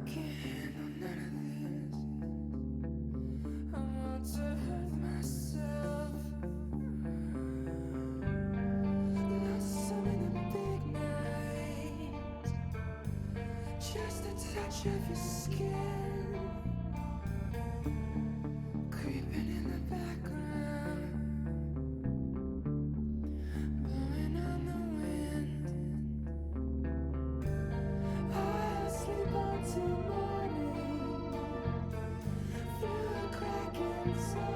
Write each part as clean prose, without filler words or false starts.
can't handle none of this. I want to hurt myself. Lost some of the big nights. Just a touch of your skin, creeping in the background, blowing on the wind. I'll sleep until morning, through a crack inside.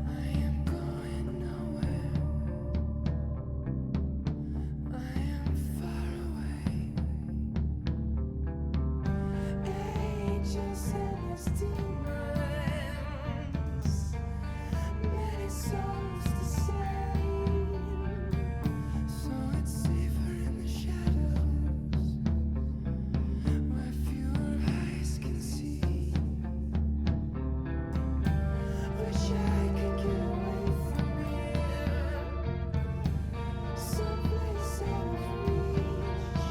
I am going nowhere. I am far away. Angels and his demons, many souls to save. So it's safer in the shadows, where fewer eyes can see. Wish I could get away from here, someplace out of reach.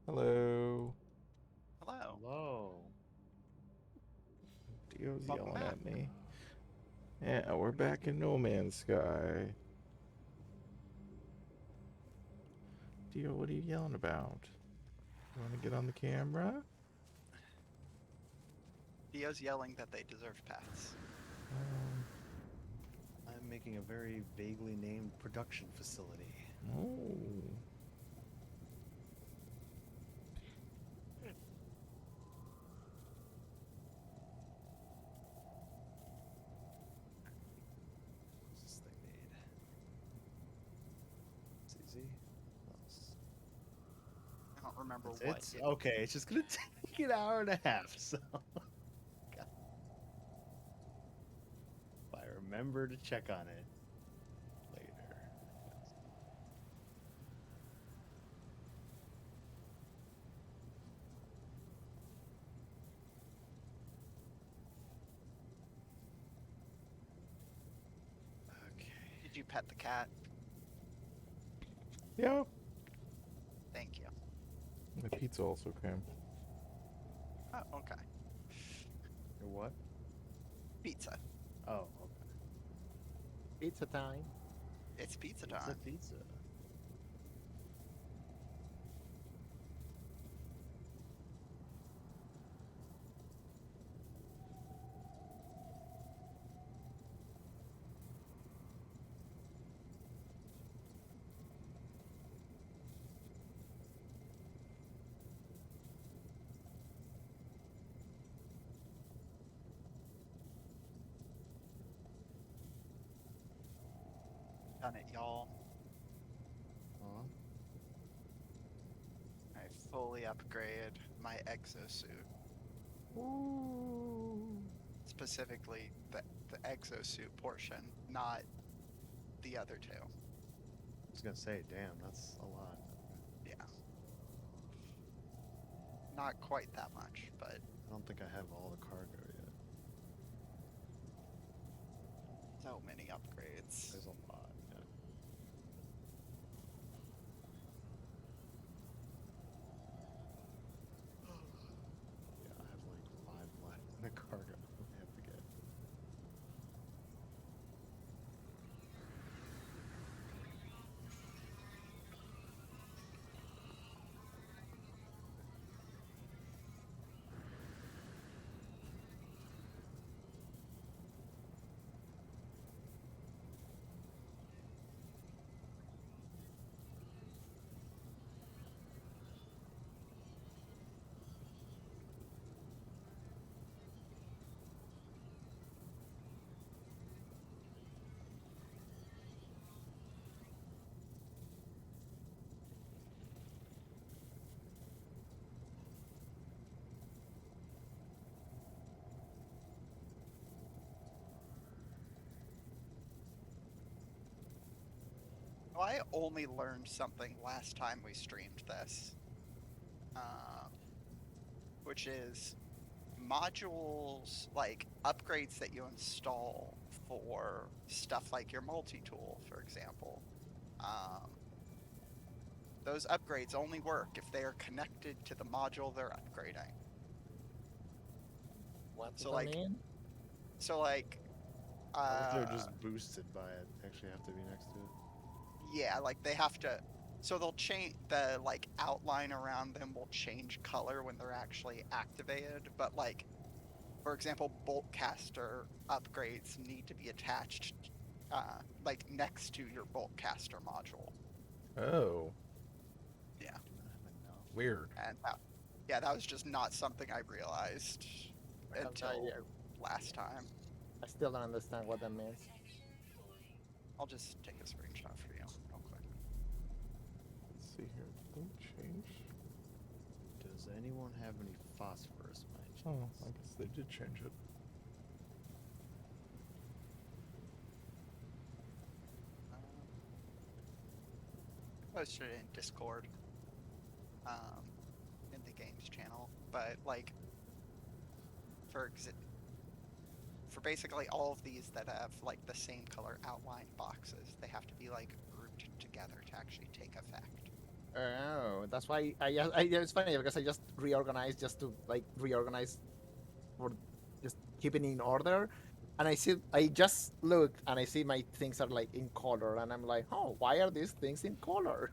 Hello. Hello. Hello. Dio's Welcome yelling back. at me. Yeah, we're back in No Man's Sky. Dio, what are you yelling about? You want to get on the camera? Dio's yelling that they deserve pets. Um, I'm making a very vaguely named production facility. oh. What's this thing need? It's easy. What else? I don't remember That's what it? it. Okay, it's just gonna take an hour and a half, so God, if I remember to check on it later. Okay. Did you pet the cat? Yeah. Thank you. The pizza also came. Oh, okay. Your what? Pizza. Oh, okay. Pizza time. It's pizza Pizza, time. pizza. Done it, y'all. Huh? I fully upgraded my exosuit. Ooh. Specifically, the exosuit portion, not the other two. I was gonna say, damn, that's a lot. Yeah. Not quite that much, but I don't think I have all the cargo yet. so many upgrades. There's a lot. Yeah. Yeah, I have like 5 left in the cargo I have to get. Well, I only learned something last time we streamed this, which is modules, like upgrades that you install for stuff like your multi-tool, for example. Um, those upgrades only work if they are connected to the module they're upgrading. What does So that like, mean? so like, Or if they're uh, just boosted by it, they actually have to be next to it. yeah, like they have to. So they'll change the like outline around them will change color when they're actually activated, but like for example, boltcaster upgrades need to be attached like next to your boltcaster module. Oh. Yeah. Do not have enough. Weird. And yeah, that was just not something I realized I have no until idea. last time. I still don't understand what that means. I'll just take a screenshot for you real quick. Let's see here. Did they change? Does anyone have any phosphorus by any Oh, chance? I guess they did change it. Um, Posted it in Discord, um, in the games channel, but like for for basically all of these that have like the same color outline boxes, they have to be like grouped together to actually take effect. Oh, that's why it's funny because I just reorganized just to like reorganize for just keeping in order. And I just looked and I see my things are like in color, and I'm like, oh, why are these things in color?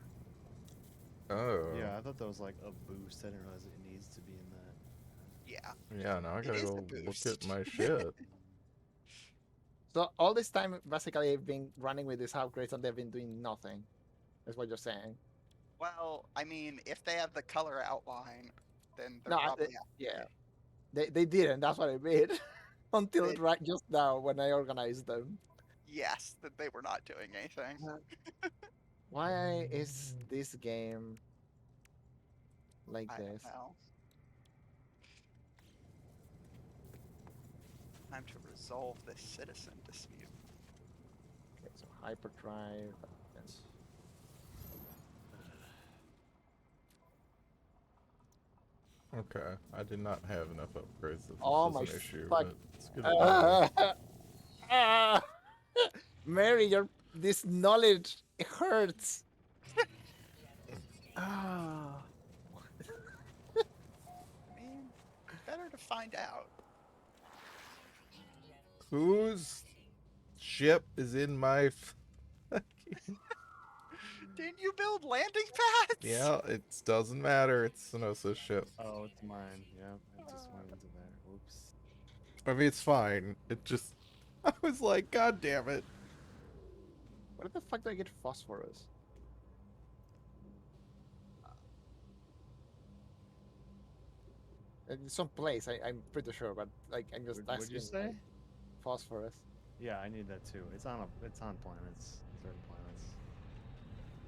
Oh. Yeah, I thought that was like a boost. I didn't realize it needs to be in that. Yeah, Yeah, now I it gotta is a go look at boost. my shit. So all this time, basically, I've been running with these upgrades and they've been doing nothing. Is what you're saying? Well, I mean, if they have the color outline, then they're No, probably yeah, accurate. they didn't. That's what I mean. Until They, right just now when I organized them. yes, that they were not doing anything. Why is this game like I don't this? know. Time to resolve this citizen dispute. Okay, so hyperdrive. And Okay, I did not have enough upgrades that oh this my is an issue, fuck! but it's good to know. Ah, Mary, your this knowledge it hurts. Ah, I mean, better to find out. Whose ship is in my fucking... Didn't you build landing pads? Yeah, it doesn't matter. It's Sannoso's ship. Oh, it's mine. Yeah, I just went into there. Whoops. I mean, it's fine. It just... I was like, God damn it. where the fuck do I get phosphorus? In some place, I'm pretty sure, but like I'm just What'd you asking say? like, phosphorus. Yeah, I need that too. It's on planets, certain planets.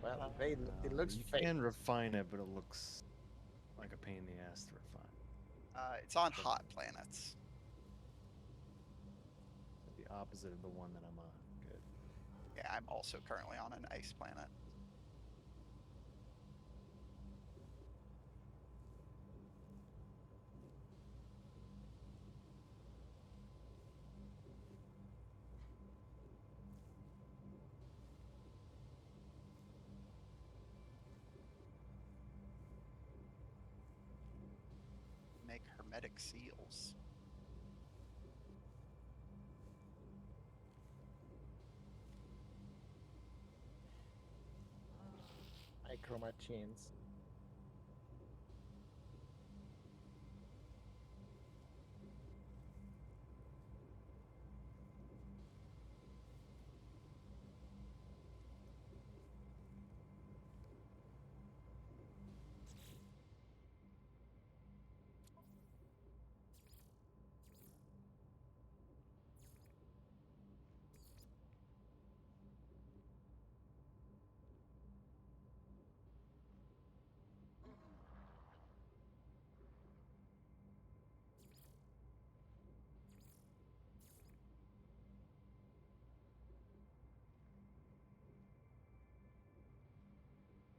Well, it looks You fake. can refine it, but it looks like a pain in the ass to refine. It's on hot planets. The opposite of the one that I'm on. Good. Yeah, I'm also currently on an ice planet. Make hermetic seals. Micro machines.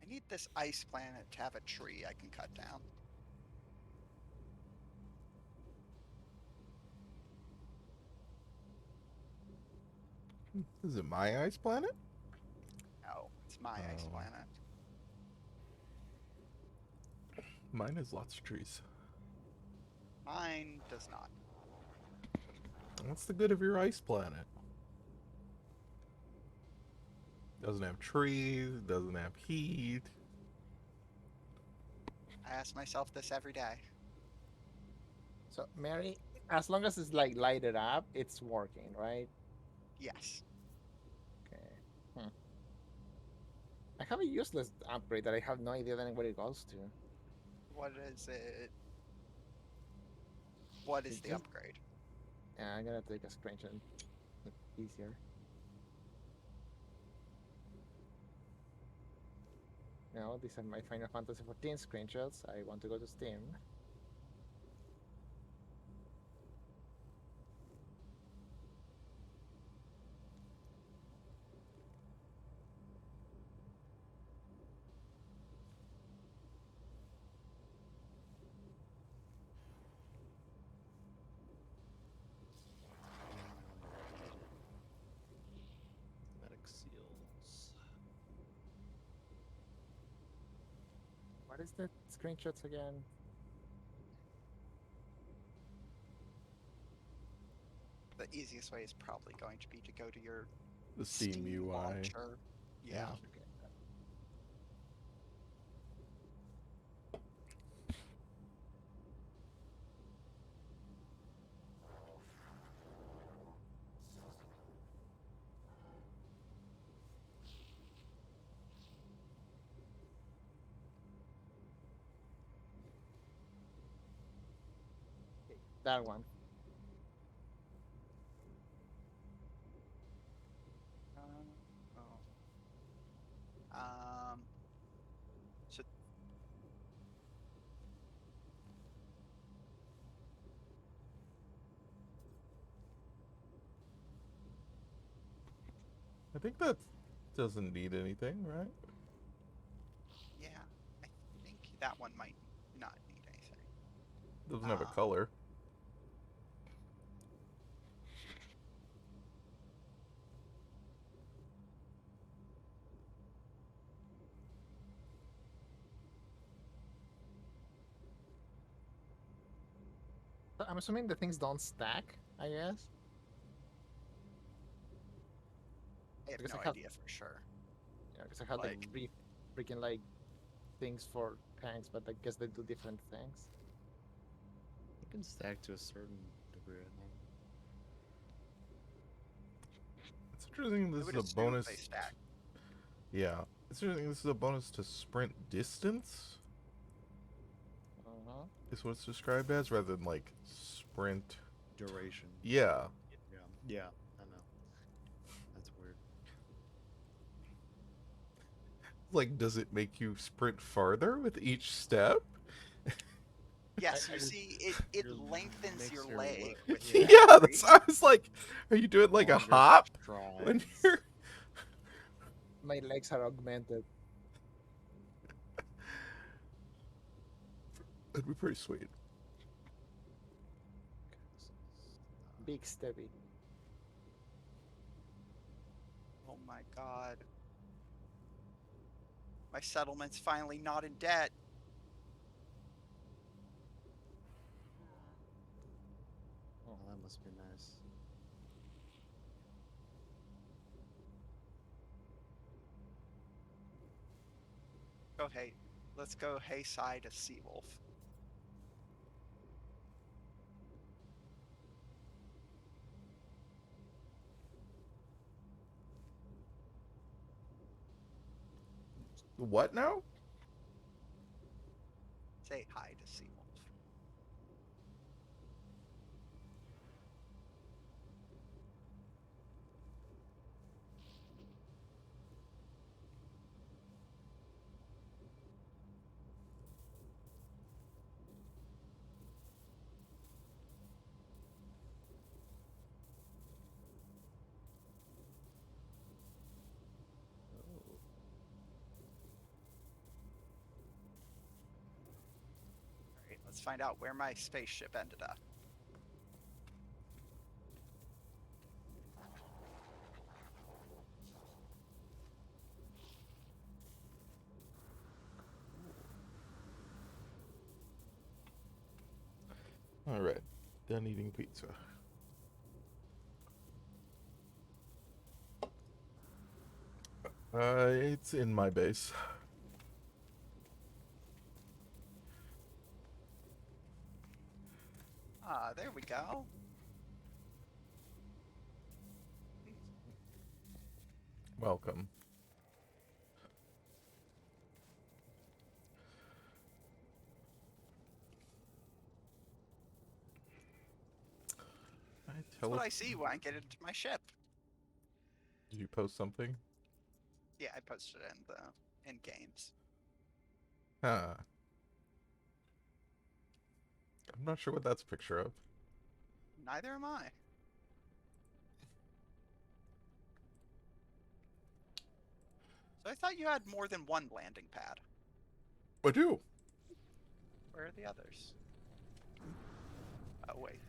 I need this ice planet to have a tree I can cut down. Is it my ice planet? No, it's my ice Oh. planet. Mine has lots of trees. Mine does not. What's the good of your ice planet? Doesn't have trees, doesn't have heat. I ask myself this every day. So Mary, as long as it's like lighted up, it's working, right? Yes. Okay. I have a useless upgrade that I have no idea then where it goes to. What is it? What is It the just- upgrade? Yeah, I'm gonna take a screenshot. Easier. No, these are my Final Fantasy 14 screenshots. I want to go to Steam. Medic seals. What is the screenshots again? The easiest way is probably going to be to go to your The Steam UI. launcher. Yeah. Okay. That one. Oh. So I think that doesn't need anything, right? yeah, I think that one might not need anything. Doesn't have a Um, color. So I'm assuming the things don't stack, I guess. I have Because no I have, idea for sure. yeah, because I had like Like- 3 freaking like things for tanks, but I guess they do different things. You can stack to a certain degree, I think. It's interesting. I This would is a assume bonus. they stack. Yeah, it's interesting. This is a bonus to sprint distance. Uh-huh. Is what it's described as, rather than like sprint. Duration. Yeah. Yeah, I know. That's weird. Like, does it make you sprint farther with each step? Yes, I you would- see, it Your- lengthens makes your your leg. leg- With Yeah, that, that's. right? I was like, are you doing like a Longer hop when strides. you're? My legs are augmented. That'd be pretty sweet. Big steppy. Oh my god. My settlement's finally not in debt. Oh, that must be nice. Go hey, let's go hey side to Seawolf. What now? Say hi to Seawolf. Oh. Alright, let's find out where my spaceship ended up. All right, done eating pizza. It's in my base. Ah, there we go. Welcome. That's what I see when I get into my ship. Did you post something? Yeah, I posted it in games. Huh. I'm not sure what that's a picture of. Neither am I. So I thought you had more than one landing pad. I do. Where are the others? Oh wait.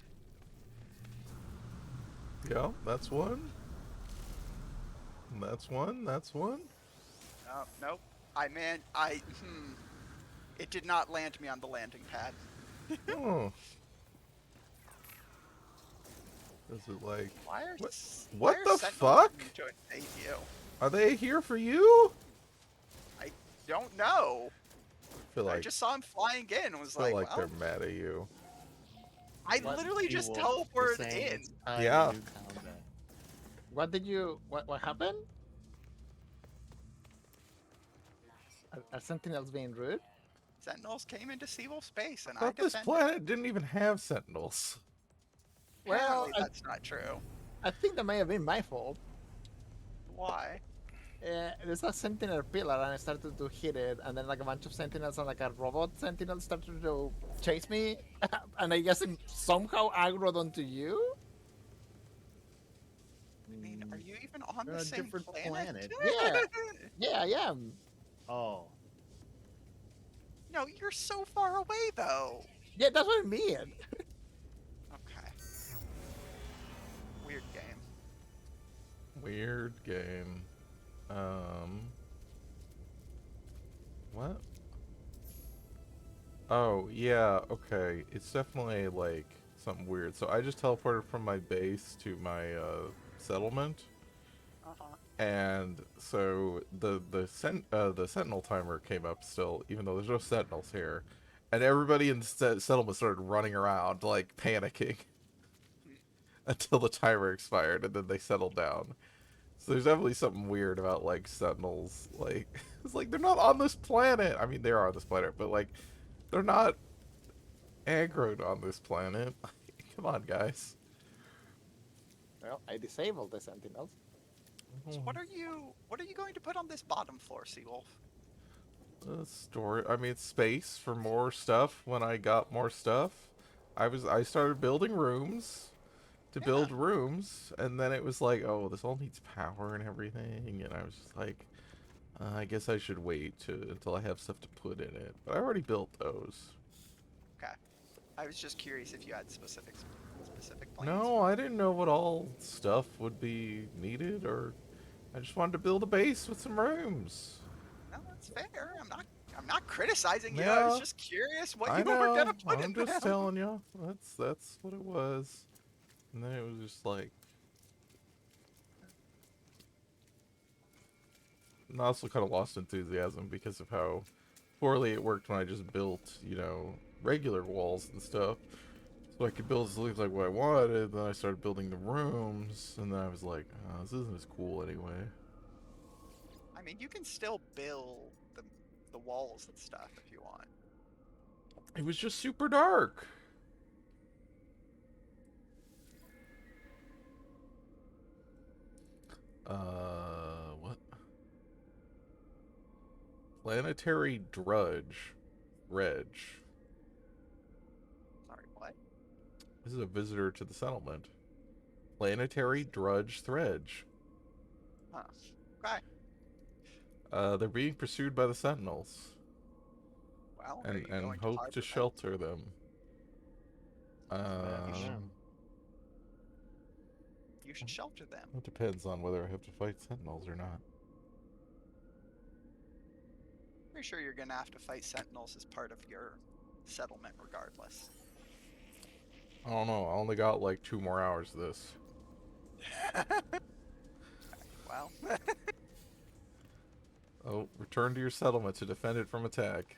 Yeah, that's one. That's one. That's one. Oh, nope. I meant It did not land me on the landing pad. Oh. Is it like... Why are What- s- what why are the Sentinels fuck? coming to invade you? Are they here for you? I don't know. I feel I like, just saw him flying in and was feel like, like well, they're mad at you. I What literally just T-Wolf is teleported saying in. it's time Yeah. to combat. What did you? What happened? Are Sentinels being rude? Sentinels came into Seawolf space and I I thought this defended. planet didn't even have sentinels. Well, Apparently that's not true. I think that may have been my fault. Why? There's a sentinel pillar, and I started to hit it, and then like a bunch of sentinels and like a robot sentinel started to chase me, and I guess it somehow aggroed onto you. I mean, are you even on You're the on a same different planet? planet. Yeah. Yeah, I am. Oh. No, you're so far away though. Yeah, that's what I mean. Okay. Weird game. Weird game. What? Oh, yeah, okay. It's definitely, like, something weird. So I just teleported from my base to my, settlement. Uh-huh. And so the sentinel timer came up still, even though there's no sentinels here. And everybody in the settlement started running around, like, panicking. Until the timer expired, and then they settled down. So there's definitely something weird about, like, sentinels. Like, it's like, they're not on this planet. I mean, they are on this planet, but, like, they're not aggroed on this planet. Come on, guys. Well, I disabled the sentinels. So what are you going to put on this bottom floor, Seawolf? Store. I mean, it's space for more stuff. When I got more stuff, I started building rooms to build rooms, and then it was like, oh, this all needs power and everything, and I was just like, I guess I should wait until I have stuff to put in it. But I already built those. Okay. I was just curious if you had specific plans. No, I didn't know what all stuff would be needed, or I just wanted to build a base with some rooms. No, that's fair. I'm not criticizing you. I was Yeah. just curious what I you know. were gonna put I'm in just them. telling you. That's what it was. And then it was just like. And I also kind of lost enthusiasm because of how poorly it worked when I just built, regular walls and stuff. So I could build as like what I wanted. Then I started building the rooms, and then I was like, oh, this isn't as cool anyway. I mean, you can still build the walls and stuff if you want. It was just super dark. What? Planetary Drudge. Reg. Sorry, what? This is a visitor to the settlement. Planetary Drudge Thredge. Huh. Okay. They're being pursued by the Sentinels. Well, are you And going hope harbor to them? shelter them. You should shelter them. It depends on whether I have to fight Sentinels or not. Pretty sure you're gonna have to fight sentinels as part of your settlement, regardless. I don't know. I only got like 2 more hours of this. Well, Oh, return to your settlement to defend it from attack.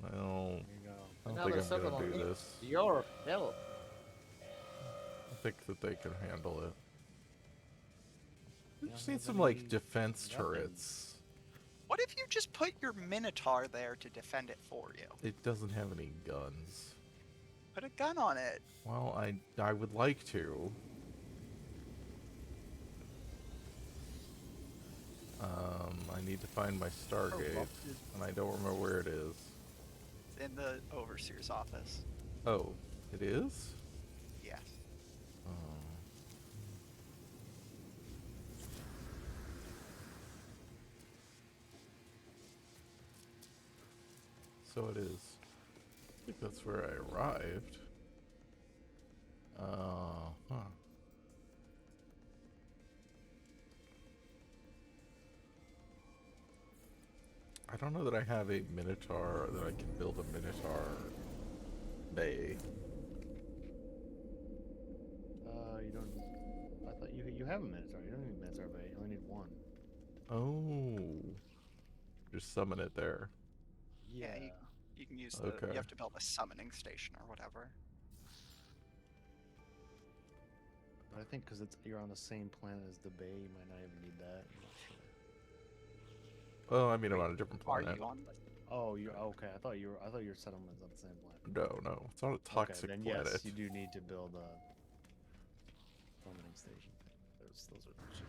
I There don't you go. think Another I'm gonna settlement do needs this. your help. I think that they can handle it. We Don't just need have some like any defense weapons. turrets. what if you just put your Minotaur there to defend it for you? It doesn't have any guns. Put a gun on it. Well, I would like to. I need to find my Stargate, and I don't remember where it is. It's in the Overseer's office. Oh, it is? Yes. So it is. I think that's where I arrived. Huh. I don't know that I have a Minotaur, that I can build a Minotaur bay. You don't. I thought you have a Minotaur. You don't need a Minotaur Bay. You only need one. Oh. Just summon it there. Yeah, Yeah. you can use the. Okay. You have to build a summoning station or whatever. But I think because you're on the same planet as the Bay, you might not even need that. I'm not sure. Well, I mean, I'm on a different Are planet. you on? Oh, you're okay. I thought your settlement's on the same planet. No, it's on a toxic okay, then planet. yes, you do need to build a summoning station. Those are the cheap.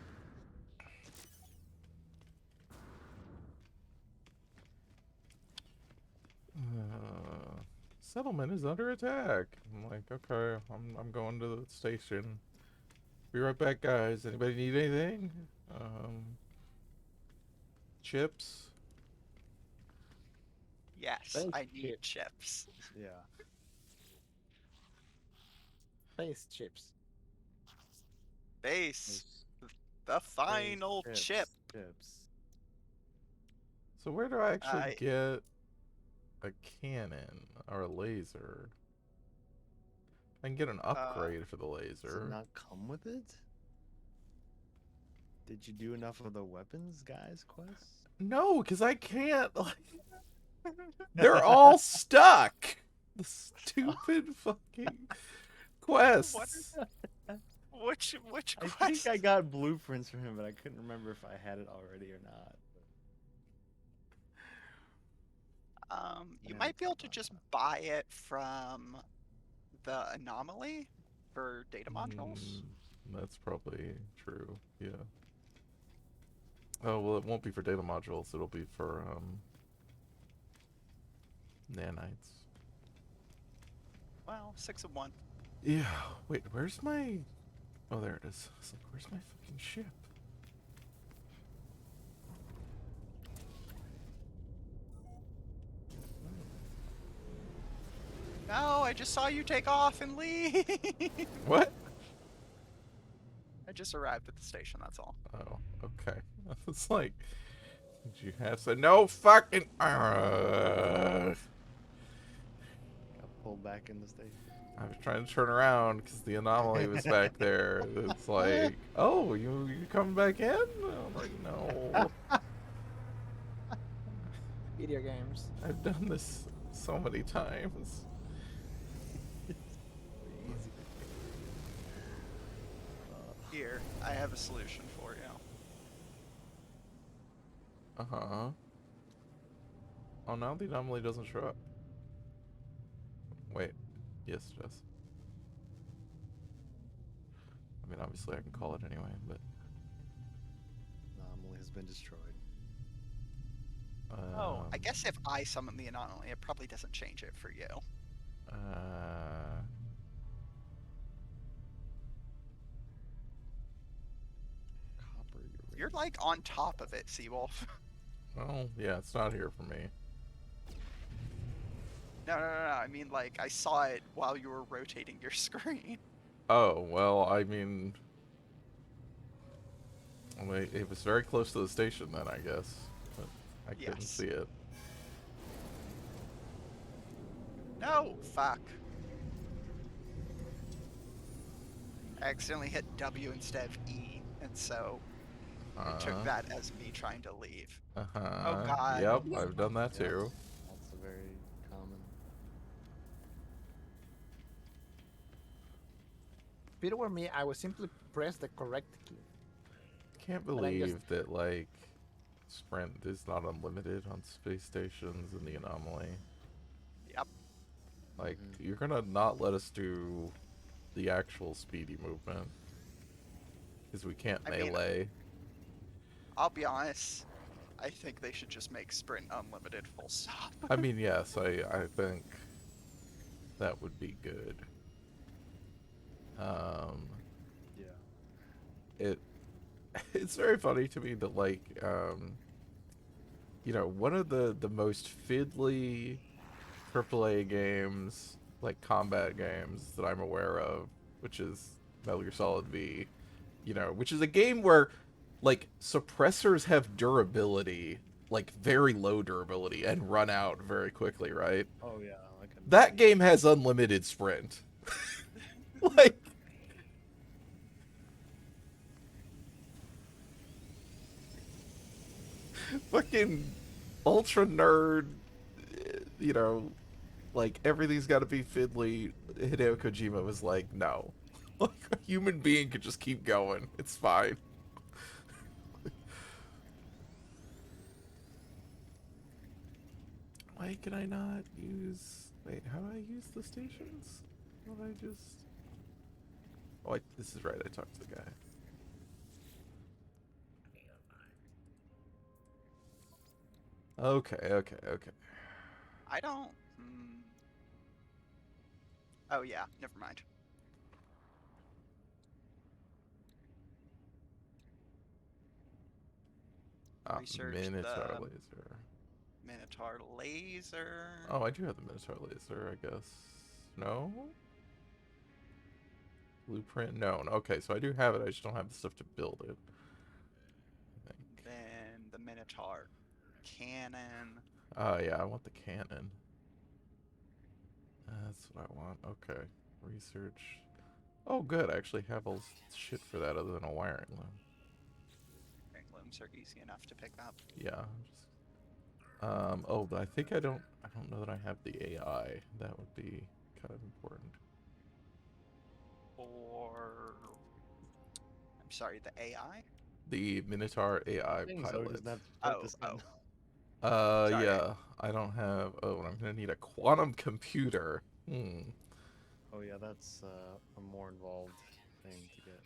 Settlement is under attack. I'm like, okay, I'm going to the station. Be right back, guys. Anybody need anything? Chips? Yes, Thank I you. need chips. Yeah. Space chips. Base, Those the space final chip. Chips. So where do I actually I- get a cannon or a laser? I can get an upgrade for the Does laser. it not come with it? Did you do enough of the weapons guys quest? No, because I can't. Like, they're all stuck. The stupid fucking quests. Which I quest? think I got blueprints from him, but I couldn't remember if I had it already or not. You Yeah, might it's be able not to bad. just buy it from the anomaly for data modules. That's probably true. Yeah. Oh well, it won't be for data modules. It'll be for nanites. Well, 6 of 1. Yeah. Wait, where's my? Oh, there it is. It's like, where's my fucking ship? No, I just saw you take off and leave. What? I just arrived at the station. That's all. Oh, okay. It's like, did you have said no fucking? Got pulled back in the station. I was trying to turn around because the anomaly was back there. It's like, oh, you coming back in? I'm like, no. Video games. I've done this so many times. Easy. Here, I have a solution for you. Uh-huh. Oh, now the anomaly doesn't show up. Wait. Yes, it does. I mean, obviously I can call it anyway, but... Anomaly has been destroyed. Oh, I guess if I summon the anomaly, it probably doesn't change it for you. Copper You're like on top of it, Seawolf. Well, yeah, it's not here for me. No. I mean, like, I saw it while you were rotating your screen. Oh, well, I mean... Wait, it was very close to the station then, I guess. But I couldn't Yes. see it. No, fuck. I accidentally hit W instead of E, and so it took that as me trying to leave. Uh-huh. Oh, God. Yep, I've done that too. That's a very common. If it were me, I would simply press the correct key. Can't But I'm believe just- that, like, sprint is not unlimited on space stations in the anomaly. Yep. Like, you're gonna not let us do the actual speedy movement. Because we can't I mean- melee. I'll be honest. I think they should just make sprint unlimited full stop. I mean, yes, I think that would be good. Yeah. It's very funny to me that, like, you know, one of the most fiddly AAA games, like combat games that I'm aware of, which is Metal Gear Solid V, you know, which is a game where, like, suppressors have durability, like very low durability and run out very quickly, right? Oh yeah, like That game has unlimited sprint. Like, fucking ultra nerd, you know, like everything's got to be fiddly. Hideo Kojima was like, no, like a human being could just keep going. It's fine. Why can I not use? Wait, how do I use the stations? How do I just? Oh, this is right. I talked to the guy. Okay, okay, okay. I don't. Oh yeah, never mind. Research Minotaur the laser. Minotaur laser. Oh, I do have the Minotaur laser, I guess. No? Blueprint? No. Okay, so I do have it. I just don't have the stuff to build it. I think. Then the Minotaur cannon. Oh, yeah, I want the cannon. That's what I want. Okay. Research. Oh, good. I actually have all shit for that other than a wiring loom. Looms are easy enough to pick up. Yeah. Oh, but I think I don't know that I have the AI. That would be kind of important. Or I'm sorry, the AI. The Minotaur AI things though, pilot. doesn't have to start Oh, this oh. Uh, Sorry. yeah, I don't have. Oh, and I'm gonna need a quantum computer. Oh yeah, that's a more involved thing to get.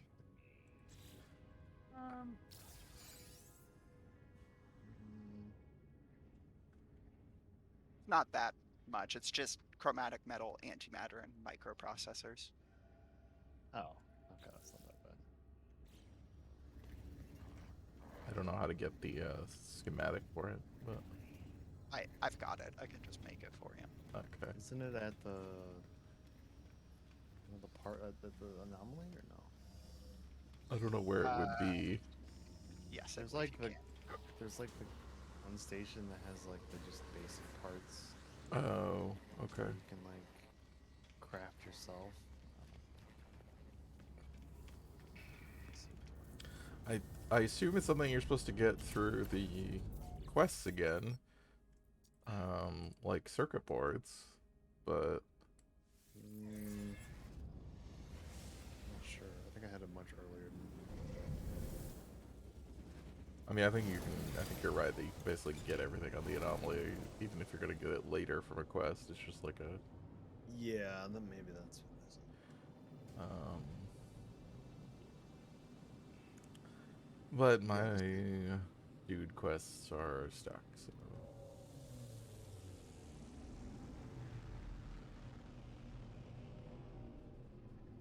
Mm, Not that much. It's just chromatic metal, antimatter, and microprocessors. oh, okay, that's not that bad. I don't know how to get the schematic for it, but I've got it. I can just make it for you. okay. Isn't it at the part at the anomaly or no? I don't know where it would be. Yes, I There's believe like you the can. there's like the one station that has like the just basic parts Oh, okay. that you can like craft yourself. I assume it's something you're supposed to get through the quests again, like circuit boards, but Not sure. I think I had it much earlier. I mean, I think you can. I think you're right that you can basically get everything on the anomaly, even if you're gonna get it later from a quest. It's just like a. Yeah, then maybe that's what it is. Um, but my dude quests are stuck, so.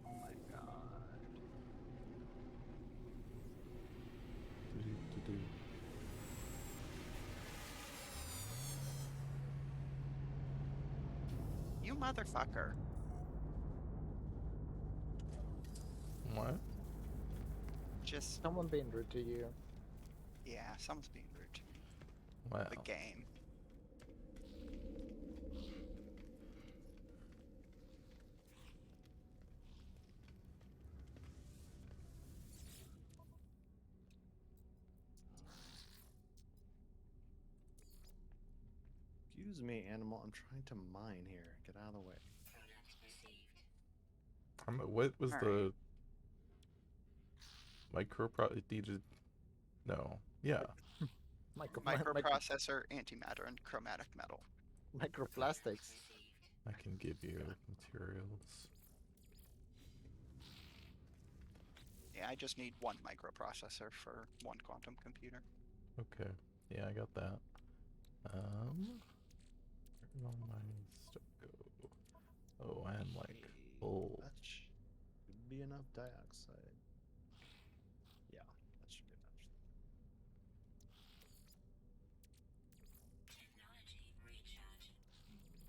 Oh my god. Do-do-do-do. You motherfucker. What? Just, Someone being rude to you. yeah, someone's being rude to me. Wow. The game. Excuse me, animal. I'm trying to mine here. Get out of the way. What was All the needed? No. Yeah. Microprocessor, antimatter, and chromatic metal. Microplastics. I can give you materials. Yeah, I just need one microprocessor for one quantum computer. Okay. Yeah, I got that. Where did all my stuff go? Oh, I'm like full. That should be enough dioxide. Yeah, that should be enough.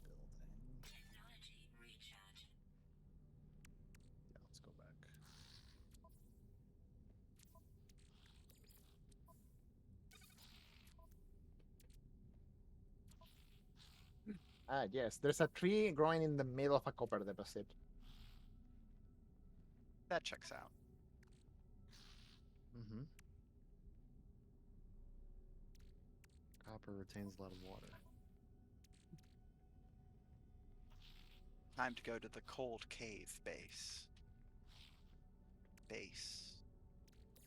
Building. Yeah, let's go back. Ah, yes. There's a tree growing in the middle of a copper deposit. That checks out. Mm-hmm. Copper retains a lot of water. Time to go to the cold cave base.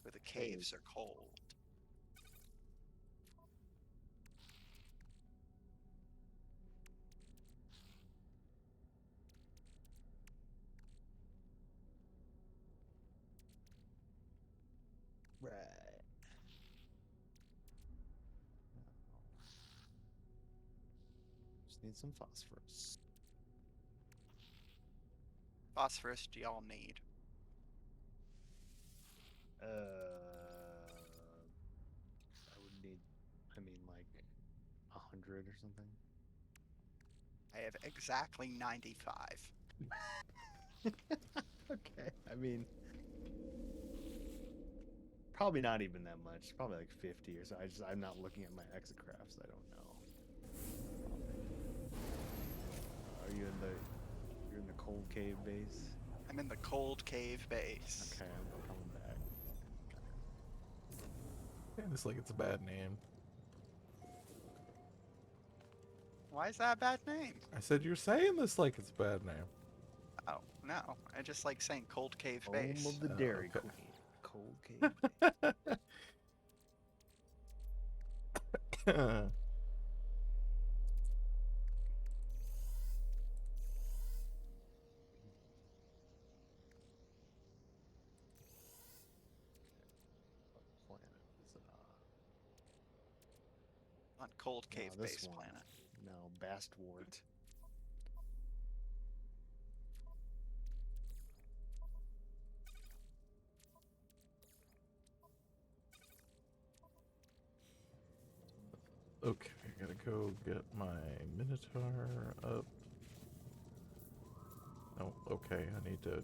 Where the caves are cold. Right. Just need some phosphorus. Phosphorus do y'all need? I would need, I mean, like 100 or something. I have exactly 95. Okay. I mean, probably not even that much. Probably like 50 or so. I'm not looking at my exocrafts. I don't know. Are you in the? You're in the cold cave base. I'm in the cold cave base. Okay, I'm coming back. And it's like it's a bad name. Why is that a bad name? I said you're saying this like it's a bad name. Oh, no. I just like saying cold cave Home base. of the Oh, Dairy okay. Queen. Cold cave base. What planet is it on? On cold cave No, this base one. planet. No, Bastwort. Okay, I gotta go get my Minotaur up. Oh, okay, I need to...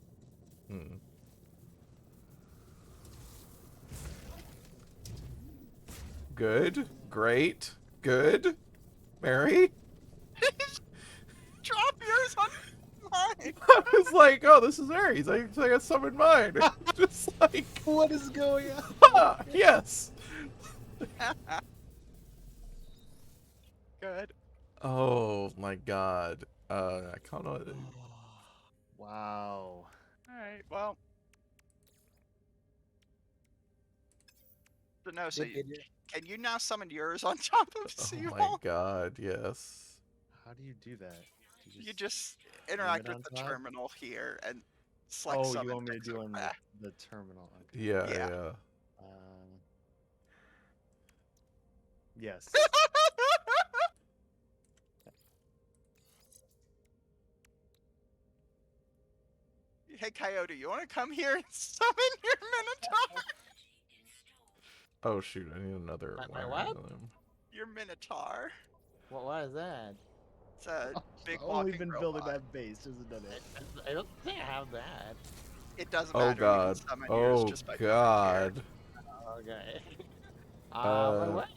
Good. Great. Good. Mary? Drop yours on mine! I was like, oh, this is Aries. I got summoned mine. Just like, What is going on? ah, yes. Good. Oh my god. I kind of... Wow. Alright, well. Sannoso, can you now summon yours on top of Oh Seawall? my god, yes. How do you do that? You just interact aim with it the on top? terminal here and select Oh, summon. you want me to do on Exocraft. the terminal? Okay. Yeah, Yeah. yeah. Yes. Hey, Coyote, you want to come here and summon your Minotaur? Oh shoot, I need another My one what? of them. Your Minotaur. What is that? It's a big I've only walking been robot. building that base, isn't it? I don't think I have that. It doesn't Oh matter. god. You can summon yours Oh just by god. Okay. Uh, What?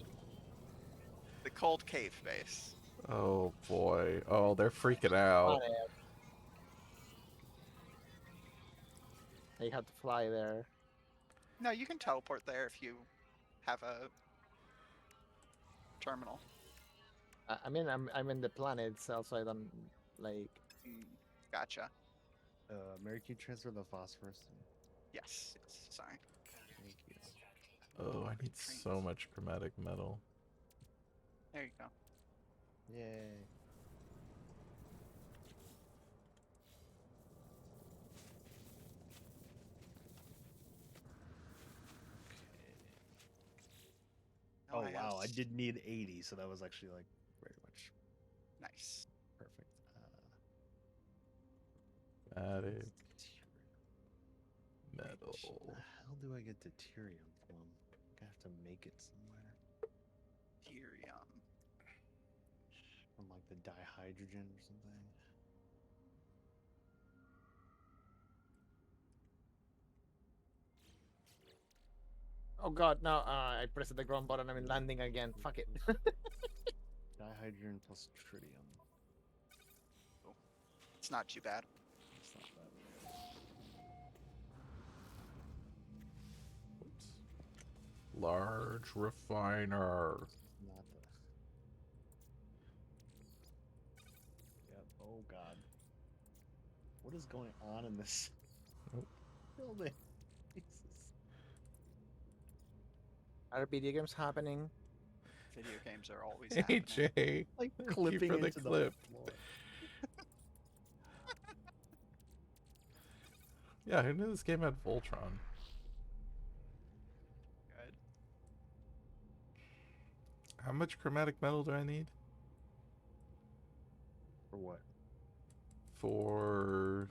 the cold cave base. Oh boy. Oh, they're freaking out. They have to fly there. No, you can teleport there if you have a terminal. I mean, I'm in the planet itself, so I don't like. Gotcha. Mary, can you transfer the phosphorus? Yes. Sorry. Thank you. Oh, I need so much chromatic metal. There you go. Yay. Now Oh I have wow, I did need 80, so that was actually like very much Nice. perfect. Chromatic Where metal. the hell do I get deuterium from? I have to make it somewhere. Ethereum. From like the dihydrogen or something. Oh god, no! I pressed the ground button. I'm landing again. Fuck it. Dihydrogen plus tritium. It's not too bad. It's not bad. Oops. Large refiner. Not the. Yep. Oh God. What is going on in this Nope. building? Jesus. Are video games happening? Video games are always Hey happening. Jay, Like thank you clipping for the into clip. the floor. Yeah, who knew this game had Voltron? Good. How much chromatic metal do I need For what? for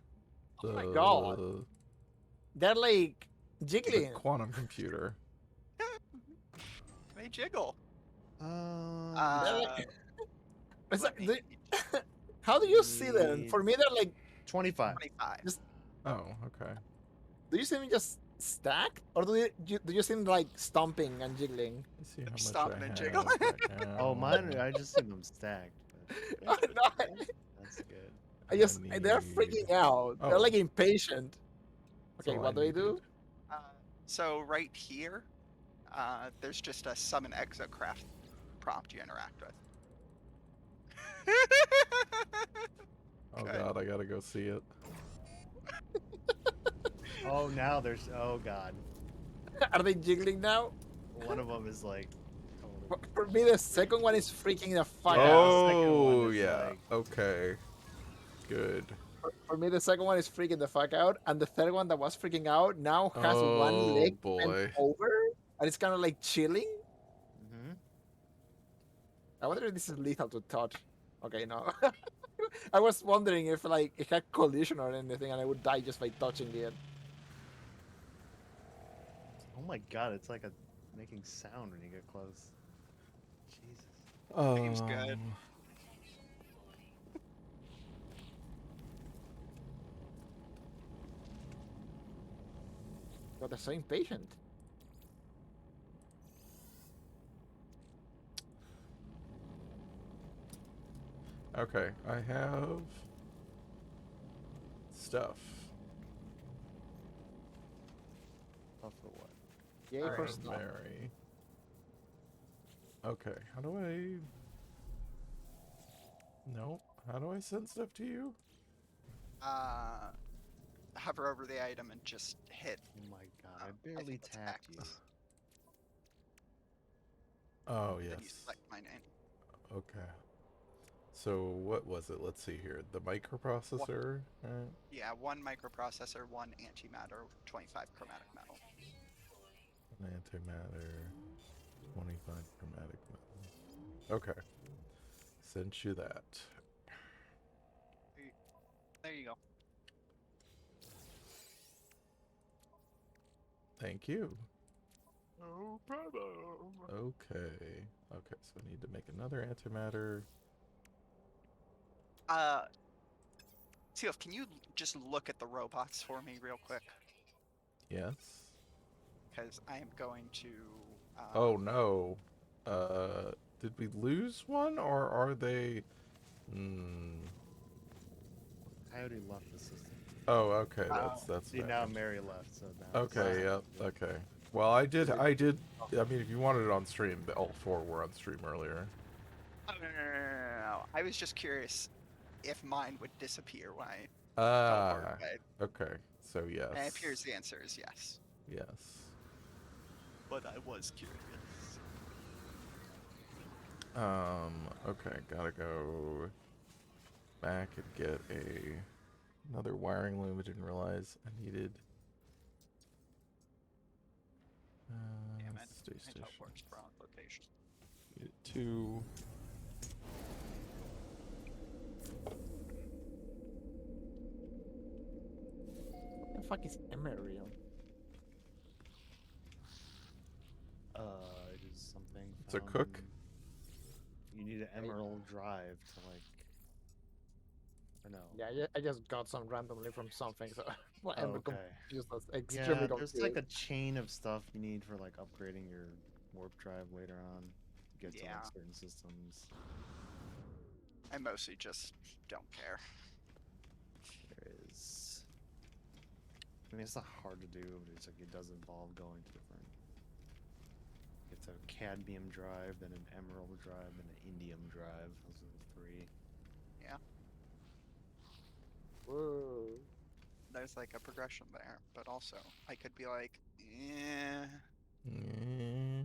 the Oh my God. They're like the jiggling. quantum computer? They jiggle. They're Uh, like- It's let like- me how do you see them? Need- For me, they're like. 25. 25. Just Oh, okay. do you see them just stacked, or do you see them like stomping and jiggling? Let's see how much Stomping I and have jiggling. right now. Oh, mine. I just see them stacked. Oh, But no, that's good. they're need- freaking out. They're Oh. like impatient. That's Okay, all what do I do? needed. So right here, there's just a summon exocraft prompt you interact with. Oh Good. god, I gotta go see it. Oh, now there's. Oh God. Are they jiggling now? One of them is like. Totally... For me, the second one is freaking the fuck Yeah, out. the second one Oh is yeah. like- Okay. Good. For me, the second one is freaking the fuck out, and the third one that was freaking out now has one Oh, leg boy. bent over, and it's kind of like chilling. Mhm. I wonder if this is lethal to touch. Okay, no. I was wondering if like it had collision or anything, and I would die just by touching it. Oh my God! It's like a making sound when you get close. Jesus. Seems good. But they're so impatient. Okay, I have stuff. Tough for what? Yay Alright. for stuff. Very. Okay, how do I? Nope. How do I send stuff to you? Hover over the item and just hit. Oh my God! I I barely think that's tapped you. X. Oh Then you yes. select my name. Okay. So what was it? Let's see here. The microprocessor. Yeah, one microprocessor, one antimatter, 25 chromatic metal. An antimatter. 25 chromatic metal. Okay. Sent you that. There you go. Thank you. No problem. Okay. Okay, so I need to make another antimatter. Teal'c, can you just look at the robots for me real quick? Yes. Because I am going to. Oh no. Did we lose one or are they? Coyote left the system. Oh, okay. Oh. That's See, now bad. Mary left, so now. it's Okay. not Yep. good. Okay. Well, I did. I mean, if you wanted it on stream, all four were on stream earlier. Oh, no. I was just curious if mine would disappear when I Ah. teleport away. Okay. So yes. And it appears the answer is yes. Yes. But I was curious. Okay, gotta go back and get another wiring loom. I didn't realize I needed. Damn it. Stay My station. teleport's wrong location. Needed two. What the fuck is Emery on? It is something. It's a cook? from- You need an emerald drive to like. Or no. Yeah, I just got some randomly from something, so Oh, I'm okay. confused. That's Yeah, extremely there's confused. like a chain of stuff you need for like upgrading your warp drive later on. To get to Yeah. like certain systems. I mostly just don't care. I mean, it's not hard to do, but it's like it does involve going to different. It's a cadmium drive, then an emerald drive, then an indium drive. Those are the three. Yeah, Whoa. there's like a progression there, but also I could be like, yeah, Mm.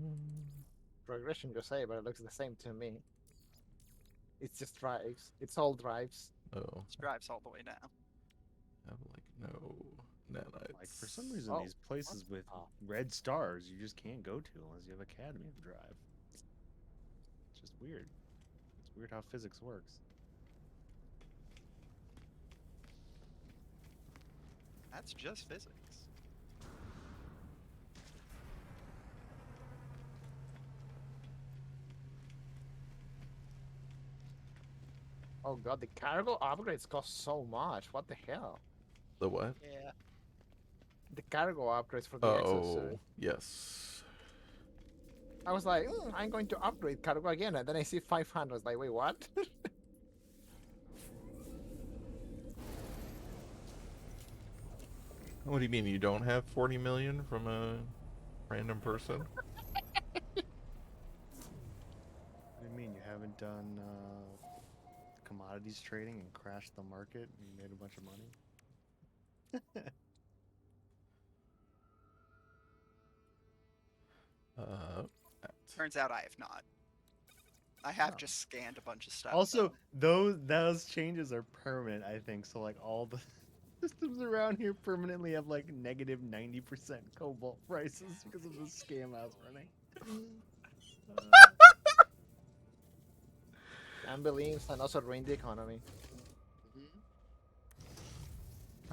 Progression, you say, but it looks the same to me. It's just drives. It's all drives. Oh, this drives all the way down. I have like no nanites. Like for some reason, Oh, these places with Oh. red stars you just can't go to unless you have a cadmium drive. It's just weird. It's weird how physics works. That's just physics. Oh god, the cargo upgrades cost so much. What the hell? The what? Yeah. The cargo upgrades for the Oh, exosuit. yes. I was like, I'm going to upgrade cargo again, and then I see 500. I was like, wait, what? What do you mean you don't have 40 million from a random person? What do you mean you haven't done commodities trading and crashed the market and made a bunch of money? Turns out I have not. I have Oh. just scanned a bunch of stuff. Also, though. those changes are permanent, I think. So like all the systems around here permanently have like negative 90% cobalt prices because of the scam I was running. Unbelievs and also ruined the economy.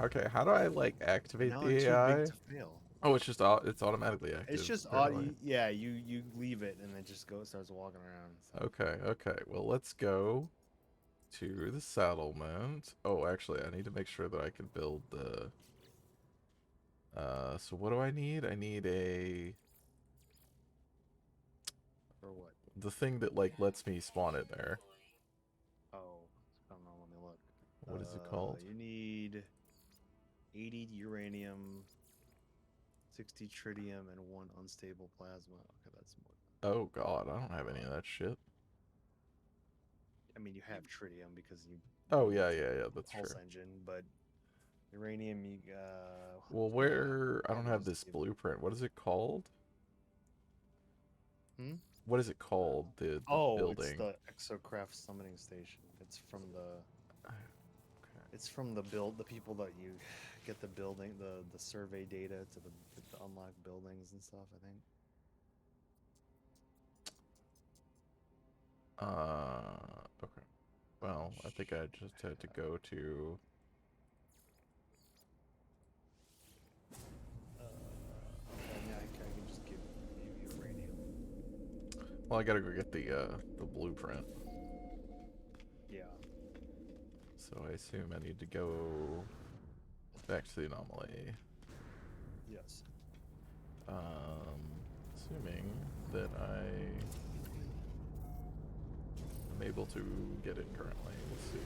Okay, how do I like activate Now the I'm too AI? big to fail. Oh, it's just it's automatically active. It's just apparently. yeah. You leave it and it just starts walking around. So. Okay. Well, let's go to the settlement. Oh, actually, I need to make sure that I can build the. So what do I need? I need For what? the thing that like lets me spawn it there. Oh, I don't know. Let me look. What is it called? You need 80 uranium, 60 tritium, and 1 unstable plasma. Okay, that's more. Oh God, I don't have any of that shit. I mean, you have tritium because you. Oh yeah, that's Pulse true. engine, but uranium you. Well, where I don't have this blueprint. What is it called? Hmm? What is it called? The Oh, it's building. the Exocraft summoning station. It's from the. Okay. It's from the people that you get the building, the survey data to unlock buildings and stuff. I think. Okay. Well, I think I just had to go to. Yeah, I can just give you uranium. Well, I gotta go get the blueprint. Yeah. So I assume I need to go back to the anomaly. Yes. Assuming that I am able to get it currently. Let's see.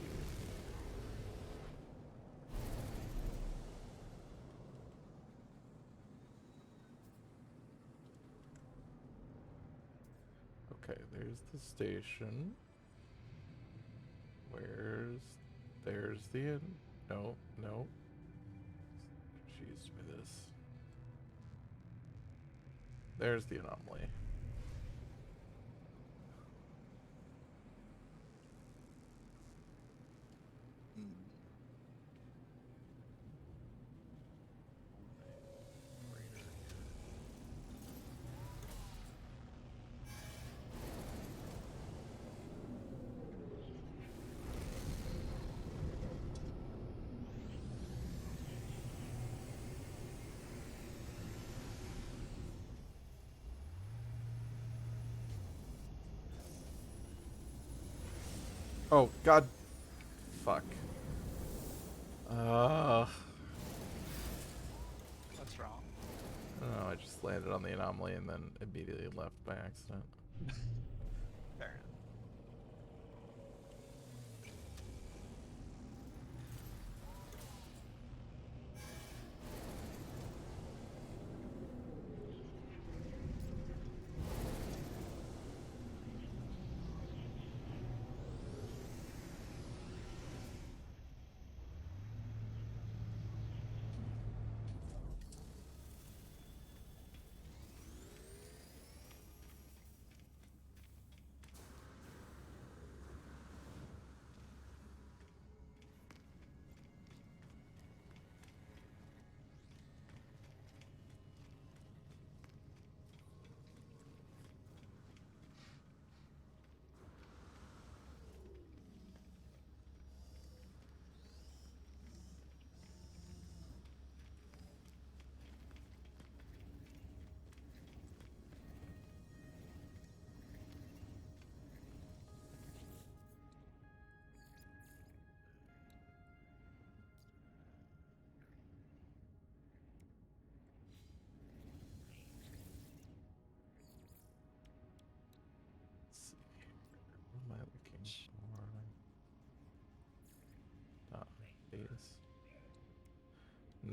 Okay, there's the station. There's the no. Confused by this. There's the anomaly. Oh God. Fuck. What's wrong? Oh, I just landed on the anomaly and then immediately left by accident. Fair enough.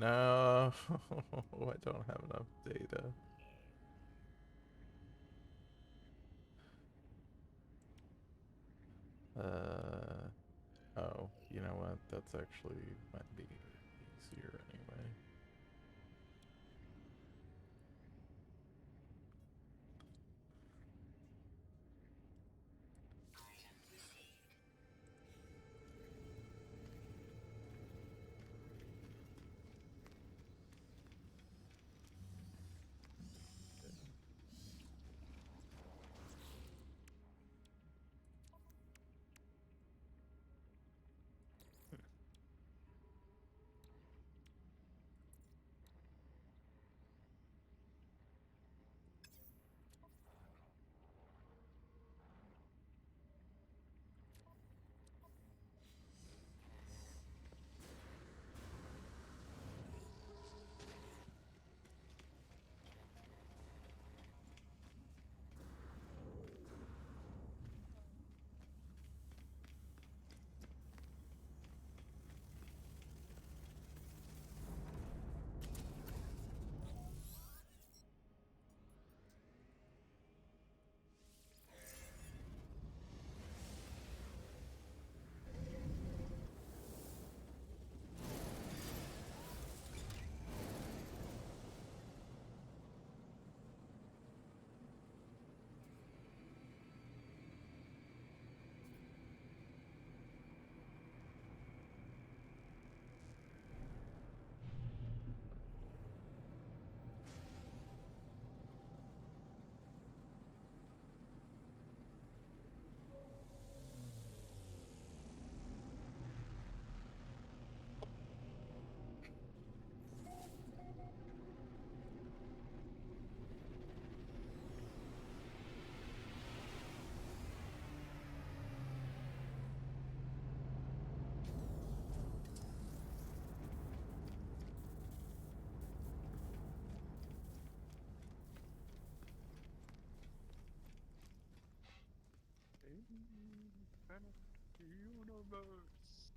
No, I don't have enough data. Oh, you know what? That's actually might be easier anyway. Universe.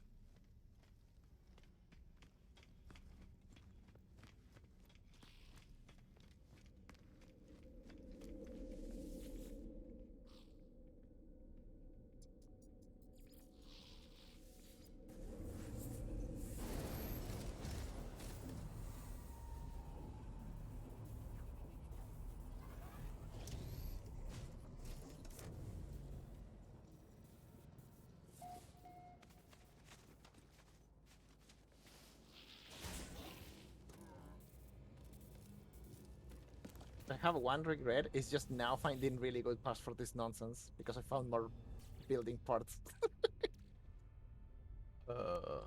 I have one regret. It's just now finding really good parts for this nonsense because I found more building parts. Uh,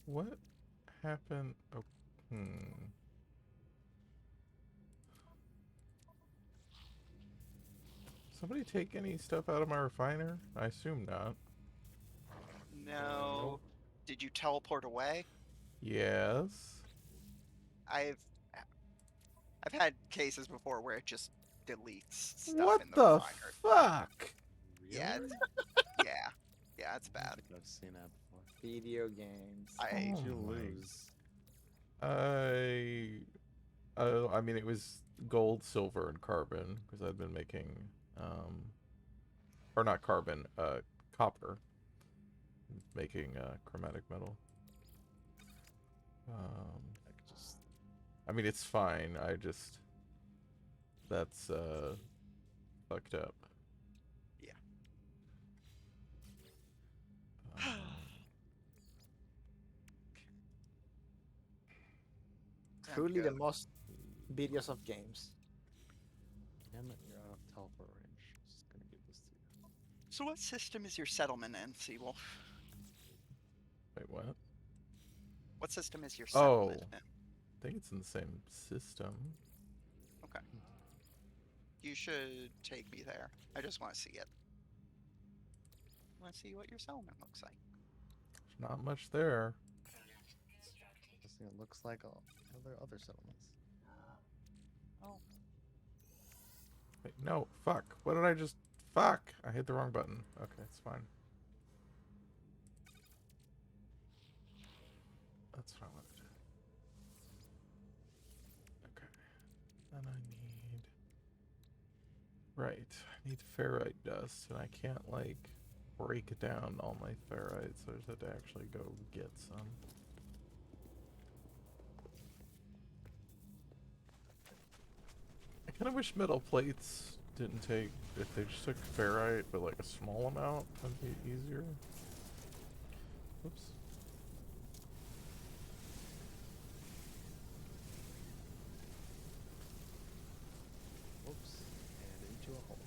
what happened? Oh, hmm. Somebody take any stuff out of my refiner? I assume not. No. Did you teleport away? Yes. I've I've had cases before where it just deletes stuff What in the the refiner. fuck? Yeah, Really? yeah, yeah, it's I don't bad. think I've seen that before. Video games. I What'd you Oh my- lose? I mean, it was gold, silver, and carbon because I've been making, or not carbon, copper, making chromatic metal. I could just I mean, it's fine. That's fucked up. yeah. Um, I'm Truly the good. most videos of games. damn it, you're out of teleport range. Just gonna give this to you. So what system is your settlement in, Seawolf? wait, what? What system is your Oh, settlement in? I think it's in the same system. Okay. You should take me there. I just want to see it. I want to see what your settlement looks like. There's not much there. This thing looks like all other settlements. Oh, Wait, no, fuck. What did I just... Fuck! I hit the wrong button. Okay, it's fine. That's what I wanted. Okay. Then I need... Right. I need ferrite dust, and I can't, like, break down all my ferrite, so I just have to actually go get some. I kind of wish metal plates didn't take... If they just took ferrite, but, like, a small amount, that'd be easier. Oops. Whoops. And into a hole.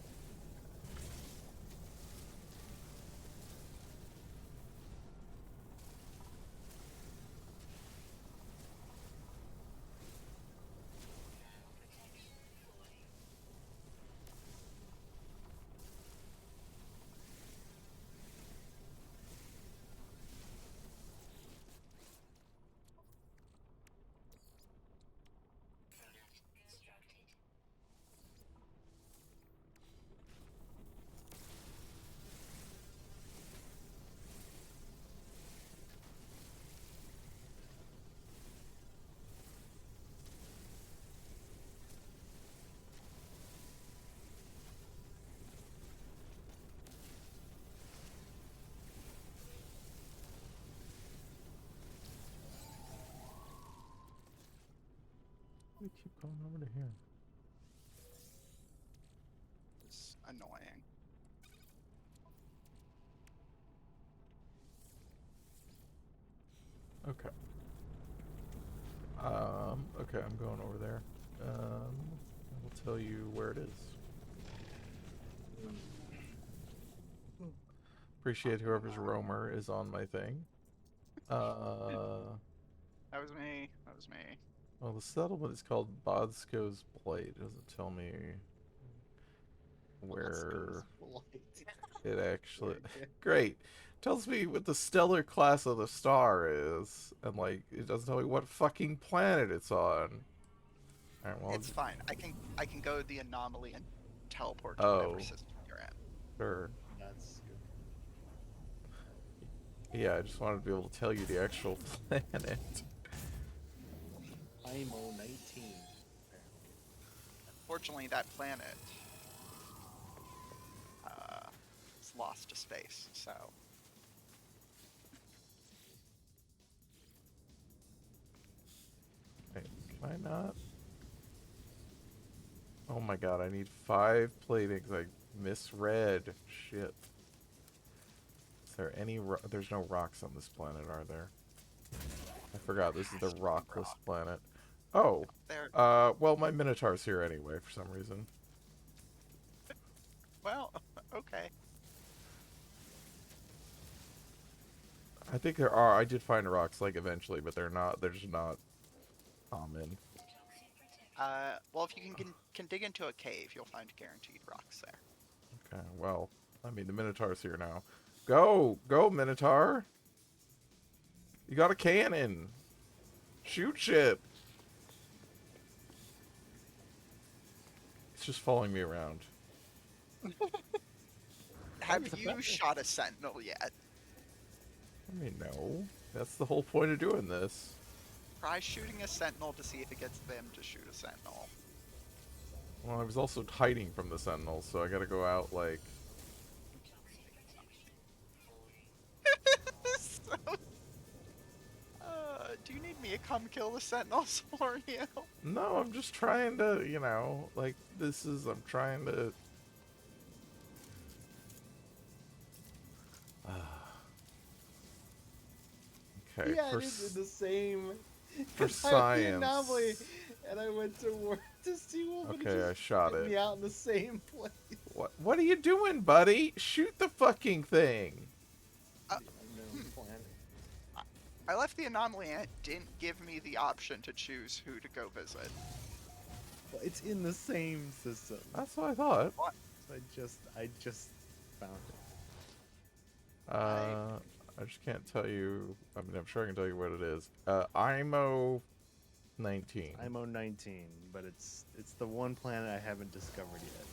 We keep going over to here. It's annoying. Okay. Okay, I'm going over there. I will tell you where it is. Appreciate whoever's roamer is on my thing. That was me. That was me. Well, the settlement is called Bodsko's Blight. It doesn't tell me where it actually... Great. Tells me what the stellar class of the star is, and, like, it doesn't tell me what fucking planet it's on. Alright, well... It's fine. I can go the anomaly and teleport to Oh. whatever system you're in. Sure. That's good. Yeah, I just wanted to be able to tell you the actual planet. IMO 19. Fortunately, that planet is lost to space, so... Wait, can I not? Oh my god, I need 5 platings. I misread. Shit. Is there any there's no rocks on this planet, are there? I forgot, this is the rockless planet. Oh! There. Well, my Minotaur's here anyway, for some reason. Well, okay. I think there are, I did find rocks, like, eventually, but they're just not common. Well, if you can dig into a cave, you'll find guaranteed rocks there. Okay, well, I mean, the Minotaur's here now. Go! Go, Minotaur! You got a cannon! Shoot shit! It's just following me around. Have you shot a sentinel yet? I mean, no. That's the whole point of doing this. Try shooting a sentinel to see if it gets them to shoot a sentinel. Well, I was also hiding from the sentinels, so I gotta go out, like... So, do you need me to come kill the sentinels for you? No, I'm just trying to, you know, like, I'm trying to... Okay, Yeah, for, I did the same. for 'Cause I had the science. anomaly, and I went to work to see what would Okay, I shot me it. out in the same place. What are you doing, buddy? Shoot the fucking thing! Unknown planet. I left the anomaly and it didn't give me the option to choose who to go visit. Well, it's in the same system. That's what I thought. So I just found it. I just can't tell you. I mean, I'm sure I can tell you what it is. IMO 19. IMO 19, but it's the one planet I haven't discovered yet.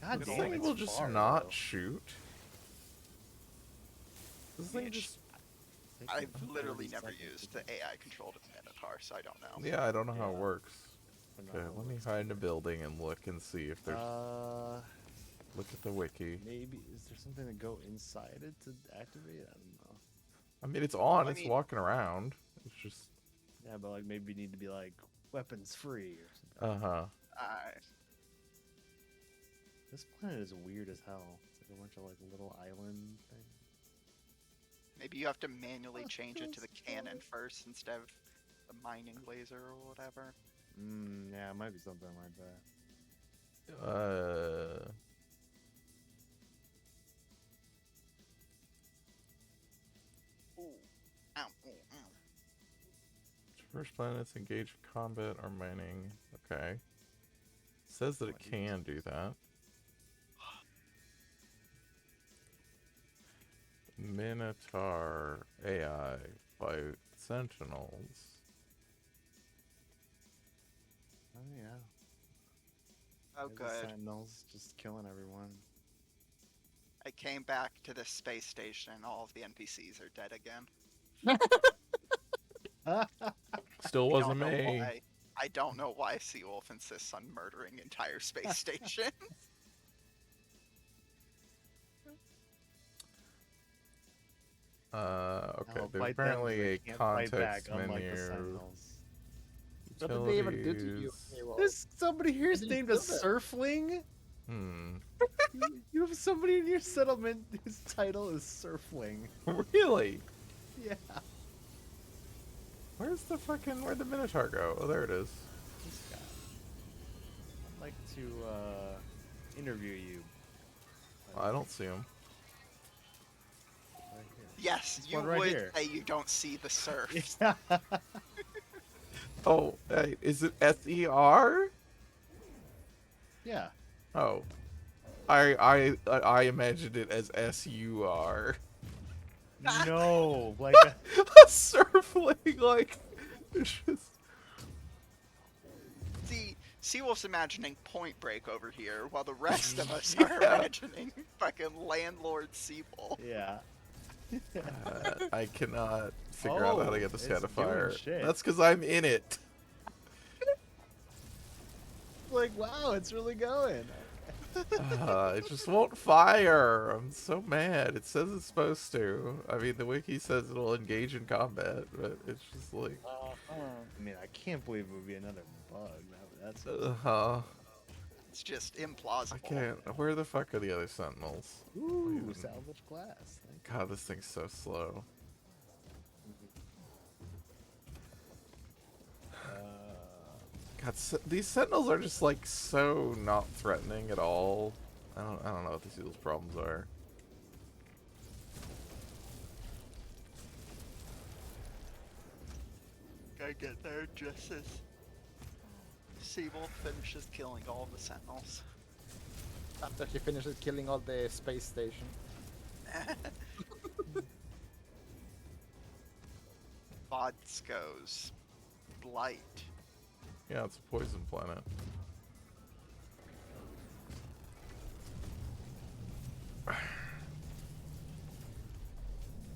God This damn, thing it's will just far, not though. shoot. This thing Mitch, just... Takes I've like literally 30 never seconds used to the AI controlled Minotaur, so I don't know. Yeah, I don't know how it Yeah. works. but not Okay, how it let me works hide in a either. building and look and see if there's... Look at the wiki. Maybe is there something to go inside it to activate? I don't know. I mean, it's on. I It's mean- walking around. It's just... Yeah, but like maybe you need to be like weapons free or something. Uh-huh. This planet is weird as hell. It's like a bunch of like little island things. Maybe you have to manually What change it to the is cannon first instead of the mining laser or whatever. Yeah, it might be something like that. Ooh. Ow, ooh, ow. First planets engage in combat or mining. Okay. Says that it can do that. Minotaur AI fight sentinels. Oh yeah. Oh, There's the good. Sentinels just killing everyone. I came back to this space station and all of the NPCs are dead again. Still I wasn't don't know me. why. I don't know why Seawolf insists on murdering entire space stations. Okay. I'll There's fight them, apparently they a can't fight back, context unlike the menu. Sentinels. What did they ever do to you? Utilities. Hero? There's somebody here Did you named a do that? Surfling. Hmm. You have somebody in your settlement whose title is Surfling. Really? Yeah. Where'd the Minotaur go? Oh, there it is. This guy. I'd like to interview you. I don't see him. Right here. Yes, This you one right would here. say you don't see the surf. Yeah. Oh, hey, is it SER? Yeah. Oh. I imagined it as SUR. No, like Surfling, like, it's just... See, Seawolf's imagining Point Break over here, while the rest of us are imagining fucking Landlord Seawolf. yeah. I cannot figure out how to get this it's guy to doing fire. shit. That's because I'm in it. Like, wow, it's really going. It just won't fire. I'm so mad. It says it's supposed to. I mean, the wiki says it'll engage in combat, but it's just like... I mean, I can't believe it would be another bug. That's It's just I implausible. can't. Where the fuck are the other sentinels? ooh, Wait, salvage glass. Thank you. God, this thing's so slow. God, these sentinels are just like so not threatening at all. I don't know what these people's problems are. I get there just as Seawolf finishes killing all the Sentinels. After he finishes killing all the space station. Vodsko's Blight. Yeah, it's a poison planet.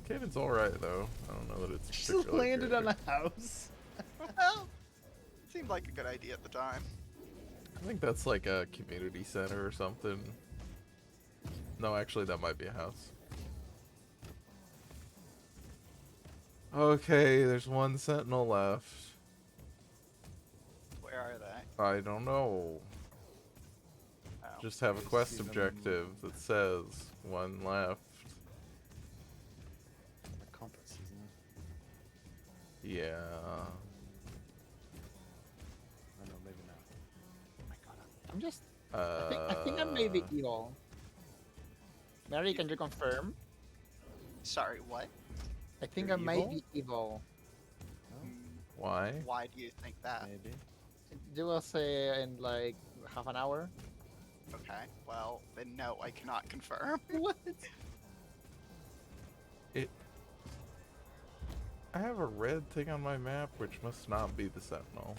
Cannon's alright though. I don't know that it's Just particularly landed good. on a house. Well, seemed like a good idea at the time. I think that's like a community center or something. No, actually, that might be a house. Okay, there's one sentinel left. Where are they? I don't know. Oh. Just have a I quest see them. objective that says one left. A compass, isn't it? Yeah. I don't know, maybe not. Oh my god. I'm just. I think I may be evil. Mary, can you confirm? Sorry, what? I think You're I might evil? be evil. Why? Why do you think that? Maybe. You will say in like half an hour. Okay, well, then no, I cannot confirm. What? I have a red thing on my map, which must not be the sentinel.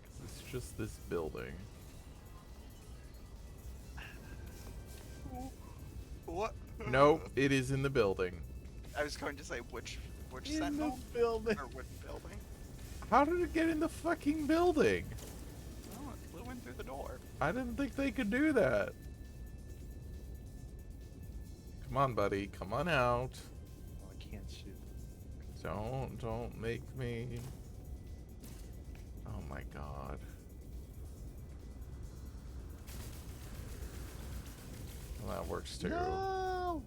'Cause it's just this building. Nope, it is in the building. I was going to say which In sentinel the building. or which building. How did it get in the fucking building? Oh, it flew in through the door. I didn't think they could do that. Come on, buddy. Come on out. Oh, I can't shoot. Don't make me. Oh my god. Well, that works too. No.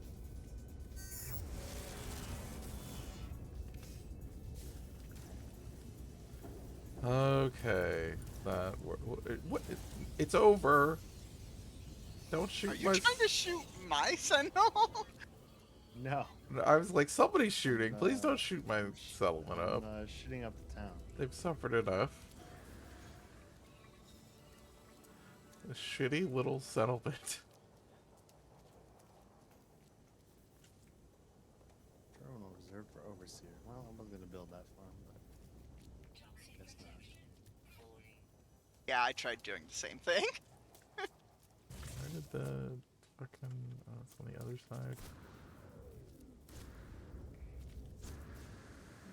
Okay. That what? It's over. Don't shoot Are you my. trying to shoot my sentinel? No. I was like, somebody's shooting. Please don't shoot my settlement up. I'm shooting up the town. They've suffered enough. A shitty little settlement. Terminal reserved for overseer. Well, I was gonna build that farm, but guess not. Yeah, I tried doing the same thing. Where did the fucking? Oh, it's on the other side.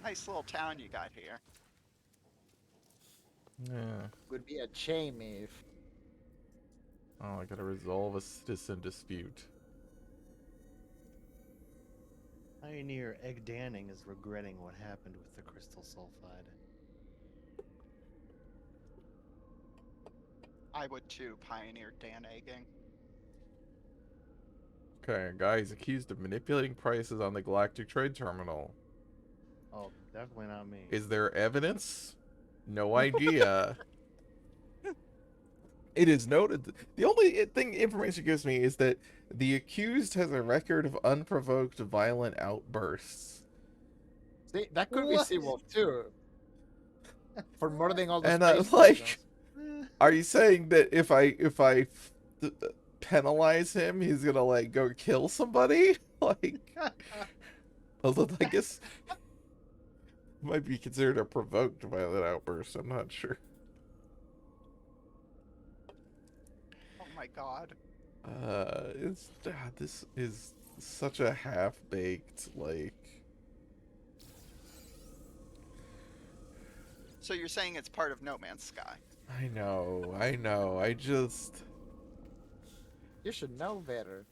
Nice little town you got here. Yeah. Would be a shame if. Oh, I gotta resolve a citizen dispute. Pioneer Egg Danning is regretting what happened with the crystal sulfide. I would too, Pioneer Dan Egging. Okay, a guy is accused of manipulating prices on the Galactic Trade Terminal. Oh, definitely not me. Is there evidence? No idea. It is noted. The only information it gives me is that the accused has a record of unprovoked violent outbursts. See, that could What? be Seawolf too. For murdering all the And space like, stations. are you saying that if I penalize him, he's gonna like go kill somebody? Like, although I guess it might be considered a provoked violent outburst. I'm not sure. Oh my god. This is such a half-baked, like. So you're saying it's part of No Man's Sky? I know. I just. You should know better.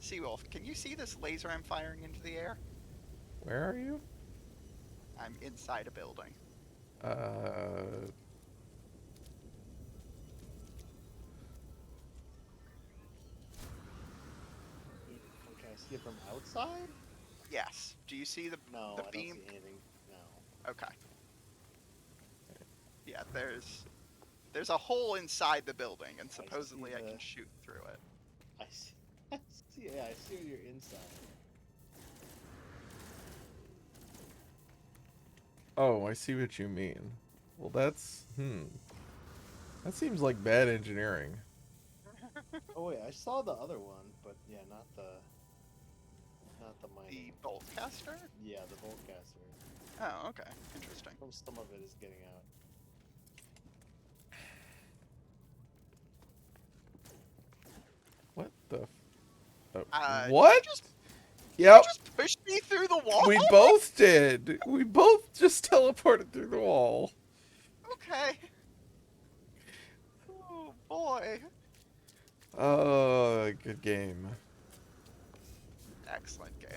Seawolf, can you see this laser I'm firing into the air? Where are you? I'm inside a building. Can I see it from outside? Yes. Do you see the No, the I beam? don't see anything. No. Okay. Yeah, there's a hole inside the building, and see supposedly I the- can shoot through it. I see. Yeah, I see you're inside. Oh, I see what you mean. Well, that's that seems like bad engineering. Oh wait, I saw the other one, but yeah, not the The mining. boltcaster? Yeah, the Voltcaster. Oh, okay. Interesting. Some of it is getting out. What the? Did What? You Yep. just pushed me through the wall. We both did. We both just teleported through the wall. Okay. Oh boy. Oh, good game. Excellent game.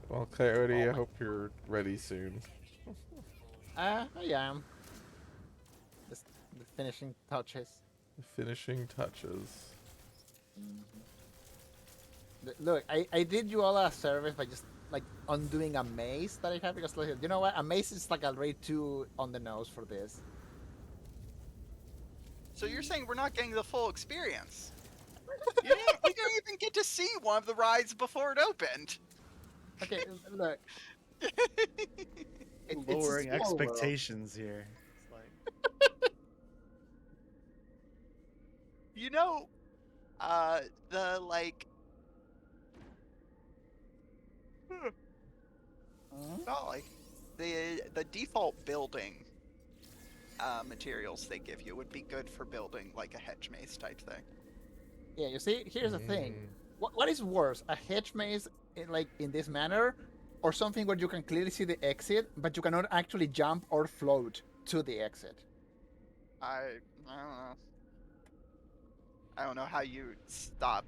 Well, Coyote, I hope you're ready soon. I am. Just the finishing touches. The finishing touches. Look, I did you all a service by just like undoing a maze that I have because like, you know what? A maze is like already too on the nose for this. So you're saying we're not getting the full experience? We didn't even get to see one of the rides before it opened. Okay, look. Lowering it's a small world. expectations here. It's like You know, the like. No, like the default building materials they give you would be good for building like a hedge maze type thing. Yeah, you see, here's the thing. Mm. What is worse, a hedge maze like in this manner, or something where you can clearly see the exit, but you cannot actually jump or float to the exit? I don't know. I don't know how you stop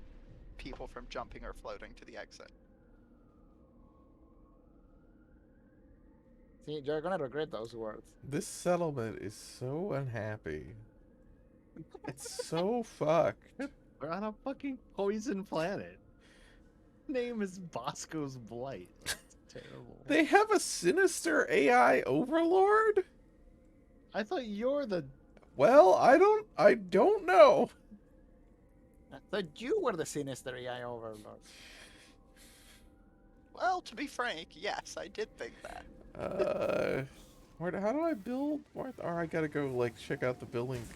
people from jumping or floating to the exit. See, you're gonna regret those words. This settlement is so unhappy. It's so fucked. We're on a fucking poison planet. Name is Bosco's Blight. That's terrible. They have a sinister AI overlord? I thought you're the. Well, I don't know. So you were the sinister AI overlord. Well, to be frank, yes, I did think that. How do I build? Or I gotta go like check out the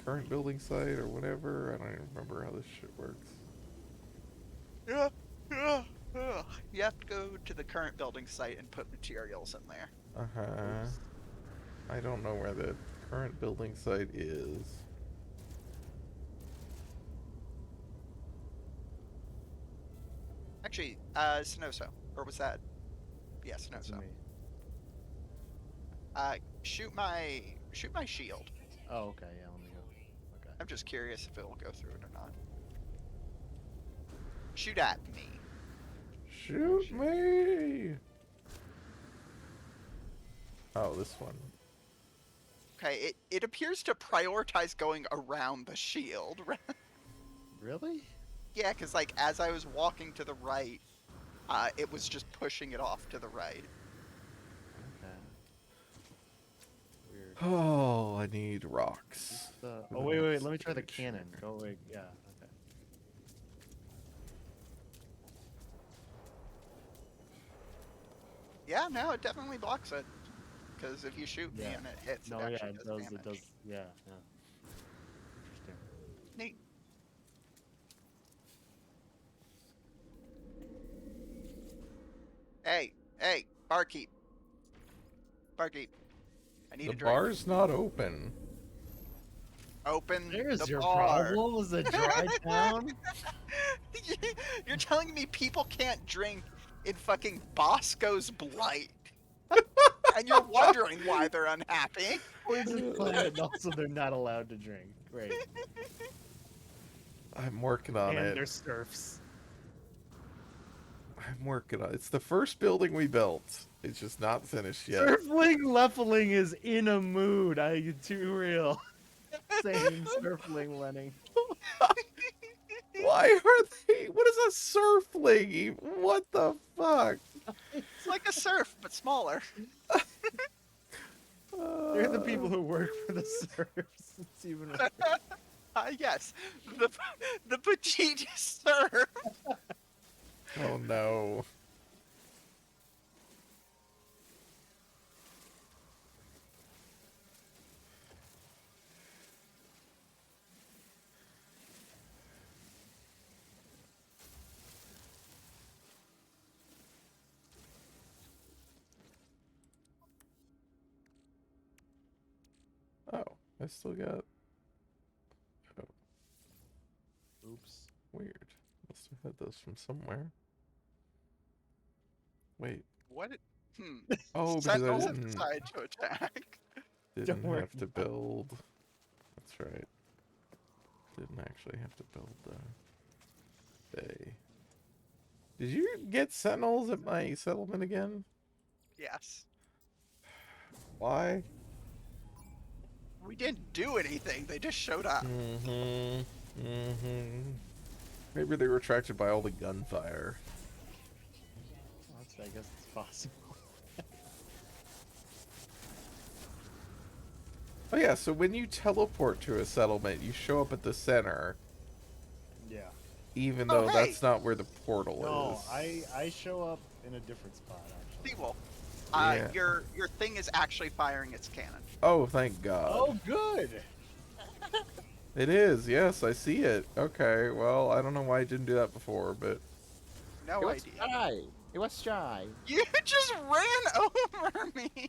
current building site or whatever. I don't even remember how this shit works. You have to go to the current building site and put materials in there. Uh-huh. I don't know where the current building site is. Actually, Sannoso, or was that? Yeah, That's Sannoso. me. Shoot my shield. Oh, okay. Yeah, let me go. Okay. I'm just curious if it will go through it or not. Shoot at me. Shoot me! Oh, this one. Okay, it appears to prioritize going around the shield. Really? Yeah, because like as I was walking to the right, it was just pushing it off to the right. Okay. Weird. Oh, I need rocks. Oh wait. Let me try the cannon. Oh wait. Yeah. Okay. Yeah, no, it definitely blocks it. Because if you shoot me Yeah. and it hits, No, it yeah, actually it does does. damage. It does. Yeah. Yeah. Interesting. Neat. Hey, barkeep. Barkeep. I need The a drink. bar's not open. Open There's the your bar. problem. Is a dry town? You're telling me people can't drink in fucking Bosco's Blight. And you're wondering why they're unhappy. Poison planet. And also, they're not allowed to drink. Great. I'm working on And it. they're serfs. I'm working on it. It's the first building we built. It's just not finished yet. Surfling Leffeling is in a mood. I get too real. Same Surfling Lenning. Why are they? What is a surfling? What the fuck? It's like a surf, but smaller. They're the people who work for the serfs. It's even. Yes, the petite surf. Oh no. Oh, I still got. Oh, Oops. weird. Must have had those from somewhere. Wait. What? Oh, because I Sentinels didn't decide to attack. didn't worry have to build. That's right. Didn't actually have to build the bay. Did you get sentinels at my settlement again? Yes. Why? We didn't do anything. They just showed up. Mm-hmm. Mm-hmm. Maybe they were attracted by all the gunfire. I guess it's possible. Oh yeah, so when you teleport to a settlement, you show up at the center, Yeah. even Oh, though hey! that's not where the portal No, is. I show up in a different spot actually. Seawolf. Yeah. Your thing is actually firing its cannon. Oh, thank God. Oh, good. It is, yes, I see it. Okay, well, I don't know why I didn't do that before, but... No Let's idea. try. It was shy. You just ran over me.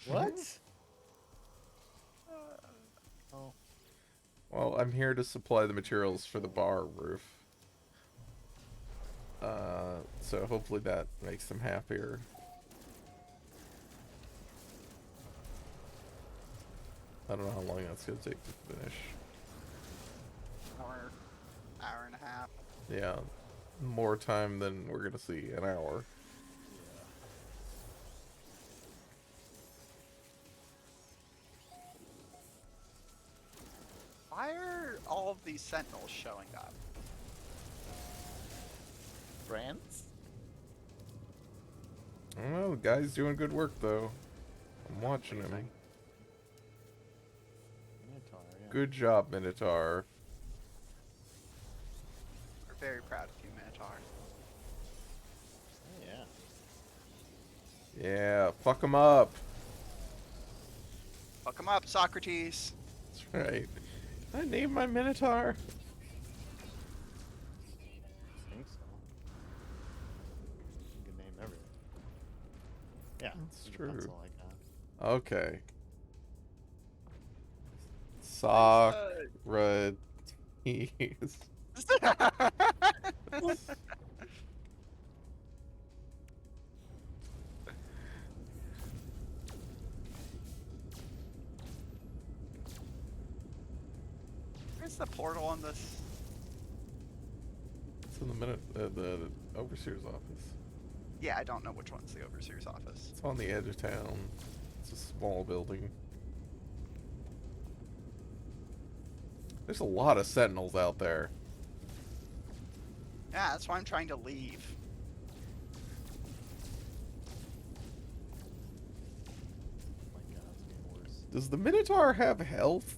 What? Oh, Well, I'm here to supply the materials for the bar roof. So hopefully that makes them happier. I don't know how long that's gonna take to finish. Hour and a half. Yeah, more time than we're gonna see, an hour. Why are all of these sentinels showing up? Friends? I don't know, the guy's doing good work though. I'm watching him. Amazing. Minotaur, yeah. Good job, Minotaur. We're very proud of you, Minotaur. Oh, yeah. Yeah, fuck him up. Fuck him up, Socrates. That's right. I named my Minotaur. I think so. You can name everything. Yeah, That's it's a true. pencil like that. Okay. Socrates. Where's the portal on this? It's in the overseer's office. Yeah, I don't know which one's the overseer's office. It's on the edge of town. It's a small building. There's a lot of sentinels out there. Yeah, that's why I'm trying to leave. Oh my god, it's getting worse. Does the Minotaur have health?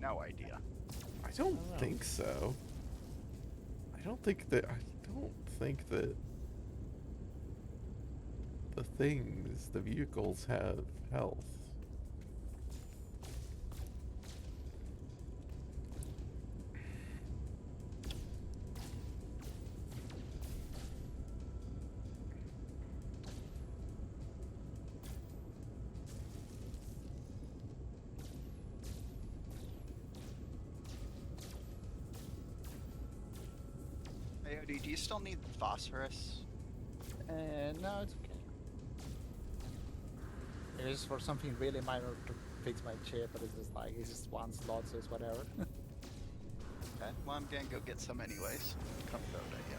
No idea. I don't know. think so. I don't think that the vehicles have health. Coyote, do you still need phosphorus? No, it's okay. It is for something really minor to fix my chip, but it's just like, it's just one slot, so it's whatever. Okay, well, I'm gonna go get some anyways. Come throw it at you.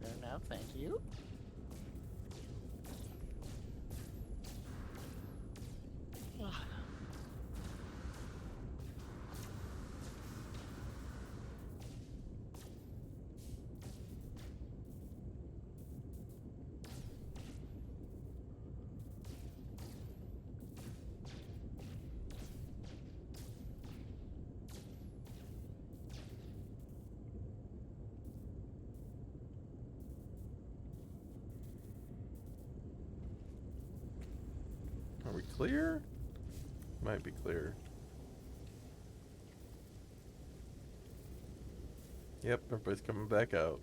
Fair enough, thank you. Are we clear? Might be clear. Yep, everybody's coming back out.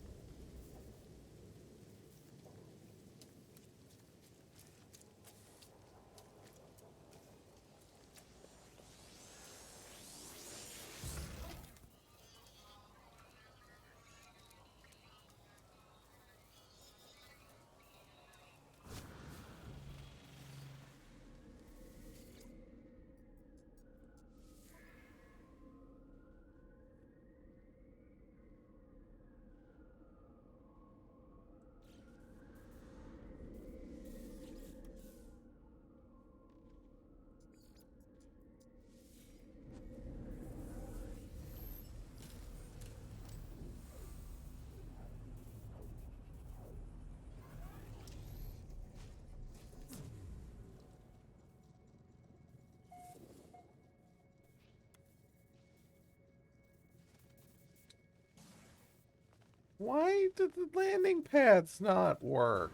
Why did the landing pads not work?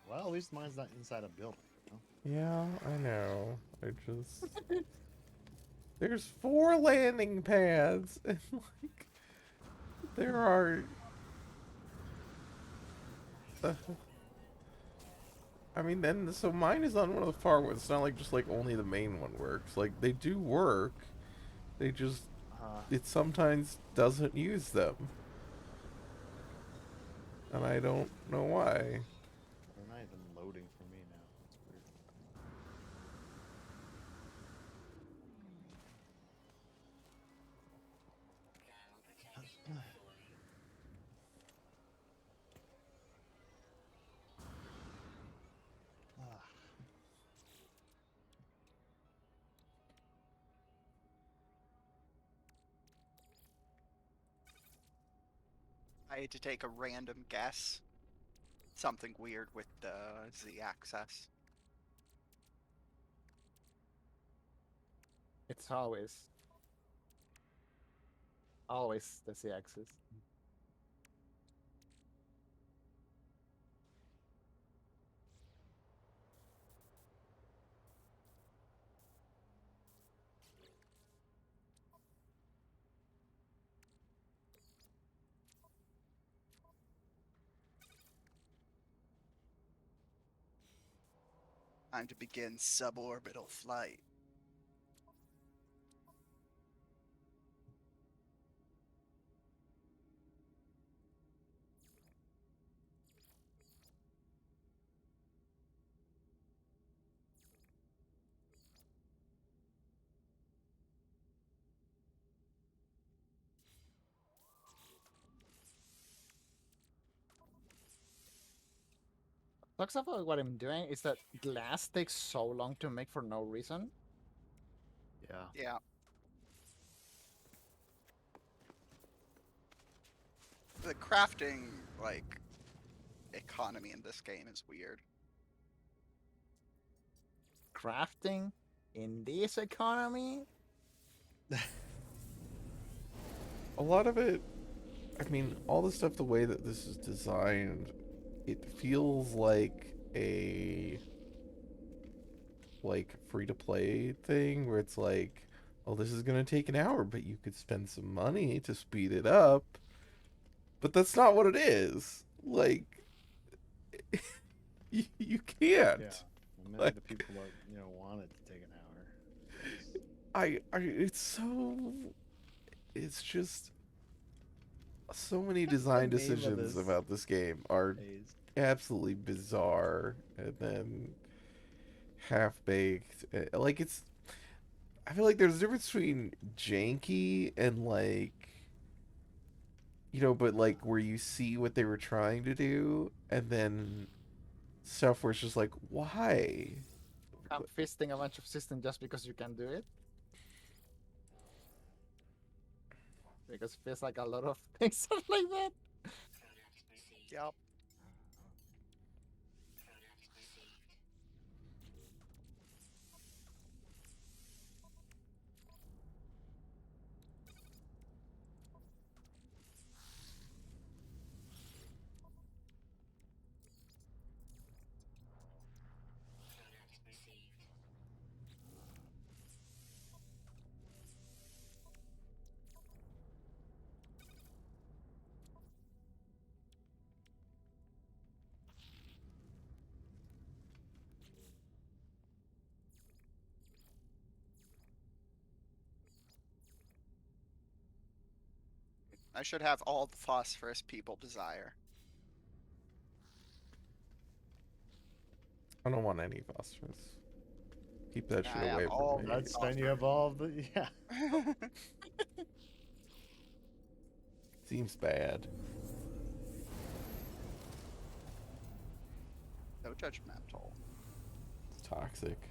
Well, at least mine's not inside a building. You know? Yeah, I know. I just... There's 4 landing pads, and like there are. Uh, I mean, then so mine is on one of the far ones. It's not like just like only the main one works. Like they do work. They just it sometimes doesn't use them, and I don't know why. They're not even loading for me now. That's weird. Ah, I had to take a random guess. Something weird with the Z-axis. It's always the Z-axis. Time to begin suborbital flight. Talks about what I'm doing is that glass takes so long to make for no reason. yeah. Yeah. The crafting, like, economy in this game is weird. Crafting in this economy? A lot of it, I mean, all the stuff, the way that this is designed, it feels like a like free to play thing where it's like, well, this is gonna take an hour, but you could spend some money to speed it up. But that's not what it is. Like, you Yeah. can't. Well, many Like, of the people that want it to take an hour. it's so, it's just so many What's the design name of decisions this about this game are phase? absolutely bizarre, and then half baked. Like it's, I feel like there's a difference between janky and like, but like where you see what they were trying to do, and then stuff where it's just like, why? I'm fisting a bunch of systems just because you can do it. Because it feels like a lot of things are like that. Yep. I should have all the phosphorus people desire. I don't want any phosphorus. Keep that shit I have away all from the me. That's when you have all the yeah. Seems bad. No judgmental. It's toxic.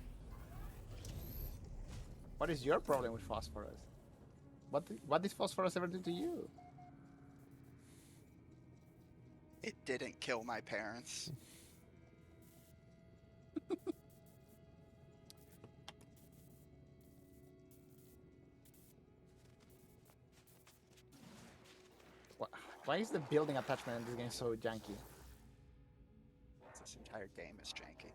What is your problem with phosphorus? What did phosphorus ever do to you? It didn't kill my parents. Why is the building attachment in this game so janky? This entire game is janky.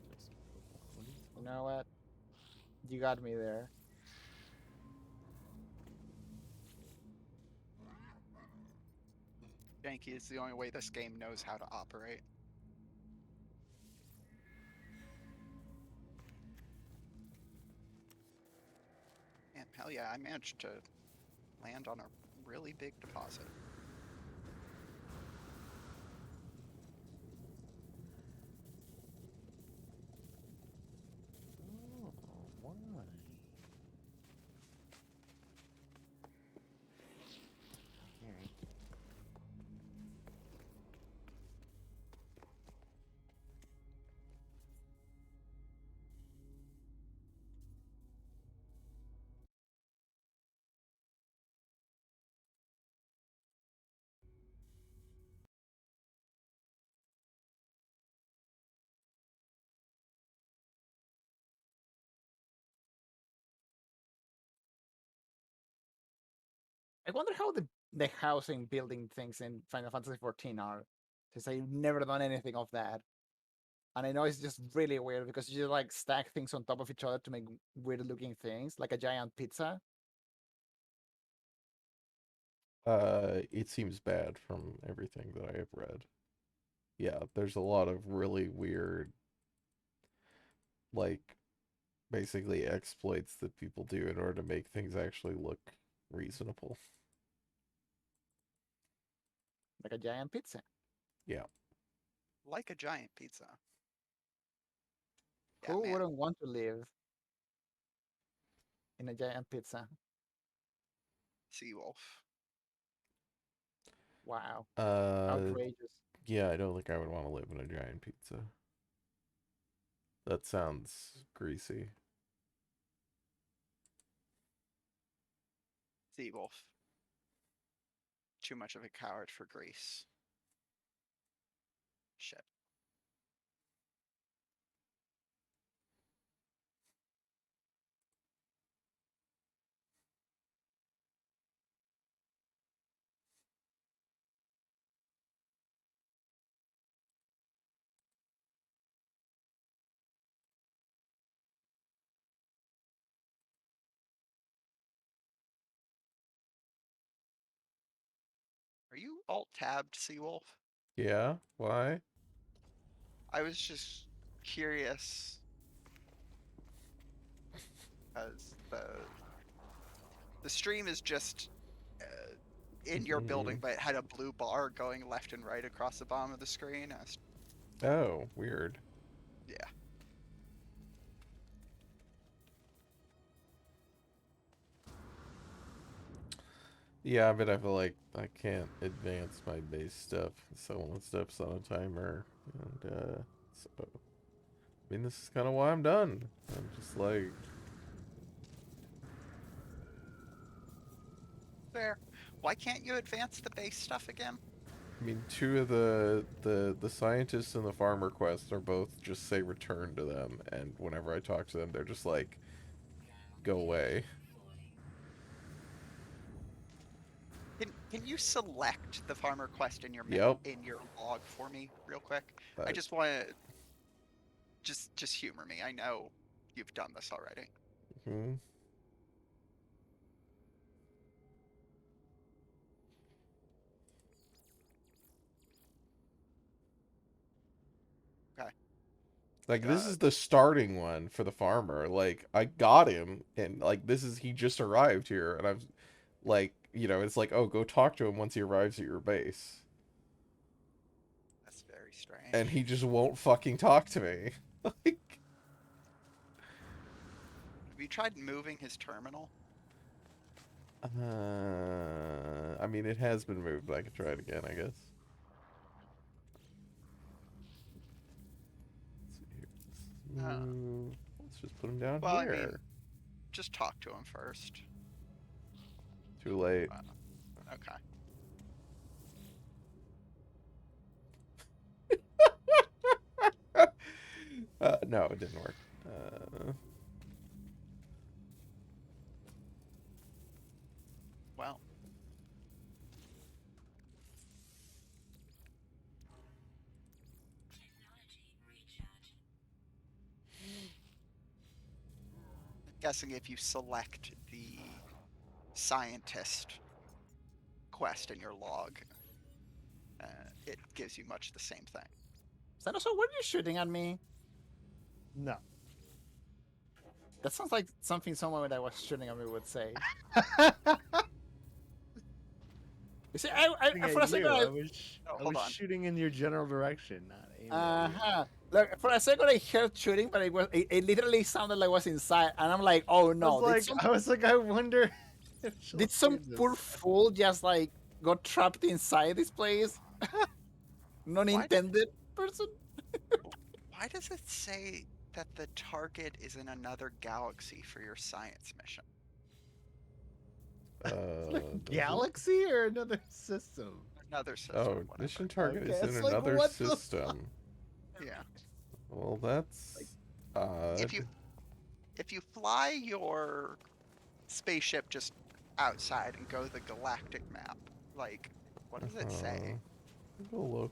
Just go 20. know what? You got me there. Janky is the only way this game knows how to operate. And hell yeah, I managed to land on a really big deposit. Oh, why? Alright. I wonder how the housing building things in Final Fantasy 14 are, since I've never done anything of that. And I know it's just really weird because you like stack things on top of each other to make weird looking things, like a giant pizza. It seems bad from everything that I have read. Yeah, there's a lot of really weird, like, basically exploits that people do in order to make things actually look reasonable. Like a giant pizza. Yeah. Like a giant pizza. Yeah, Who man. wouldn't want to live in a giant pizza? Seawolf. Wow. Uh, Outrageous. yeah, I don't think I would want to live in a giant pizza. That sounds greasy. Seawolf. Too much of a coward for Greece. Shit. Are you alt-tabbed, Seawolf? Yeah? Why? I was just curious because the stream is just in your building, but it had a blue bar going left and right across the bottom of the screen. Oh, weird. Yeah. Yeah, but I feel like I can't advance my base stuff. Someone steps on a timer, and so I mean, this is kind of why I'm done. I'm just like, Fair. Why can't you advance the base stuff again? I mean, two of the scientists in the farmer quest are both just say return to them, and whenever I talk to them, they're just like, go away. Can you select the farmer quest in your Yep. in your log for me real quick? I But, just want to just humor me. I know you've done this already. hmm. Okay. Like, this is the starting one for the farmer. Like, I got him, and, like, this is, he just arrived here, and I'm, like, you know, it's like, oh, go talk to him once he arrives at your base. That's very strange. And he just won't fucking talk to me. Like, Have you tried moving his terminal? I mean, it has been moved, but I can try it again, I guess. Let's see here. Let's just put him down Well, I here. mean, just talk to him first. Too late. Okay. No, it didn't work. Well, guessing if you select the scientist quest in your log, it gives you much the same thing. Sannoso, were you shooting at me? No. That sounds like something someone that was shooting at me would say. You see, Shooting for a at second, you. I, Oh, I hold was on. shooting in your general direction, not aiming at you. uh-huh. Look, for a second I heard shooting, but it literally sounded like I was inside, and I'm like, oh no, I was like, I wonder if she'll did some see poor this. fool just like got trapped inside this place? Non Why- intended person? Why does it say that the target is in another galaxy for your science mission? Does it? Galaxy or another system? Another system. Oh, whatever. mission target Okay, is in it's like, another what the fuck? system. Yeah. Well, that's odd. If you fly your spaceship just outside and go to the galactic map, like, what does it say? Go look.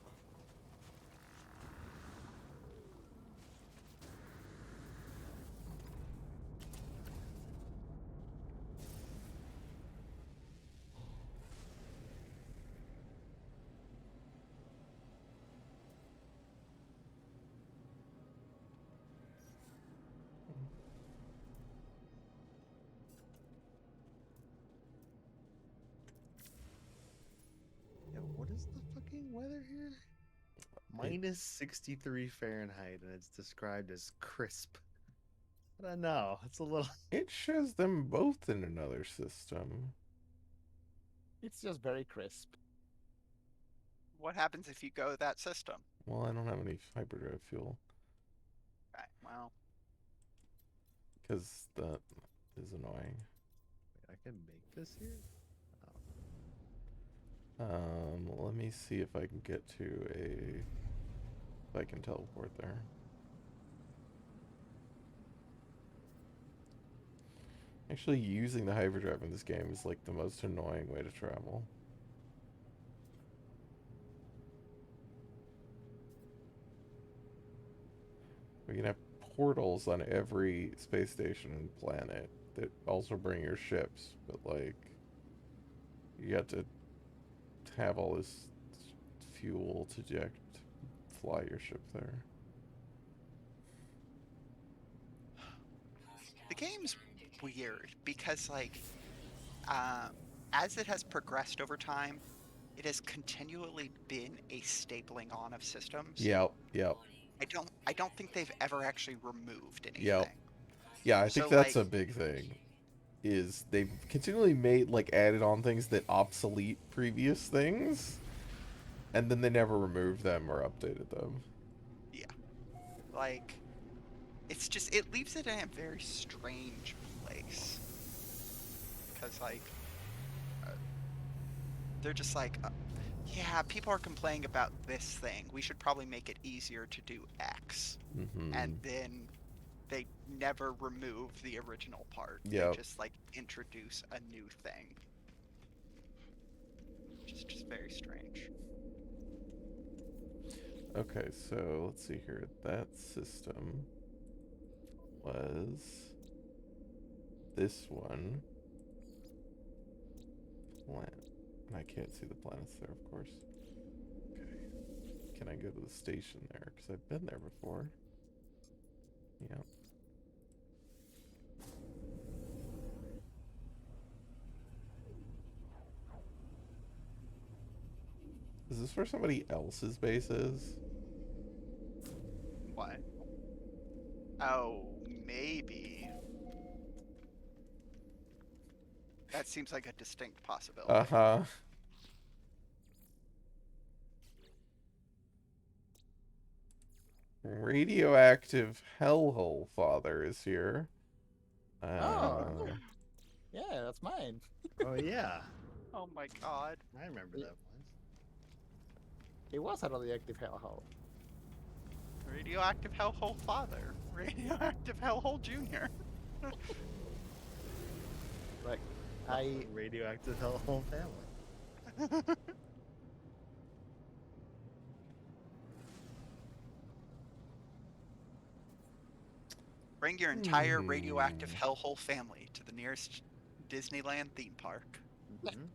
Yo, what is the fucking weather here? Minus 63 Fahrenheit, and it's described as crisp. I don't know. It's a little. It shows them both in another system. It's just very crisp. What happens if you go that system? Well, I don't have any hyperdrive fuel Okay, well, because that is annoying. I can make this here? Let me see if I can get to if I can teleport there. Actually, using the hyperdrive in this game is like the most annoying way to travel. We can have portals on every space station and planet that also bring your ships, but like, you got to have all this fuel to fly your ship there. the game's weird because, like, as it has progressed over time, it has continually been a stapling on of systems. Yep. I don't think they've ever actually removed anything. Yep. Yeah, I think So, that's like- a big thing. Is they've continually added on things that obsolete previous things, and then they never removed them or updated them. Like, it's just, it leaves it in a very strange place. Because, like, they're just like, yeah, people are complaining about this thing. We should probably make it easier to do X. Mm-hmm. And then they never remove the original part. Yep. They just, like, introduce a new thing. Which is just very strange. Okay, so let's see here. That system was this one. Planet. I can't see the planets there, of course. Okay. Can I go to the station there? Because I've been there before. Yep. Is this where somebody else's base is? What? Oh, maybe. That seems like a distinct possibility. Uh-huh. Radioactive Hellhole Father is here. Oh. Yeah, that's mine. Oh, yeah. Oh my god. I remember that one. It was a radioactive hellhole. Radioactive Hellhole Father. Radioactive Hellhole Junior. Like, Radioactive hellhole family. Bring your entire radioactive Hmm. hellhole family to the nearest Disneyland theme park. Mm-hmm.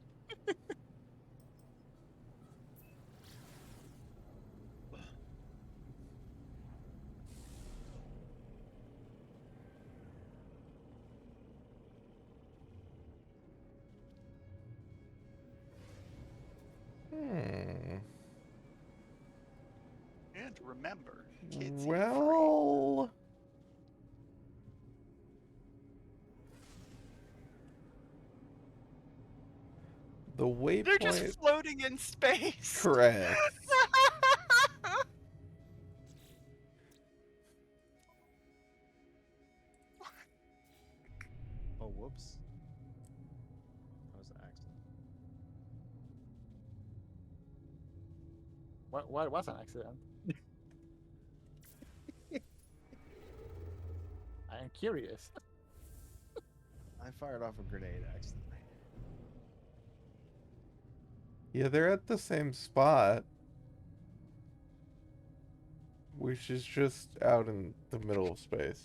Hmm. And remember, kids eat free. Well, the They're just waypoint. floating in space. Correct. Oh, whoops. That was an accident. What was an accident? I'm curious. I fired off a grenade accidentally. Yeah, they're at the same spot, which is just out in the middle of space.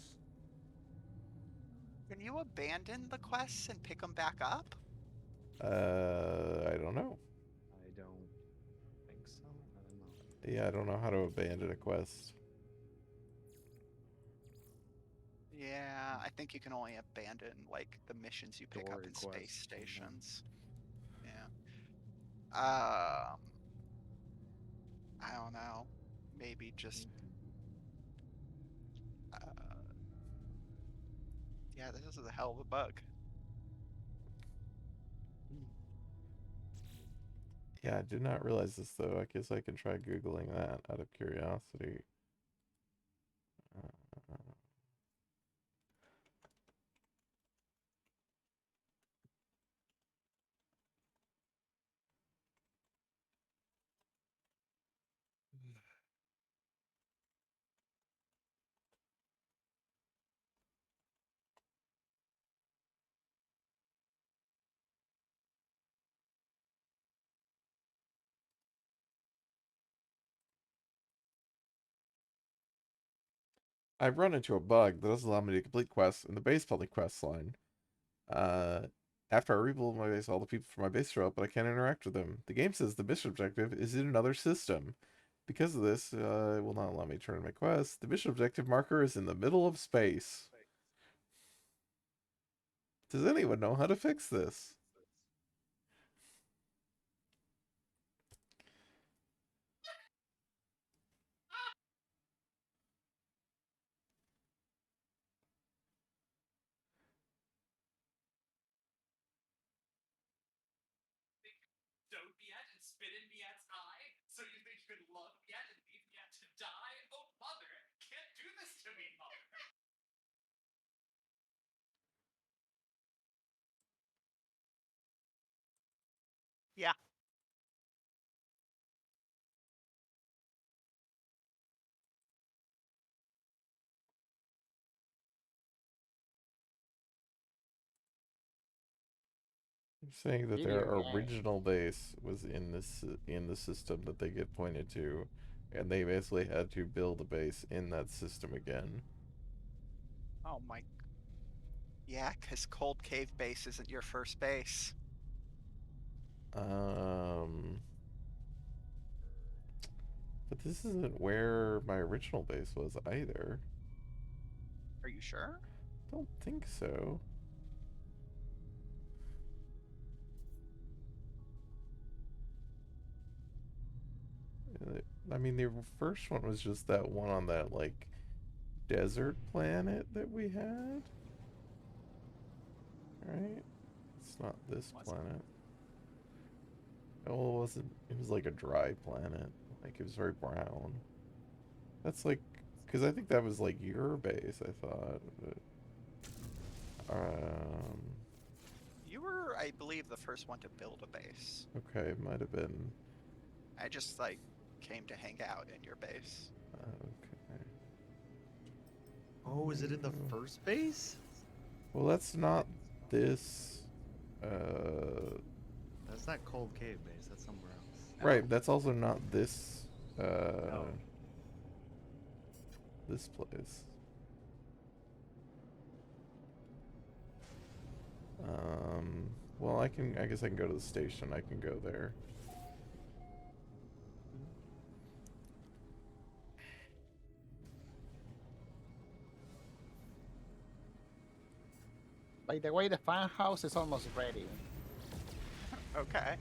Can you abandon the quests and pick them back up? I don't know. I don't think so. I don't know. Yeah, I don't know how to abandon a quest. Yeah, I think you can only abandon like the missions you pick up Story in space quests, yeah. stations. Yeah. I don't know. Maybe just. Yeah, this is a hell of a bug. Yeah, I did not realize this though. I guess I can try Googling that out of curiosity. Uh, I've run into a bug that doesn't allow me to complete quests in the base public quest line. Uh, After I rebuild my base, all the people from my base show up, but I can't interact with them. The game says the mission objective is in another system. Because of this, it will not allow me to turn in my quest. The mission objective marker is in the middle of space. Does anyone know how to fix this? Don't Miette and spit in Miette's eye? So you think you can love Miette and leave Miette to die? Oh, mother, can't do this to me, mother. Yeah. They're saying that their Video game. original base was in the system that they get pointed to, and they basically had to build a base in that system again. Oh my. Yeah, because Cold Cave Base isn't your first base. But this isn't where my original base was either. Are you sure? Don't think so. I mean, the first one was just that one on that, like, desert planet that we had. Right? It's not this Was it? planet. Oh, it wasn't. It was like a dry planet. Like, it was very brown. That's like. Because I think that was, like, your base, I thought. But, You were, I believe, the first one to build a base. okay, might have been. I just, like, came to hang out in your base. Okay. Oh, is it in the first base? Well, that's not this. Uh, That's not Cold Cave base. That's somewhere else. right. That's also not this. Uh, Oh. this place. Well, I guess I can go to the station. I can go there. By the way, the fan house is almost ready. Okay.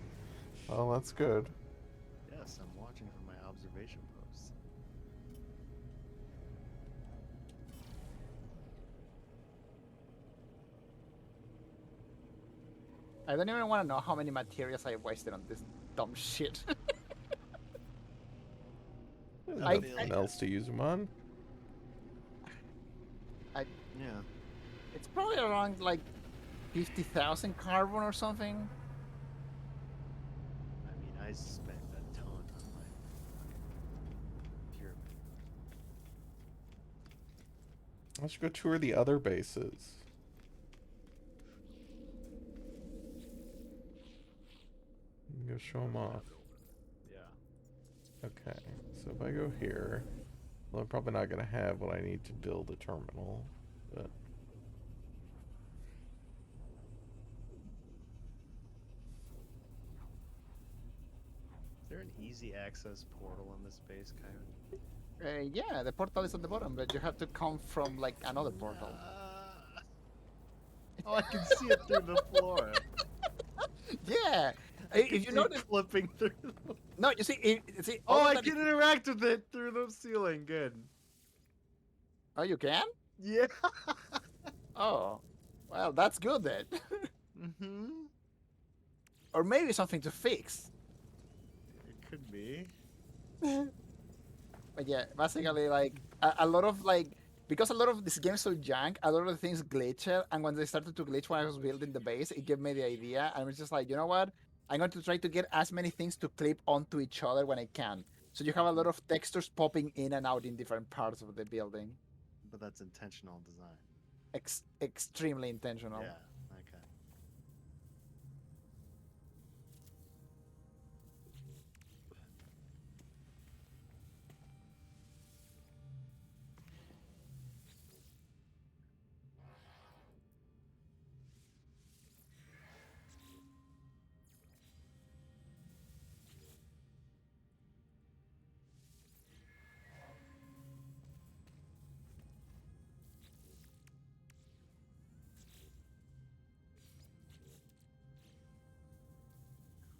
Well, that's good. Yes, I'm watching from my observation post. I don't even want to know how many materials I wasted on this dumb shit. There's I- nothing else to use them on. Yeah. It's probably around like 50,000 carbon or something. I mean, I spent a ton on my pyramid. I should go tour the other bases. Go show them off. Yeah. Okay, so if I go here, well, I'm probably not going to have what I need to build a terminal, but... Is there an easy access portal in this base, Coyote? Yeah, the portal is at the bottom, but you have to come from like another portal. Oh, I can see it through the floor. Yeah, if you notice, flipping through. no, you see, see. Oh, other I than- can interact with it through the ceiling. Good. Oh, you can? Yeah. Oh, well, that's good then. Mm-hmm. Or maybe something to fix. It could be. But yeah, basically, like a lot of like because a lot of this game is so jank, a lot of the things glitched, and when they started to glitch when I was building the base, it gave me the idea, and I was just like, you know what? I'm going to try to get as many things to clip onto each other when I can. So you have a lot of textures popping in and out in different parts of the building. But that's intentional design. Extremely intentional. Yeah. Okay.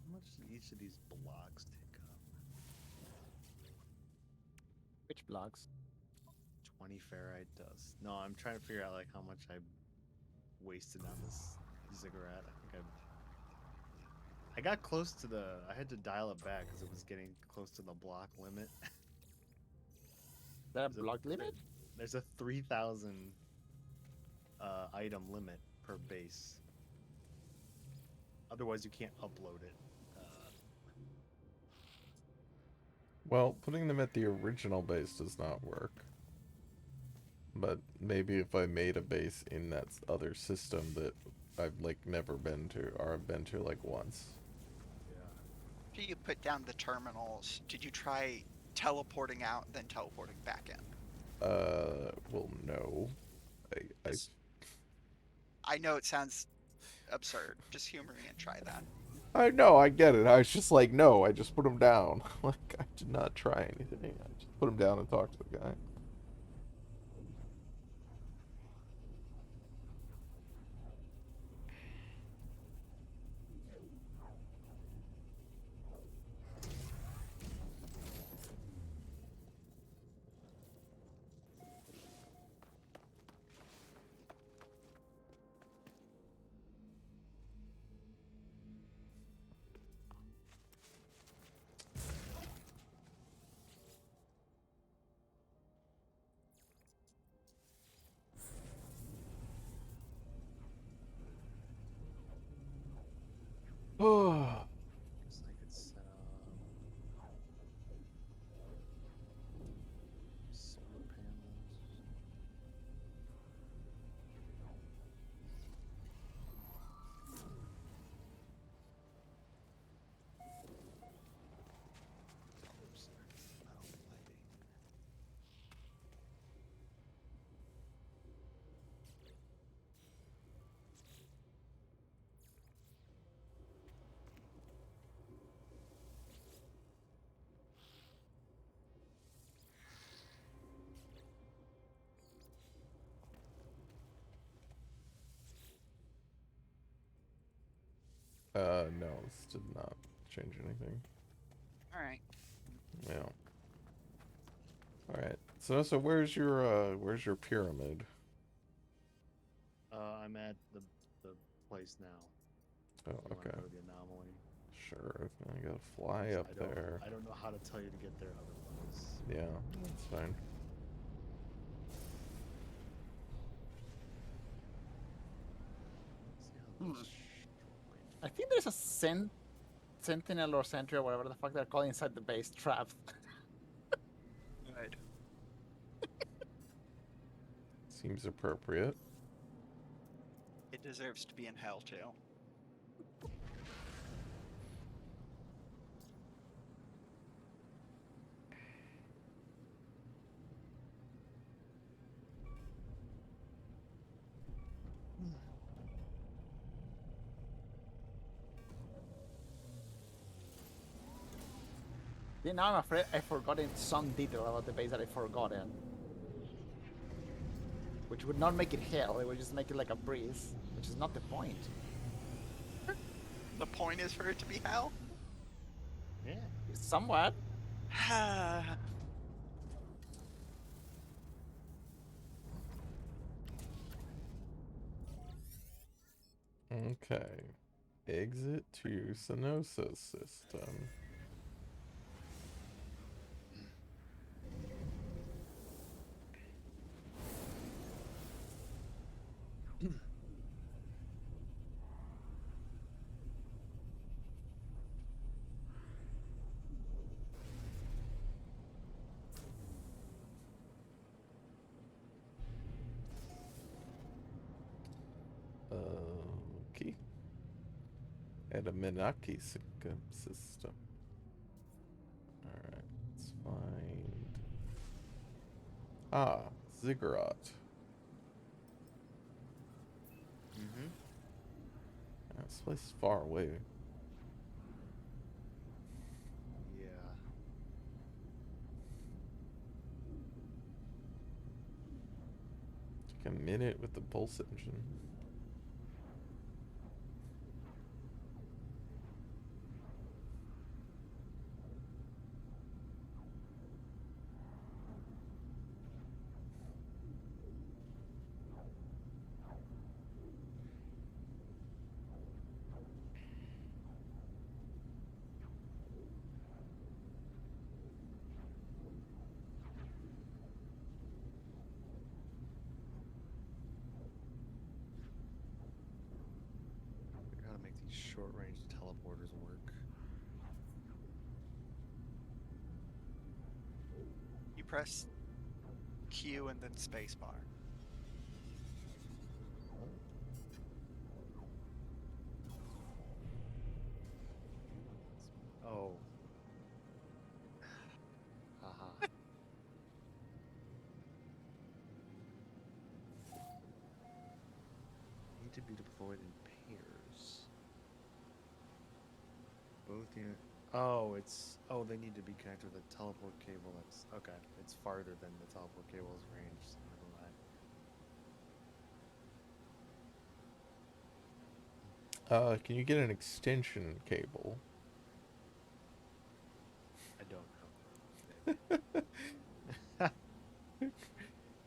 How much do each of these blocks take up? Which blocks? 20 ferrite dust. No, I'm trying to figure out like how much I wasted on this ziggurat. I think I got close to the. I had to dial it back because it was getting close to the block limit. The There's a- block limit? There's a 3,000 item limit per base. Otherwise, you can't upload it. Well, putting them at the original base does not work. But maybe if I made a base in that other system that I've like never been to, or I've been to like once. After you put down the terminals, did you try teleporting out, then teleporting back in? Well, no. I Yes. I know it sounds absurd. Just humor me and try that. I know, I get it. I was just like, no, I just put him down. Like, I did not try anything. I just put him down and talked to the guy. No, this did not change anything. All right. Yeah. All right. So where's your pyramid? I'm at the place now. Oh, If you want to okay. go to the anomaly. Sure. I gotta fly up there. I don't know how to tell you to get there otherwise. Yeah, that's fine. See how Hmm. this short range. I think there's a sentinel or sentry or whatever the fuck they're called inside the base trapped. Good. Seems appropriate. It deserves to be in hell too. Yeah, now I'm afraid I've forgotten some detail about the base that I've forgotten. Which would not make it hell, it would just make it like a breeze, which is not the point. The point is for it to be hell. Yeah. Somewhat. Okay. Exit to Sannoso system. Okay. At a Minaki system. Alright, let's find. Ah, Ziggurat. Mm-hmm. This place is far away. Yeah. Took a minute with the pulse engine. I gotta make these short range teleporters work. You press Q and then spacebar. Oh. Haha. Need to be deployed in pairs. Both unit. Oh, it's. Oh, they need to be connected with a teleport cable. That's okay. It's farther than the teleport cable's range. So never mind. Can you get an extension cable? I don't know. You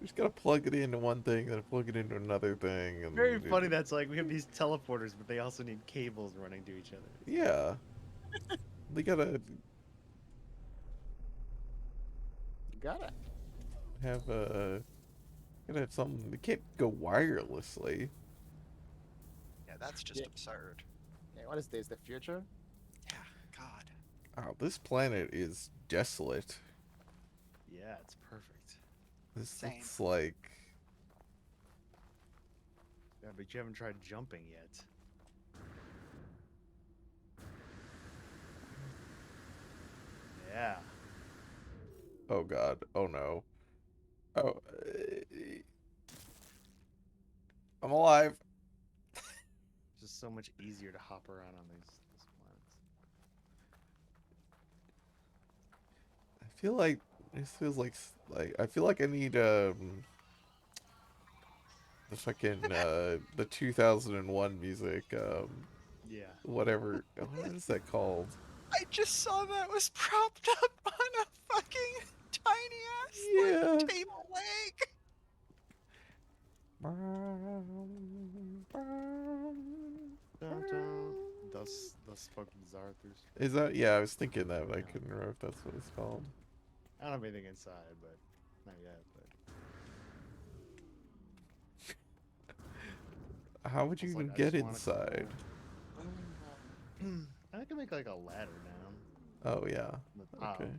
just gotta plug it into one thing, then plug it into another thing, and Very funny. That's like we have these teleporters, but they also need cables running to each other. yeah. They gotta Got it. have gotta have something. They can't go wirelessly. Yeah, that's just Yeah. absurd. Yeah, what is this? The future? Yeah, God. Oh, this planet is desolate. Yeah, it's perfect. This Same. looks like. Yeah, but you haven't tried jumping yet. Yeah. Oh God. Oh no. Oh. I'm alive. It's just so much easier to hop around on these planets. I feel like this feels like I feel like I need the fucking the 2001 music Yeah. whatever. What is that called? I just saw that was propped up on a fucking tiny ass Yeah. like table leg. Dun, dun. Thus spoke Zarathustra. Is that? Yeah, I was thinking that, but I Yeah. couldn't remember if that's what it's called. I don't have anything inside, but not yet. But How would you It's even like, I get just wanna inside? I can make like a ladder down. Oh yeah. The top. Okay.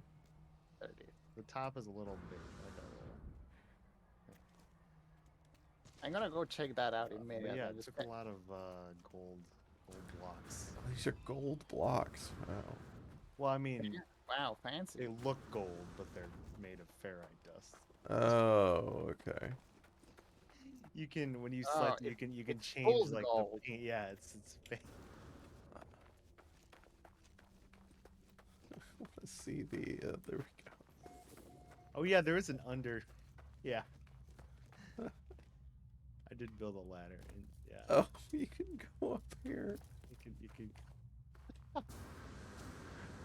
There it is. The top is a little big. Like I'm gonna go check that out but immediately. yeah, I it just took a lot of gold blocks. Oh, these are gold blocks. Wow. Well, I mean, wow, fancy. they look gold, but they're made of ferrite dust. Oh, okay. You can when you Oh, select, it- you can it's change gold like gold. the paint. Yeah, it's Let's see the. There we go. Oh yeah, there is an under. Yeah. I did build a ladder, and yeah, Oh, you can go up here. you can.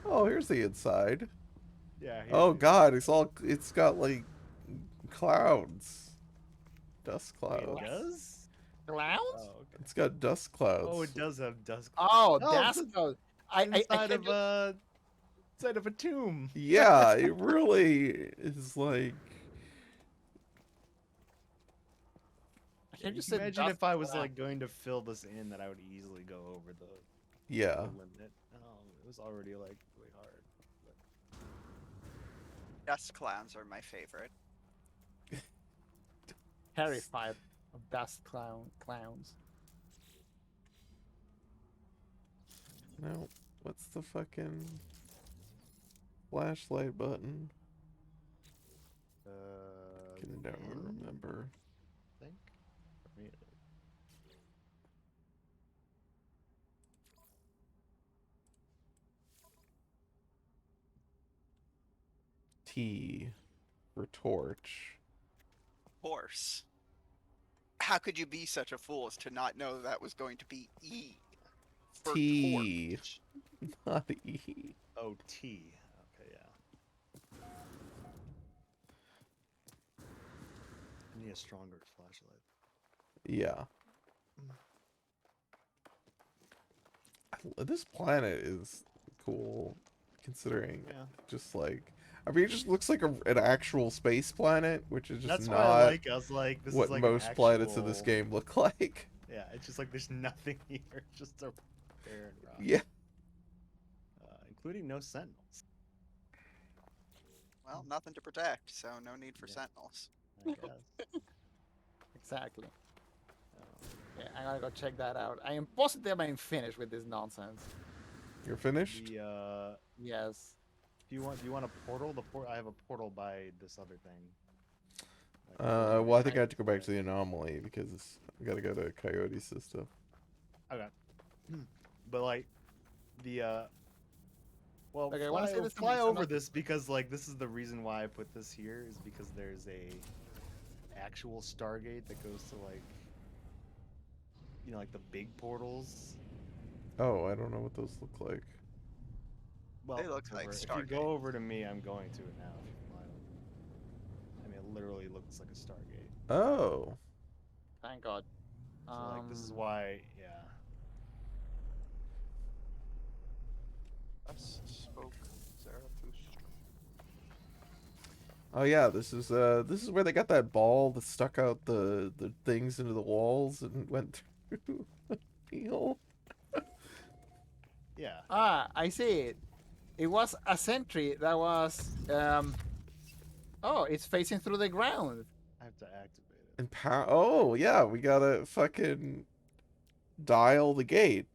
Oh, here's the inside. Yeah. Oh here- God, it's got like clouds, dust Wait, clouds. it does? Clowns? Oh, okay. It's got dust clouds. Oh, it does have dust. Oh, Oh, that's it's good. I inside can't of inside of a tomb. Yeah, it really is like. I just Can said you imagine dust if I was cloud. like going to fill this in, that I would easily go over the Yeah. limit. Oh, it was already like really hard. Dust clowns are my favorite. terrified of dust clowns. No, what's the fucking flashlight button? Can never N, remember. I think. For me, T for torch. Horse. How could you be such a fool as to not know that was going to be E for T. torch? Not E. oh, T. Okay, yeah. I need a stronger flashlight. Yeah. This planet is cool, considering Yeah. just like. I mean, it just looks like an actual space planet, which is just That's not what I like. I was like, this what is like most an planets in this actual- game look like. Yeah, it's just like there's nothing here. It's just a barren rock. Yeah. Including no sentinels. Well, nothing to protect, so no need for Yeah. sentinels. I guess. Exactly. Um, Yeah, I'm gonna go check that out. I am positive I'm finished with this nonsense. You're finished? the Yes. do you want a portal? I have a portal by this other thing. Like, Well, I think I have to go back to the anomaly because I gotta go to Coyote's system. Okay. But like the well, Okay, I wanna say this fly is over not- this because like this is the reason why I put this here is because there's a actual Stargate that goes to like like the big portals. Oh, I don't know what those look like. Well, They look like if you Stargate. go over to me, I'm going to it now. If you fly over. I mean, it literally looks like a Stargate. Oh. Thank God. So like this is why, yeah. Thus spoke Zarathustra. Oh yeah, this is where they got that ball that stuck out the things into the walls and went through the field. Yeah. Ah, I see it. It was a sentry that was oh, it's facing through the ground. I have to activate it. And oh yeah, we gotta fucking dial the gate.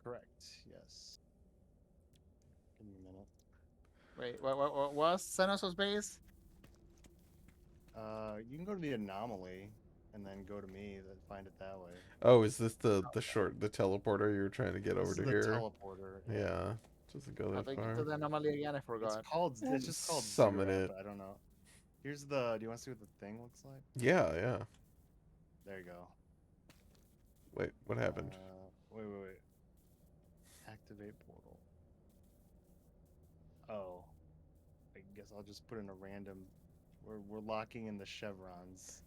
Correct. Yes. Give me a minute. Wait, what was Sannoso's base? You can go to the anomaly and then go to me. Then find it that way. Oh, is this the teleporter you were trying to get over This to is the here? teleporter. Yeah, doesn't go How that do I get far. to the anomaly again? I forgot. It's just called Summon zero, it. but I don't know. Here's the. Do you want to see what the thing looks like? Yeah, yeah. There you go. Wait, what happened? Wait. Activate portal. Oh, I guess I'll just put in a random. We're locking in the chevrons.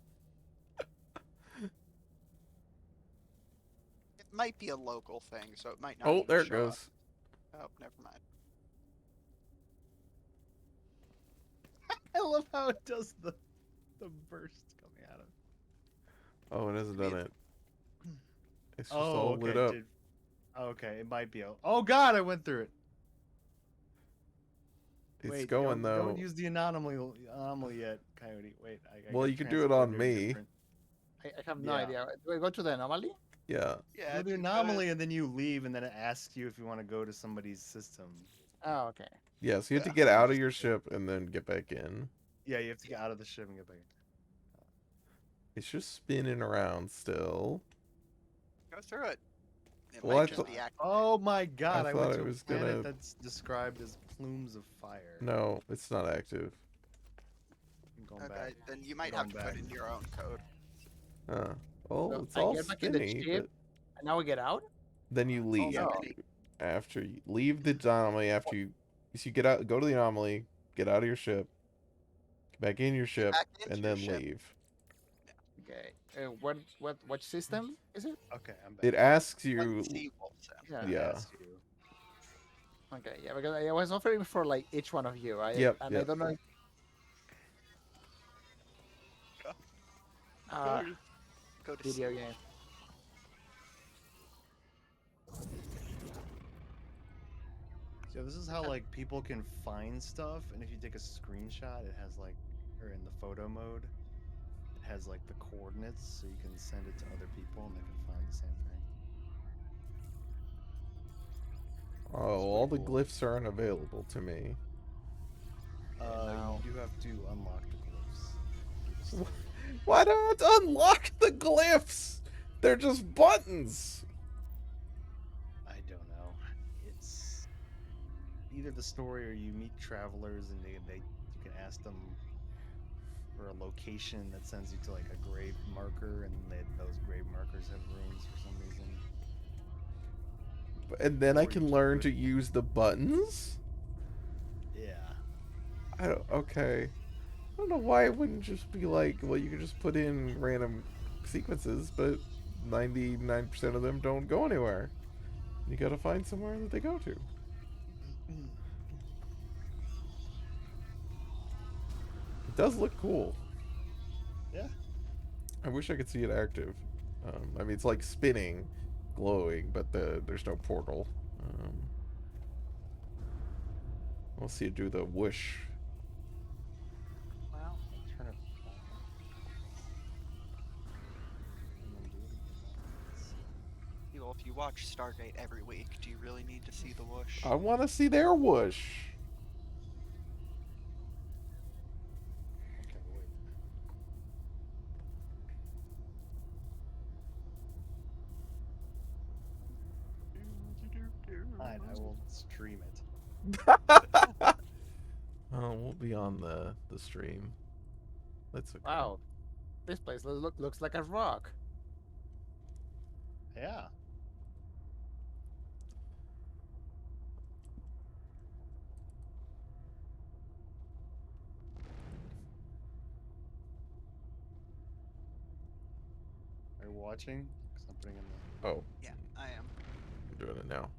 It might be a local thing, so it might not Oh, even there it show up. goes. Oh, never mind. I love how it does the burst coming out of. Oh, it hasn't done it. It's just Oh, all okay. lit up. Okay, it might be. Oh God, I went through it. It's Wait, going though. Don't use the anomaly yet, Coyote. Wait, I Well, got you can do it transported on to a me. different- I have no Yeah. idea. Do I go to the anomaly? Yeah. Yeah, Go if to the you go to- anomaly and then you leave, and then it asks you if you want to go to somebody's system. Oh, okay. Yeah, so you have to Yeah. get You out of just your do it. ship and then get back in. Yeah, you have to get out of the ship and get back. It's just spinning around still. Go through it. It Well, I might just thought- be active. Oh my God! I went thought to it a was planet gonna- that's described as plumes of fire. No, it's not active. I'm going Okay, back. then you might Going have to back. put in your own code. Huh. Oh, So it's I all get back in the spinny, ship, but and now we get out? then you leave. no. After you leave the anomaly, after you get out, go to the anomaly, get out of your ship, get back in your ship, back into and your then ship. leave. Okay. What system is it? Okay, I'm back. It asks One you. sea wolf sound. Yeah. Yeah. Ask you. Okay, yeah, because I was offering for like each one of you. I Yep, I yep. don't know. Uh, Go to video sea game. So this is how like people can find stuff, and if you take a screenshot, it has like, or in the photo mode, it has like the coordinates, so you can send it to other people and they can find the same thing. Oh, pretty all the cool. glyphs are unavailable to me. now- You do have to unlock the glyphs. through the story. Why don't I unlock the glyphs? They're just buttons. I don't know. It's either the story or you meet travelers and you can ask them for a location that sends you to like a grave marker, and those grave markers have runes for some reason. And then I Or you can can learn do to it- use the buttons? Yeah. I don't. Okay. I don't know why it wouldn't just be like, well, you could just put in random sequences, but 99% of them don't go anywhere. You gotta find somewhere that they go to. It does look cool. Yeah. I wish I could see it active. I mean, it's like spinning, glowing, but there's no portal. We'll see it do the whoosh. Well, Turn it on. And then do it again. Let's see. Well, if you watch Stargate every week, do you really need to see the whoosh? I want to see their whoosh. Okay, wait. Fine, I will stream it. Oh, we'll be on the stream. That's okay. wow, this place looks like a rock. Yeah. Are you watching? Because I'm putting in the. Oh, Yeah, I am. I'm doing it now.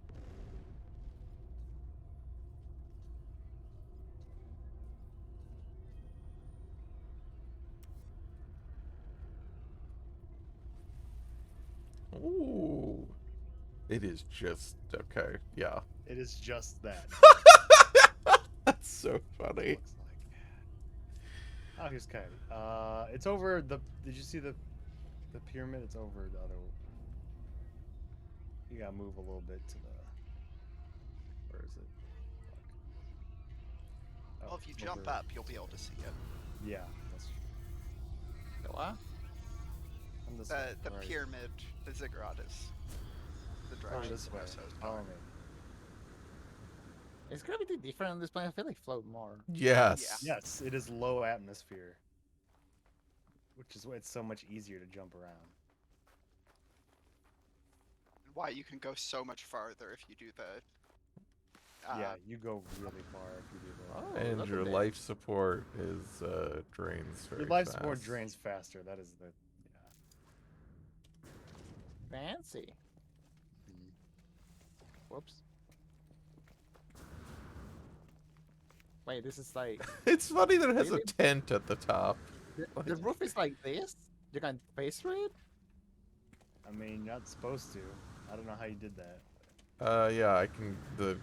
Ooh. It is just okay. Yeah. It is just that. That's so funny. Looks like. Oh, here's Coyote. It's over the. Did you see the pyramid? It's over the other. You gotta move a little bit to the. Where is it? Fuck. Well, if you it's jump over- up, you'll be able to see it. Yeah, that's true. What? I'm this way. The Where are you? pyramid, the ziggurat is the Oh, direction this way. Sannoso's Follow going. me. Is gravity different on this planet? I feel like float more. Yes. Yes, it is low atmosphere, which is why it's so much easier to jump around. why you can go so much farther if you do the. Yeah, you go really far if you do that. Oh, And look your at this. life support is drains very Your life fast. support drains faster. That is the Fancy. Mm. Whoops. Wait, this is like It's funny that it has a Really? tent at the top. the roof is like this. You can pace through it. I mean, you're not supposed to. I don't know how you did that. Yeah, I can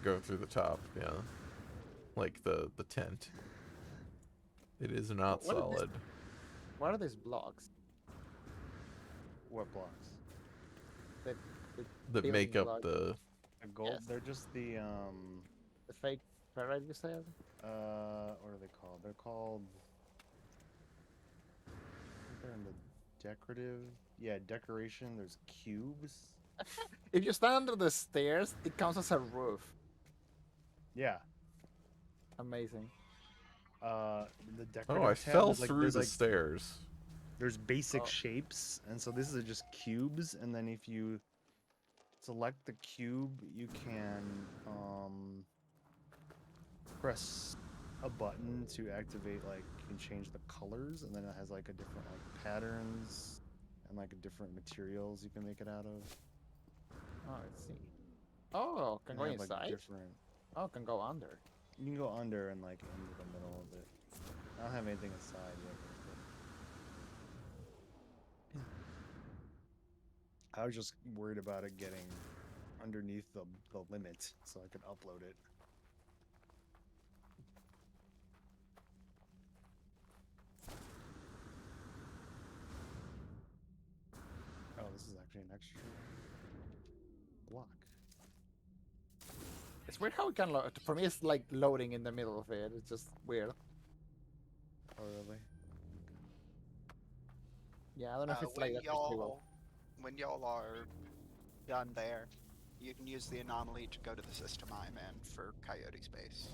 go through the top. Yeah, like the tent. It is not What is this? solid. What are these blocks? What blocks? The That building make up blocks. the. The gold. Yes. They're just the The fake ferrite you said. what are they called? They're called. I think they're in the decorative. Yeah, decoration. There's cubes. If you stand under the stairs, it counts as a roof. Yeah. Amazing. The decorative Oh, I tab, fell there's through there's the stairs. There's basic Oh. shapes, and so this is just cubes, and then if you select the cube, you can press a button to activate, like, you can change the colors, and then it has like a different like patterns and like different materials you can make it out of. Oh, let's see. Oh, can And go they have, like, inside. different. Oh, can go under. You can go under and like into the middle of it. I don't have anything inside yet. I was just worried about it getting underneath the limit so I could upload it. Oh, this is actually an extra block. It's weird how it can load. For me, it's like loading in the middle of it. It's just weird. Oh, really? Yeah, I don't know if it's like that. When y'all are done there, you can use the anomaly to go to the system I'm in for Coyote Space.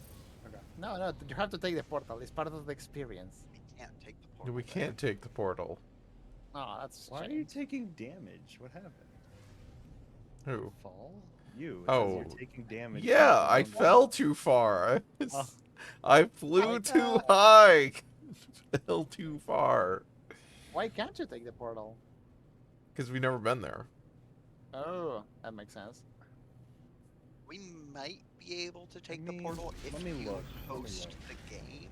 Okay. No, you have to take the portal. It's part of the experience. We can't take the portal. We can't take the portal. Oh, that's a Why are shame. you taking damage? What happened? Who? Fall? You. It says Oh. you're taking damage. Yeah, I from fell too far. Oh. I flew too God. high. Fell too far. Why can't you take the portal? Because we've never been there. Oh, that makes sense. We might be able to take the mean, portal if let me you look, let me host look. the game.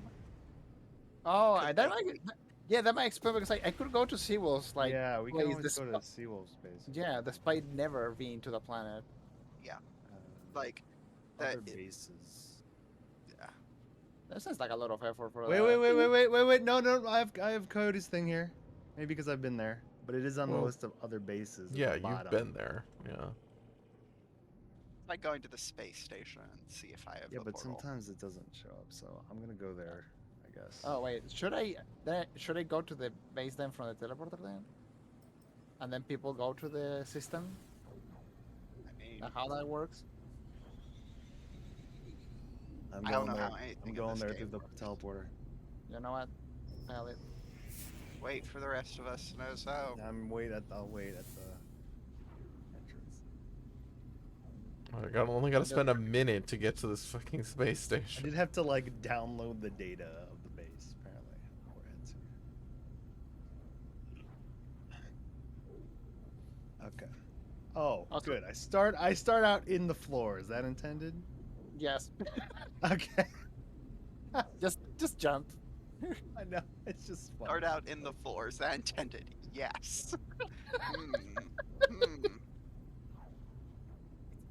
Oh, Could that they- might. Yeah, that might explain because I could go to Seawolf's like. yeah, we can place always go to despi- Seawolf space. Yeah, despite never being to the planet. Like, other that- bases. Yeah. That sounds like a lot of effort for Wait, that. wait! No! I have Coyote's thing here. Maybe because I've been there, but it is on the Well, list of other bases. At Yeah, the you've bottom. been there. Yeah. Like going to the space station and see if I have Yeah, the but portal. sometimes it doesn't show up, so I'm gonna go there, I guess. Oh wait, should I go to the base then from the teleporter then? And then people go to the system? I mean, How that works? I'm I don't going know there. how anything I'm in going this there game through the works. teleporter. You know what? Hell it. Wait for the rest of us to know so. I'll wait at the entrance. Only got to spend a minute to get to this fucking space I station. did have to like download the data of the base apparently. Before I had to. Okay. Oh, Also- good. I start out in the floor. Is that intended? Yes. Okay. just jump. I know. It's just fun. Start out in the floor. Is that intended? Yes.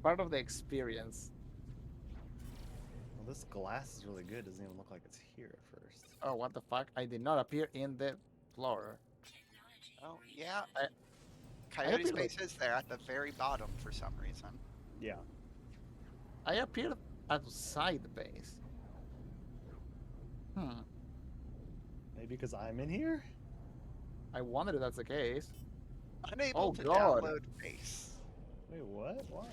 Part of the experience. Well, this glass is really good. Doesn't even look like it's here at first. Oh, what the fuck? I did not appear in the floor. Oh, yeah. I Coyote feel like- Space is there at the very bottom for some reason. Yeah. I appeared outside the base. Maybe because I'm in here. I wonder if that's the case. Unable Oh, to God. download base. Wait, what? Why?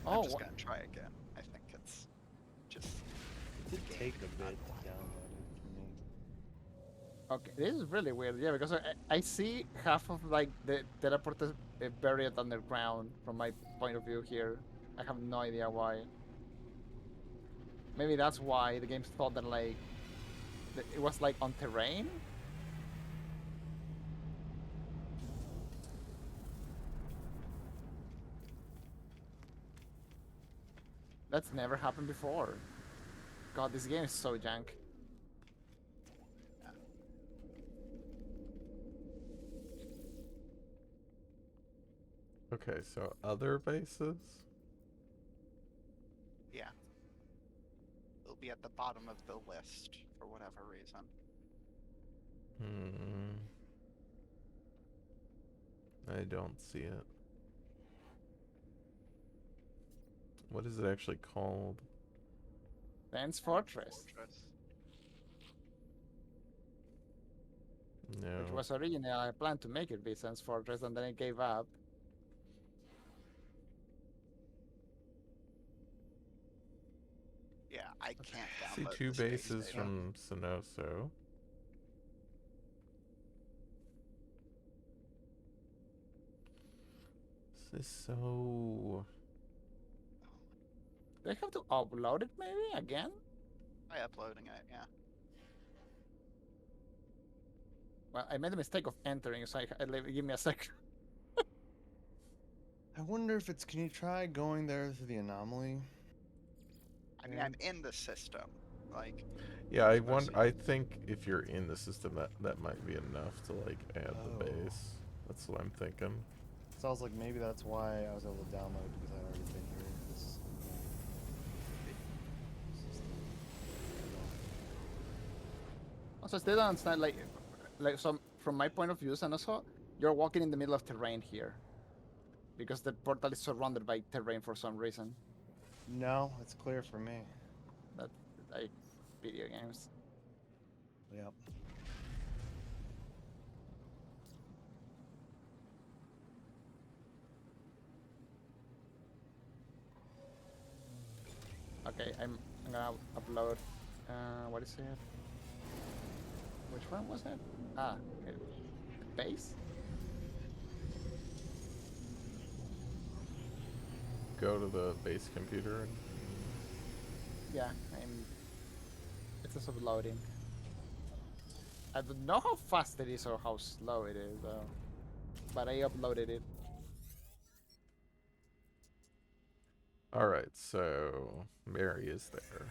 I'm Oh, just wha- gonna try again. I think it's just. It did take a bit to download it for me. Okay, this is really weird. Yeah, because I see half of like the teleporters buried underground from my point of view here. I have no idea why. Maybe that's why the game thought that like it was like on terrain. That's never happened before. God, this game is so jank. Okay, so other bases? Yeah. It'll be at the bottom of the list for whatever reason. Hmm. I don't see it. What is it actually called? Dance Fortress, which No. was originally I planned to make it be Dance Fortress, and then I gave up. Yeah, I can't I see download 2 the space bases data. from Sannoso. This is so... Do I have to upload it maybe again? By uploading it, yeah. Well, I made the mistake of entering, so give me a second. I wonder if it's. Can you try going there through the anomaly? I mean, I'm in the system. Like, Yeah, it's mostly. I think if you're in the system, that might be enough to like add the Oh. base. That's what I'm thinking. So I was like, maybe that's why I was able to download because I already been here. This Also, still don't understand like some from my point of view, and also you're walking in the middle of terrain here because the portal is surrounded by terrain for some reason. No, it's clear for me. That like video games. Yep. Okay, I'm gonna upload. What is it? Which one was it? Ah, base. Go to the base computer and Yeah, I'm. It's just uploading. I don't know how fast it is or how slow it is though, but I uploaded it. all right. So Mary is there.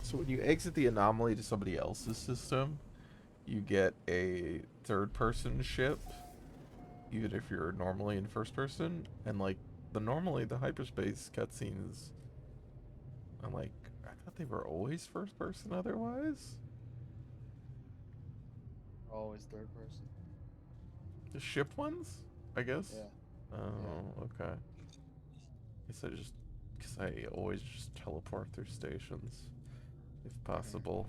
So when you exit the anomaly to somebody else's system, you get a third-person ship, even if you're normally in first person. And like normally the hyperspace cutscenes, I'm like, I thought they were always first person otherwise. Always third person. The ship ones, I guess. Yeah. Oh, okay. Guess I just, because I always just teleport through stations, if possible.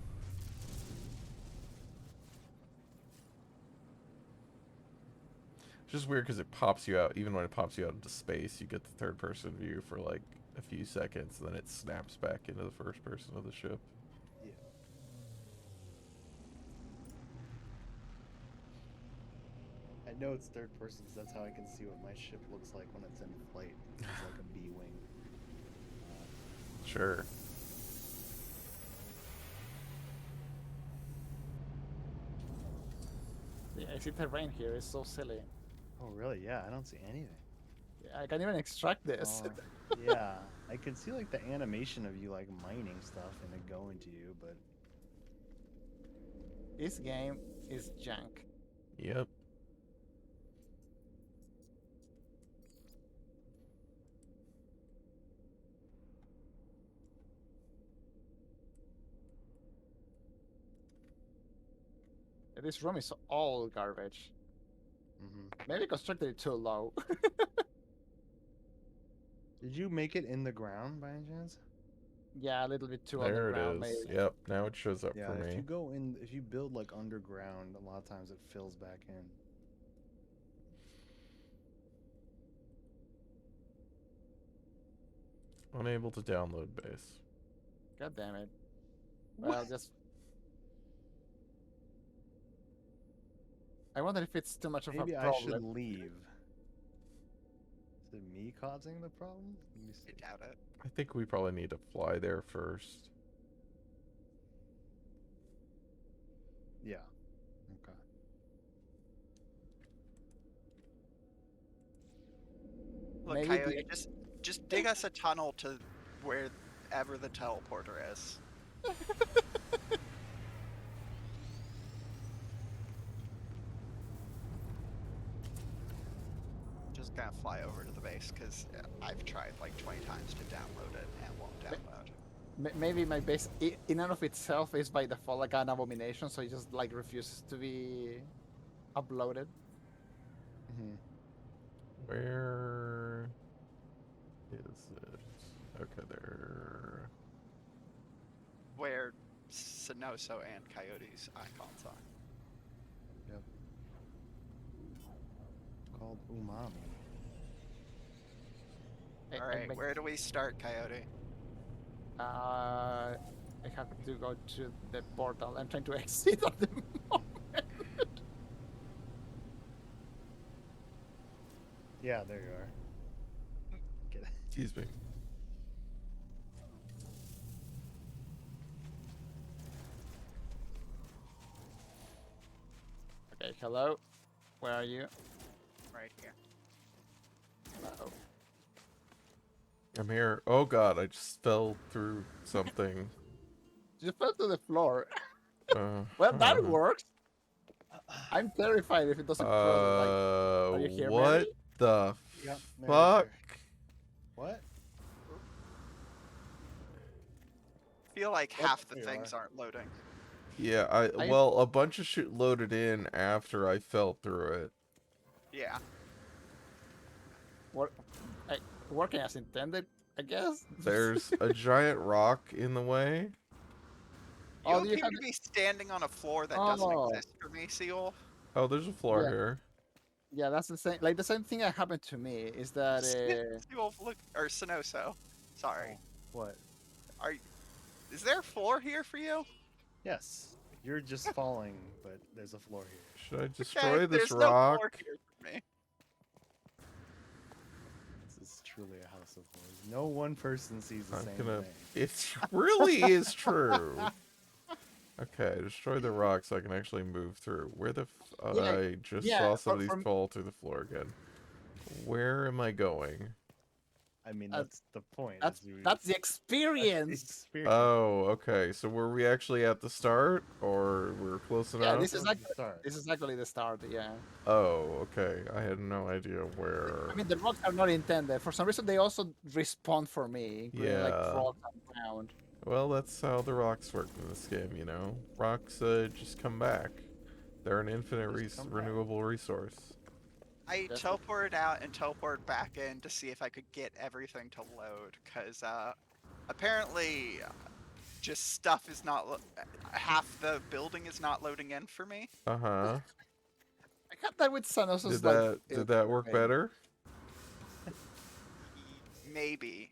It's just weird because it pops you out. Even when it pops you out into space, you get the third person view for like a few seconds, and then it snaps back into the first person of the ship. Yeah. I know it's third person because that's how I can see what my ship looks like when it's in flight. It's like a B wing. Sure. Yeah, I see terrain here. It's so silly. Oh really? Yeah, I don't see anything. Yeah, I can't even extract this. Oh, yeah, I can see like the animation of you like mining stuff and it going to you, but This game is junk. Yep. This room is all garbage. Maybe constructed it too low. Did you make it in the ground by any chance? Yeah, a little bit too There it underground, is. maybe. Yep, now it shows up Yeah, for if me. you go in, if you build like underground, a lot of times it fills back in. Unable to download base. God damn it. Well, just. I wonder if it's too much of a Maybe I should problem. leave. Is it me causing the problem? Let me I see. doubt it. I think we probably need to fly there first. Yeah. Okay. Look, Maybe Coyote, just dig us a tunnel to wherever the teleporter is. Just gonna fly over to the base because I've tried like 20 times to download it and it won't download. maybe my base in and of itself is by default like an abomination, so it just like refuses to be uploaded. Mm-hmm. Where is it? Okay, there. Where Sannoso and Coyote's icons are. Yep. Called umami. Alright, where do we start, Coyote? I have to go to the portal. I'm trying to exit at the moment. Yeah, there you are. Get it. Excuse me. Okay, hello. Where are you? Right here. Uh-oh. I'm here. Oh god, I just fell through something. You fell to the floor. Uh, Well, that works. I'm terrified if it doesn't close. Like, are you here, what Mary? the Yep, Mary's fuck? here. What? I feel like What? half the There you things are. aren't loading. Yeah, well, a bunch of shit loaded in after I fell through it. Yeah. Work, working as intended, I guess. There's a giant rock in the way. You Oh, do you appear have? to be standing on a floor that doesn't Oh, exist for me, Seal. Oh, there's a floor Yeah. here. yeah, that's the same. Like the same thing that happened to me is that. Seal, look, or Sannoso. Sorry. What? Is there a floor here for you? Yes. You're just falling, but there's a floor here. Should I destroy this there's no floor rock? here for me. This is truly a house of horrors. No one person sees the I'm same gonna. thing. It really is true. Okay, destroy the rock so I can actually move through. Where the Yeah, I just yeah, saw some of these from- fall through the floor again. Where am I going? I mean, Uh, that's the point. That's is you- that's the that's the experience. experience. Oh, okay. So were we actually at the start, or we're close Yeah, enough? this is That's like the start. this is actually the start. Yeah. Oh, okay. I had no idea where. I mean, the rocks are not intended. For some reason, they also respawn for me, including like Yeah. frogs and ground. Well, that's how the rocks work in this game, you know. Rocks just come back. They're an infinite Just come back. renewable resource. I Yes. teleported out and teleported back in to see if I could get everything to load, because apparently just stuff is not half the building is not loading in for me. Uh huh. I got that with Sannoso's Did that work thing. better? Maybe.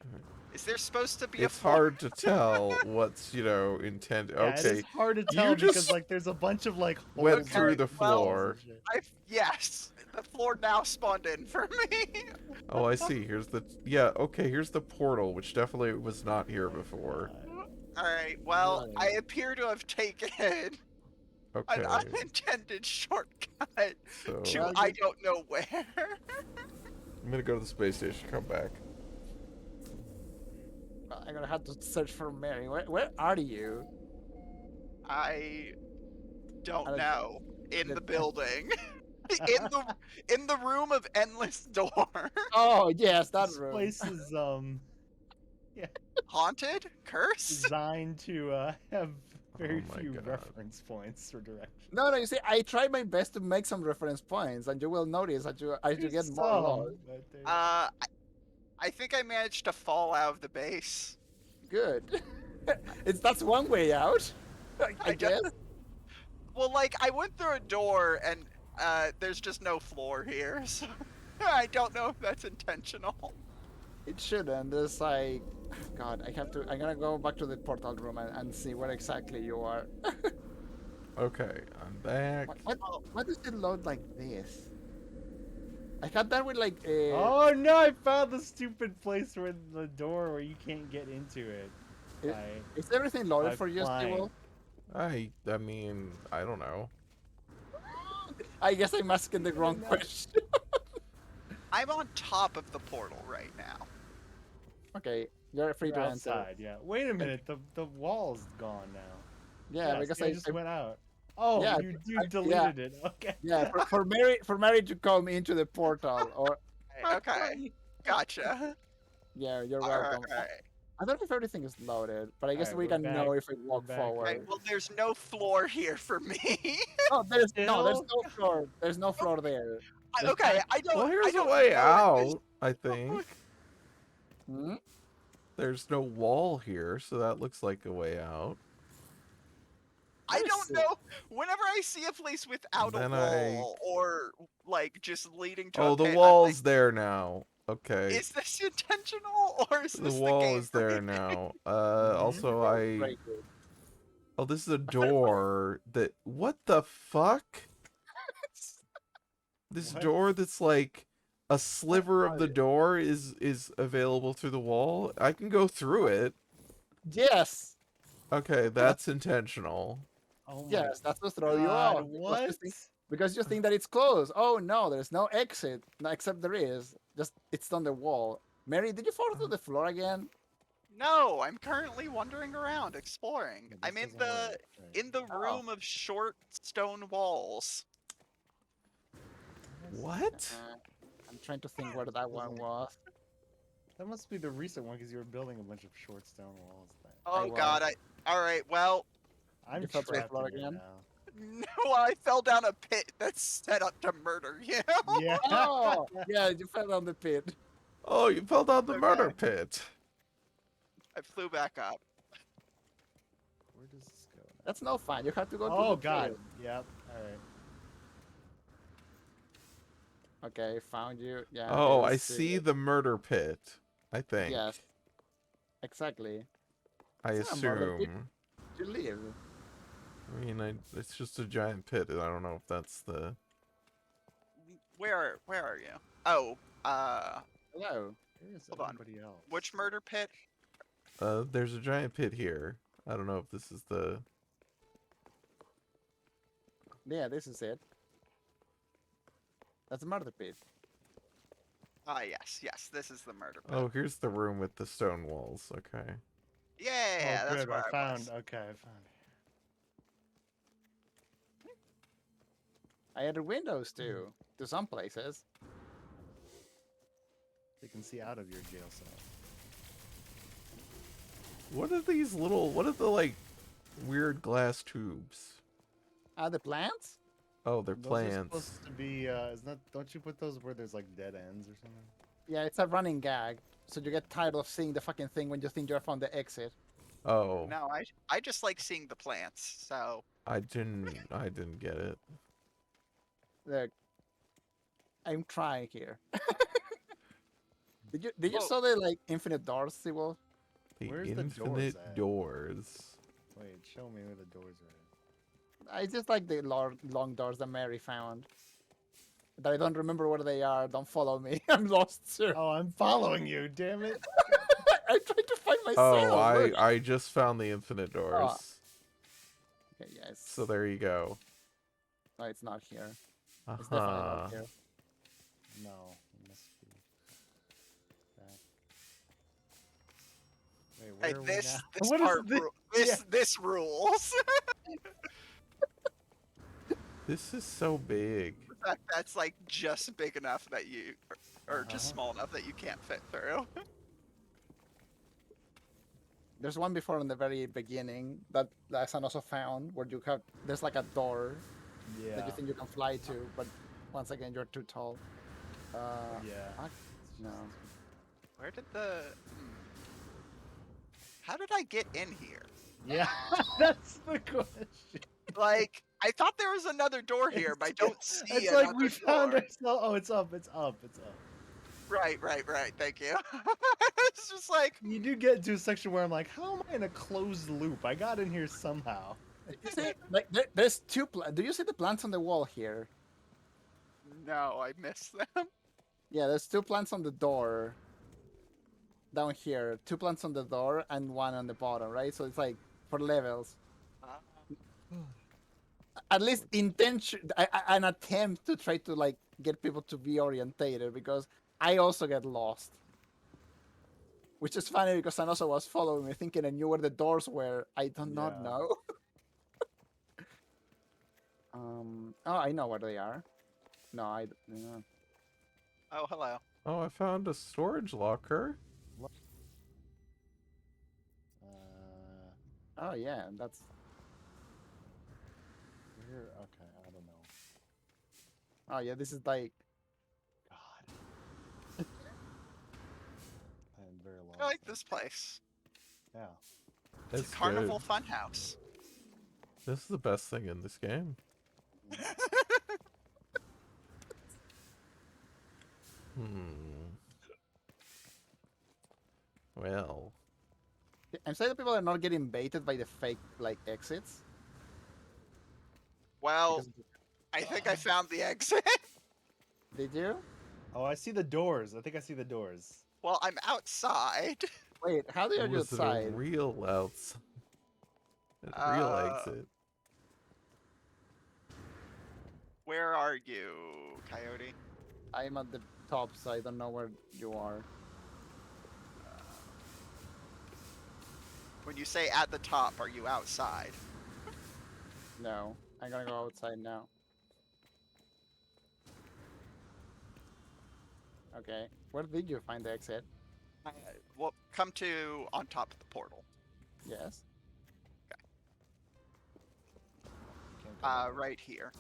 Is there supposed to be It's a floor? hard to tell what's intended. Yeah, it Okay, is hard to you tell because just like there's a bunch of like went holes through and the well, floor. and shit. Yes, the floor now spawned in for me. Oh, I see. Here's the okay. Here's the portal, which definitely was not here before. All right. Well, Really? I appear to have taken Okay, an unintended shortcut so to Well, I you- don't know where. I'm gonna go to the space station. Come back. I'm gonna have to search for Mary. Where are you? I don't don't- know. In the- the building. in the room of endless door. Oh yes, that This room. place is Haunted? Cursed? designed to have very Oh my few God. reference points for direction. No, you see, I tried my best to make some reference points, and you will notice that as you get There's more lost. some, but there's- I think I managed to fall out of the base. good. That's one way out. I I guess. Well, like I went through a door and there's just no floor here, so I don't know if that's intentional. It shouldn't. There's like, God, I have to. I'm gonna go back to the portal room and see where exactly you are. Okay, I'm back. Why does it load like this? I had that with like. Oh no! I found the stupid place where the door where you can't get into it. i- By, is everything loaded by for you, flying. Steve? I mean, I don't know. I guess I'm asking the wrong know. question. I'm on top of the portal right now. Okay, you're free You're to enter. outside, yeah. Wait a minute, the wall's gone now. Yeah, because see, I just I went out. Oh, yeah, you yeah, deleted it. Okay. yeah, for Mary to come into the portal, or Okay, gotcha. yeah, you're All welcome. right. I don't know if everything is loaded, but I guess Alright, we we're can back. know if we We're walk back. forward. Okay, well, there's no floor here for me. Oh, there's Still? no floor. There's no floor there. Okay, I Well, don't. here's I a don't way know out. I think Hmm? there's no wall here, so that looks like a way out. I What don't is it? know. Whenever I see a place without Then a wall or like just leading to Oh, a the pit, I'm wall's like, there now. Okay, is this intentional or is the this the wall game is there for me? now. Mhm. Also, That's very good. oh, this is a door that. What the fuck? This What? door that's like a sliver of the Oh, door is available through the wall. I can go through it. yes, Okay, that's intentional. Oh my yes, that's to throw you god, off what? because you think that it's closed. Oh no, there's no exit. No, except there is. Just it's on the wall. Mary, did you fall to the floor again? No, I'm currently wandering around exploring. Yeah, I'm this in doesn't the work. Right. Oh. room of short stone walls. What? I'm trying to think where that one was. That must be the recent one because you were building a bunch of short stone walls. Oh was. god, all right, well, I'm You fell to the trapped floor in it again? now. no, I fell down a pit that's set up to murder you. Yeah. Oh, yeah, you fell down the pit. Oh, you fell down the Okay. murder pit. I flew back up. Where does this go? Now? That's no fun. You have to go to Oh the god. pit. Yep. All right. Okay, found you. Yeah. Oh, I it's, see the murder pit. I think. Yes, exactly. I It's not a murder pit. assume. You live. I mean, it's just a giant pit, and I don't know if that's the. Where are you? Oh, Hello. Where is Hold on. everybody else? which murder pit? There's a giant pit here. I don't know if this is the. Yeah, this is it. That's a murder pit. Ah, yes, this is the murder pit. Oh, here's the room with the stone walls. Okay. Yeah, Oh, that's good. where I I found. was. Okay, I found. I added windows too, to some places. You can see out of your jail cell. What are these little? What are the like weird glass tubes? The plants? Oh, they're Those are plants. supposed to be. Isn't that? Don't you put those where there's like dead ends or something? Yeah, it's a running gag. So you get tired of seeing the fucking thing when you think you have found the exit. Oh, No, I just like seeing the plants. So I didn't get it. Look, I'm trying here. Did you Whoa. saw the like infinite doors, Sewell? The Where's the doors infinite at? doors. Wait, show me where the doors are. I just like the long doors that Mary found. That I don't remember where they are. Don't follow me. I'm lost, sir. Oh, I'm following you. Damn it. I'm trying to find myself. Oh, Look. I just found the infinite doors. Okay, yes. So there you go. No, it's not here. It's definitely Uh-huh. not here. No, it must be. That. Wait, where hey, are we this now? this What is part this? this rules. This is so big. That's like just big enough that you, or just Uh-huh. small enough that you can't fit through. There's one before in the very beginning that Sannoso found where you have there's like a door that Yeah. you think you can fly to, but once again you're too tall. Yeah. fuck, It's no. Where did the? How did I get in here? Yeah, that's the question. Like, I thought there was another door here, but I don't see It's another like we found door. ourselves. Oh, it's up. It's up. It's up. Right. Thank you. It's just like, You do get into a section where I'm like, how am I in a closed loop? I got in here somehow. You see, like there's two. Do you see the plants on the wall here? no, I missed them. Yeah, there's two plants on the door. Down here, two plants on the door and one on the bottom, right? So it's like for levels. At least intention, an attempt to try to like get people to be orientated because I also get lost. Which is funny because Sannoso was following me, thinking I knew where the doors were. I do not Yeah. know. Oh, I know where they are. No, I. Yeah. Oh, hello. Oh, I found a storage locker. Oh yeah, that's. Where? Okay, I don't know. Oh yeah, this is like. God. I am very lost. I like this place. Yeah. It's a carnival funhouse. This is the best thing in this game. Well, I'm saying that people are not getting baited by the fake like exits. Well, Because- I think I found the exit. Did you? Oh, I see the doors. I think I see the doors. Well, I'm outside. Wait, how do you was it a outside? real outside? A real exit? Where are you, Coyote? I'm at the top, so I don't know where you are. When you say at the top, are you outside? No, I'm gonna go outside now. Okay, where did you find the exit? Well, come to on top of the portal. Yes. Can't go back. Right here.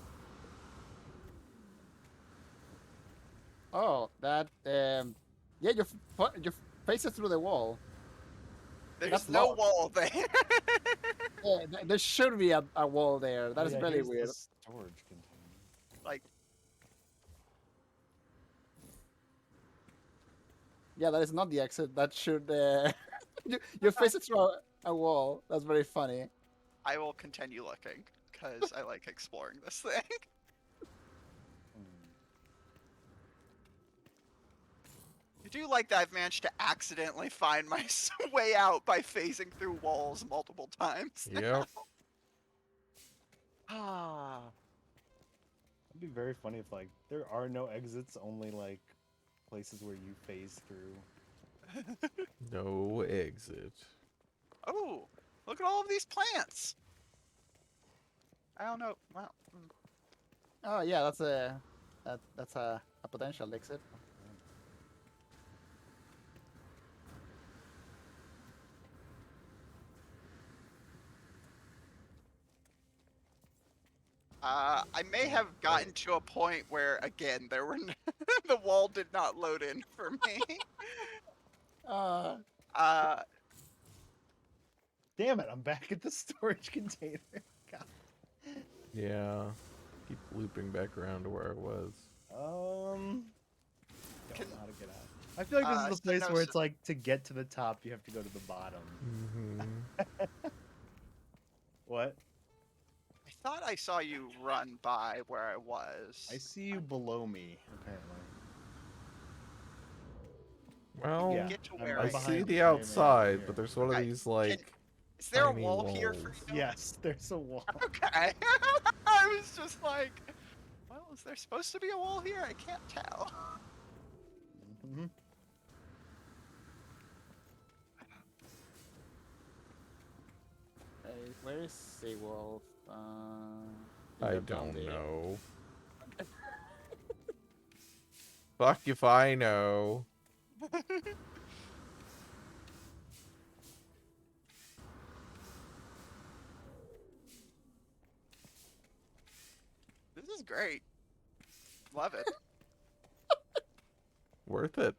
Oh, that. Yeah, you face it through the wall. There's That's no locked. wall there. Yeah, there should be a wall there. That Oh, is yeah, very here's weird. the storage container. Like, Yeah, that is not the exit. That should. You face it through a wall. That's very funny. I will continue looking because I like exploring this thing. Hmm. I do like that I've managed to accidentally find my way out by phasing through walls multiple times. Yep. Ah. It'd be very funny if like there are no exits, only like places where you phase through. No exit. Oh, look at all of these plants. I don't know. Well, Oh yeah, that's a potential exit. I may have gotten to a point where, again, there were the wall did not load in for me. Uh, Uh, Damn it! I'm back at the storage container. God. Yeah. Keep looping back around to where I was. Don't Can- know how to get out. I feel like this is the place where Sannoso- it's like to get to the top, you have to go to the bottom. Mm-hmm. What? I thought I saw you run by where I was. I see you below me, apparently. Well, You get to where I I see am. the I am outside, here. but there's one of Okay, these like Is there a tiny wall here for walls. you? Yes, there's a wall. Okay. I was just like, well, is there supposed to be a wall here? I can't tell. Mhm. where is Seawolf? I you're down don't there. know. Fuck if I know. This is great. Love it. Worth it.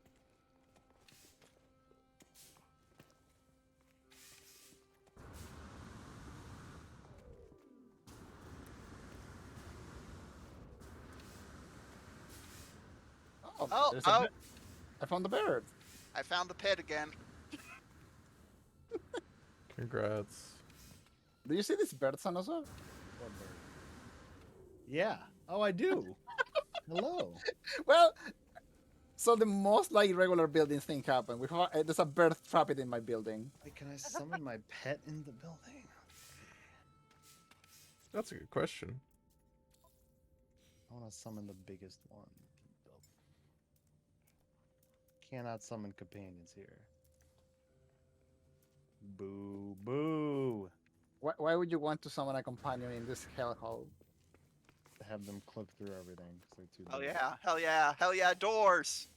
Oh, there's a oh! bird. I found the bird. I found the pit again. Congrats. Do you see this bird, Sannoso? What bird? Yeah. Oh, I do. Hello. Well, so the most like regular buildings thing happened. There's a bird trapped in my building. Wait, can I summon my pet in the building? That's a good question. I want to summon the biggest one. in the building. Cannot summon companions here. Boo, boo. Why would you want to summon a companion in this hellhole? Have them clip through everything. 'Cause they're too Hell big. yeah! Hell yeah! Hell yeah! Doors!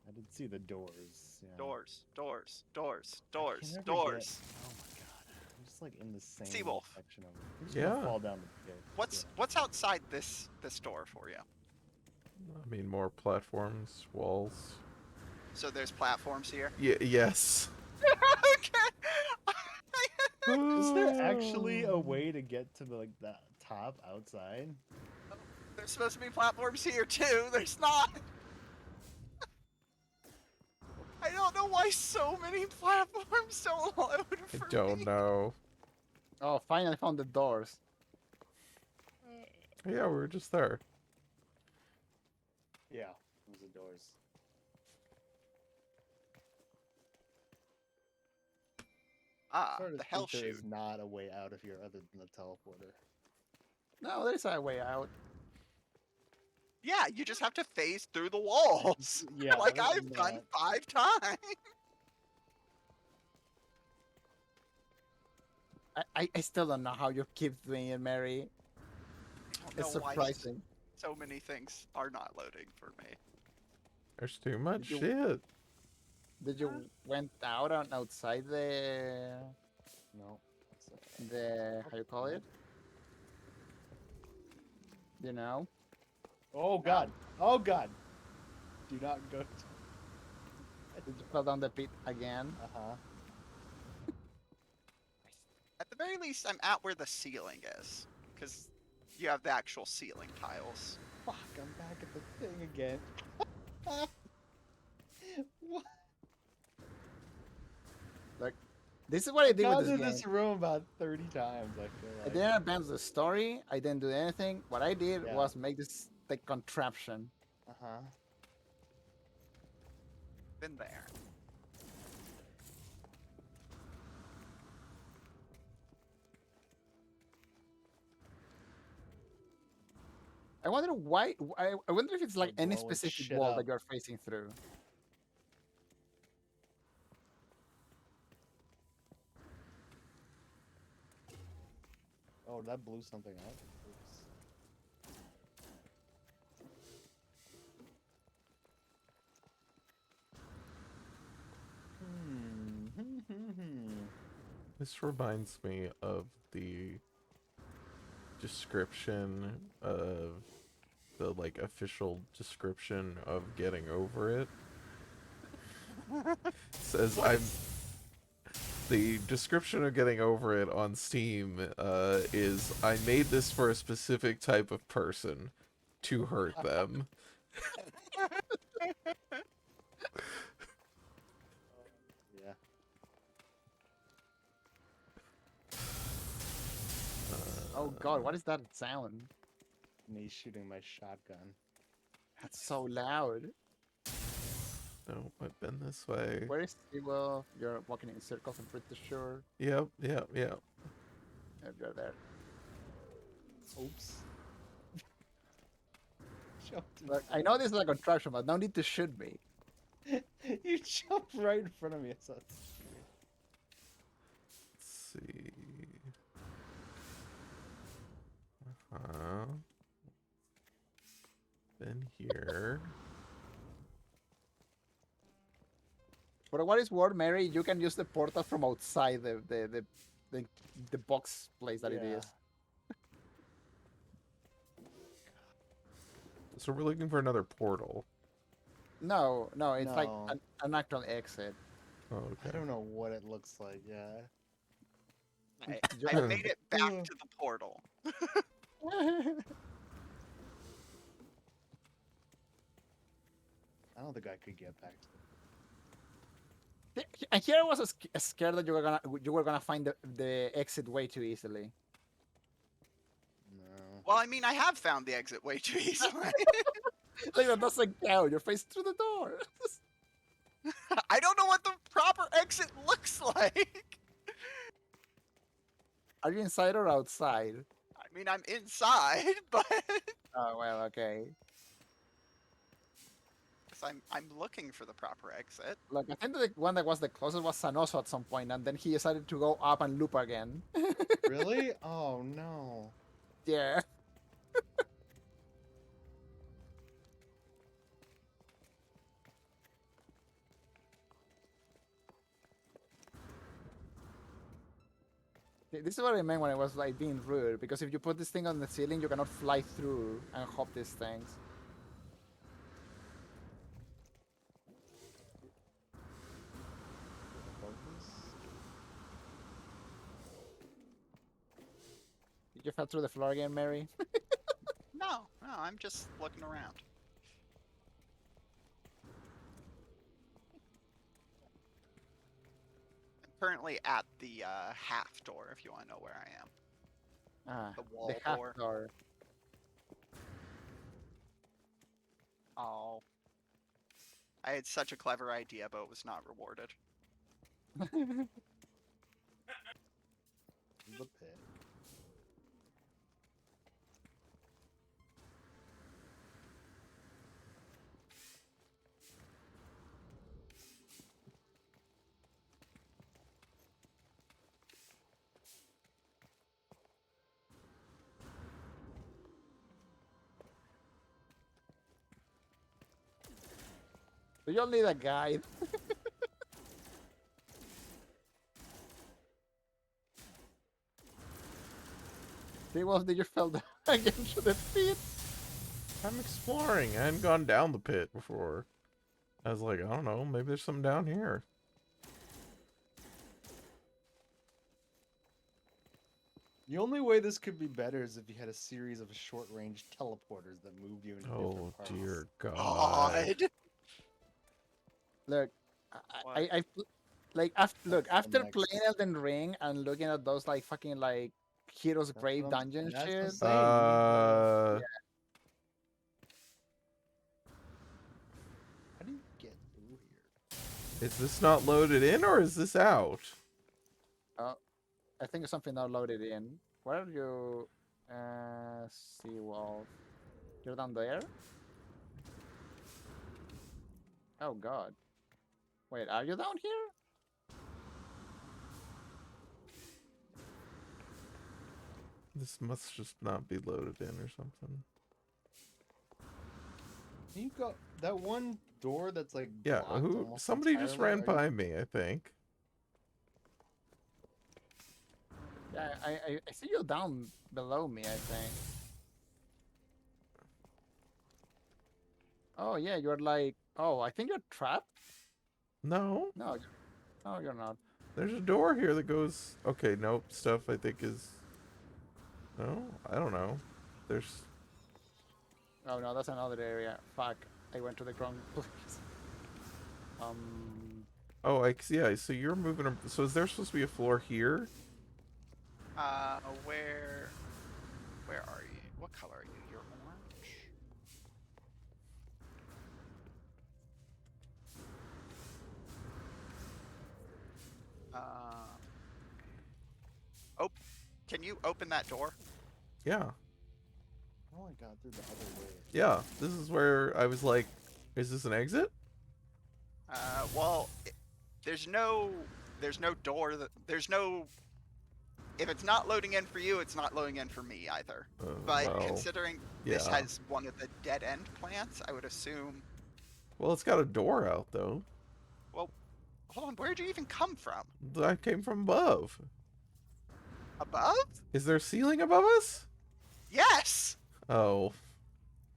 I did see the doors. Yeah. Doors! Doors! Doors! I can Doors! never Doors! Get... Oh my god. I'm just like in the same Seawolf. section of it. I'm just Yeah. gonna fall down the pit. What's outside this door for you? I mean, more platforms, walls. So there's platforms here. Yes. Okay. Is there actually a way to get to the like the top outside? There's supposed to be platforms here too. There's not. I don't know why so many platforms don't load I for don't me. know. Oh, finally found the doors. Yeah, we were just there. Yeah. Those are doors. Ah, Sort of the hell think there shoot. is not a way out of here other than the teleporter. No, there's a way out. Yeah, you just have to phase through the walls. Yeah. Like other I've than done that- 5 times. I still don't know how you keep doing it, Mary. I don't It's know why surprising. so many things are not loading for me. There's too much You- shit. Did you went out on outside No. That's the how you call it? You know? Oh god. Oh god. Do not go. Did you fall down the pit again? Uh huh. At the very least, I'm at where the ceiling is, because you have the actual ceiling tiles. Fuck! I'm back at the thing again. What? This is what I did Gone with to this game. this room about 30 times. I feel I like. didn't advance the story. I didn't do anything. What I did Yeah. was make this like contraption. Uh huh. Been there. I wonder why. I wonder if it's like any blowing specific shit wall up. that you're facing through. Oh, that blew something up. Oops. This reminds me of the description of the like official description of getting over it. Says the description of getting over it on Steam is I made this for a specific type of person to hurt them. Yeah. Oh god, what is that sound? Me shooting my shotgun. That's so loud. No, I've been this way. Where is Steve? You're walking in circles, I'm pretty sure. Yep. If you're there. Oops. Jumped in Look, I know this is a contraption, but no need to shoot me. You jumped right in front of me. So Let's see. Uh-huh. Been here. For what is worth, Mary, you can use the portal from outside the box place that it Yeah. is. So we're looking for another portal. No, it's like No. an actual exit. Oh, I okay. don't know what it looks like. Yeah. I You're- made it back to the portal. the guy could get back to it. And here I was scared that you were gonna find the exit way too easily. No. Well, I mean, I have found the exit way too easily. Like that doesn't count. You're facing through the door. I don't know what the proper exit looks like. Are you inside or outside? I mean, I'm inside, but Oh well, okay. 'cause I'm looking for the proper exit. Look, I think the one that was the closest was Sannoso at some point, and then he decided to go up and loop again. Really? Oh no. Yeah. This is what I meant when I was like being rude, because if you put this thing on the ceiling, you cannot fly through and hop these things. Focus? Did you fall through the floor again, Mary? No, I'm just looking around. I'm currently at the half door, if you want to know where I am. Ah, The wall the half door. door. Oh. I had such a clever idea, but it was not rewarded. The pit. Do you all need a guide? Did you fell down again to the pit? I'm exploring. I hadn't gone down the pit before. I was like, I don't know, maybe there's something down here. The only way this could be better is if you had a series of short-range teleporters that moved you into Oh different parts. dear God. God. Look, What? I like after look That's the after next- playing Elden Ring and looking at those like fucking like Heroes That's Grave what I'm- dungeon that's what I'm shit. saying. How do you get through here? Is this not loaded in or is this out? I think it's something now loaded in. Where are you? Seawolf. You're down there? Oh God. Wait, are you down here? This must just not be loaded in or something. You got that one door that's like Yeah, blocked who? almost Somebody just entirely? ran Are you- by me, I think. Yeah, I see you down below me, I think. Oh yeah, you're like, oh, I think you're trapped. No, No, no, you're not. there's a door here that goes. Okay, nope. Stuff I think is. No, I don't know. There's. Oh no, that's another area. Fuck, I went to the wrong place. Oh, I see. Yeah, so you're moving. So is there supposed to be a floor here? Where are you? What color are you? You're orange. Oh, can you open that door? Yeah, I only got through the other way. yeah. This is where I was like, is this an exit? Well, there's no door there's no. If it's not loading in for you, it's not loading in for me either. But well, considering this yeah. has one of the dead end plants, I would assume. Well, it's got a door out though. Well, hold on. Where'd you even come from? I came from above. Above? Is there a ceiling above us? Yes. Oh,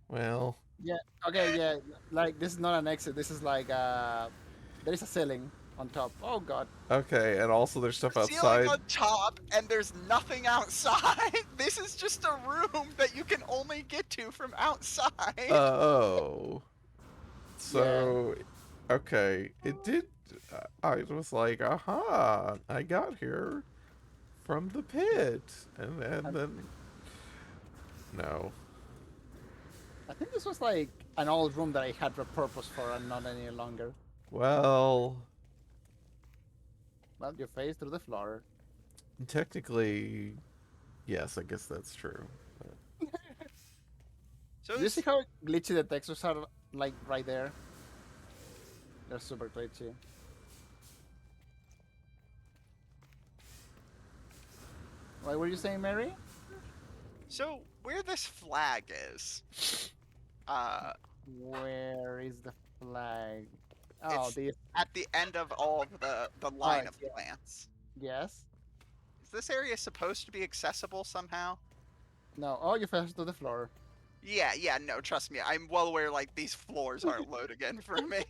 well. Yeah. Okay. Yeah. Like this is not an exit. This is like there is a ceiling on top. Oh God. Okay, and also there's stuff Ceiling outside. on top, and there's nothing outside. This is just a room that you can only get to from outside. Oh. So, okay, it did. I was like, aha! I got here from the pit, and And then no. I think this was like an old room that I had repurposed for and not any longer. Well, Well, you face through the floor. technically, yes, I guess that's true. So Do you see this, how glitchy the textures are, like right there? They're super glitchy. What were you saying, Mary? so where this flag is, uh, Where is the flag? Oh, it's the at the end of all of the line of plants. yes. Is this area supposed to be accessible somehow? No. Oh, you fell to the floor. Yeah, no, trust me. I'm well aware, like, these floors aren't loading in for me.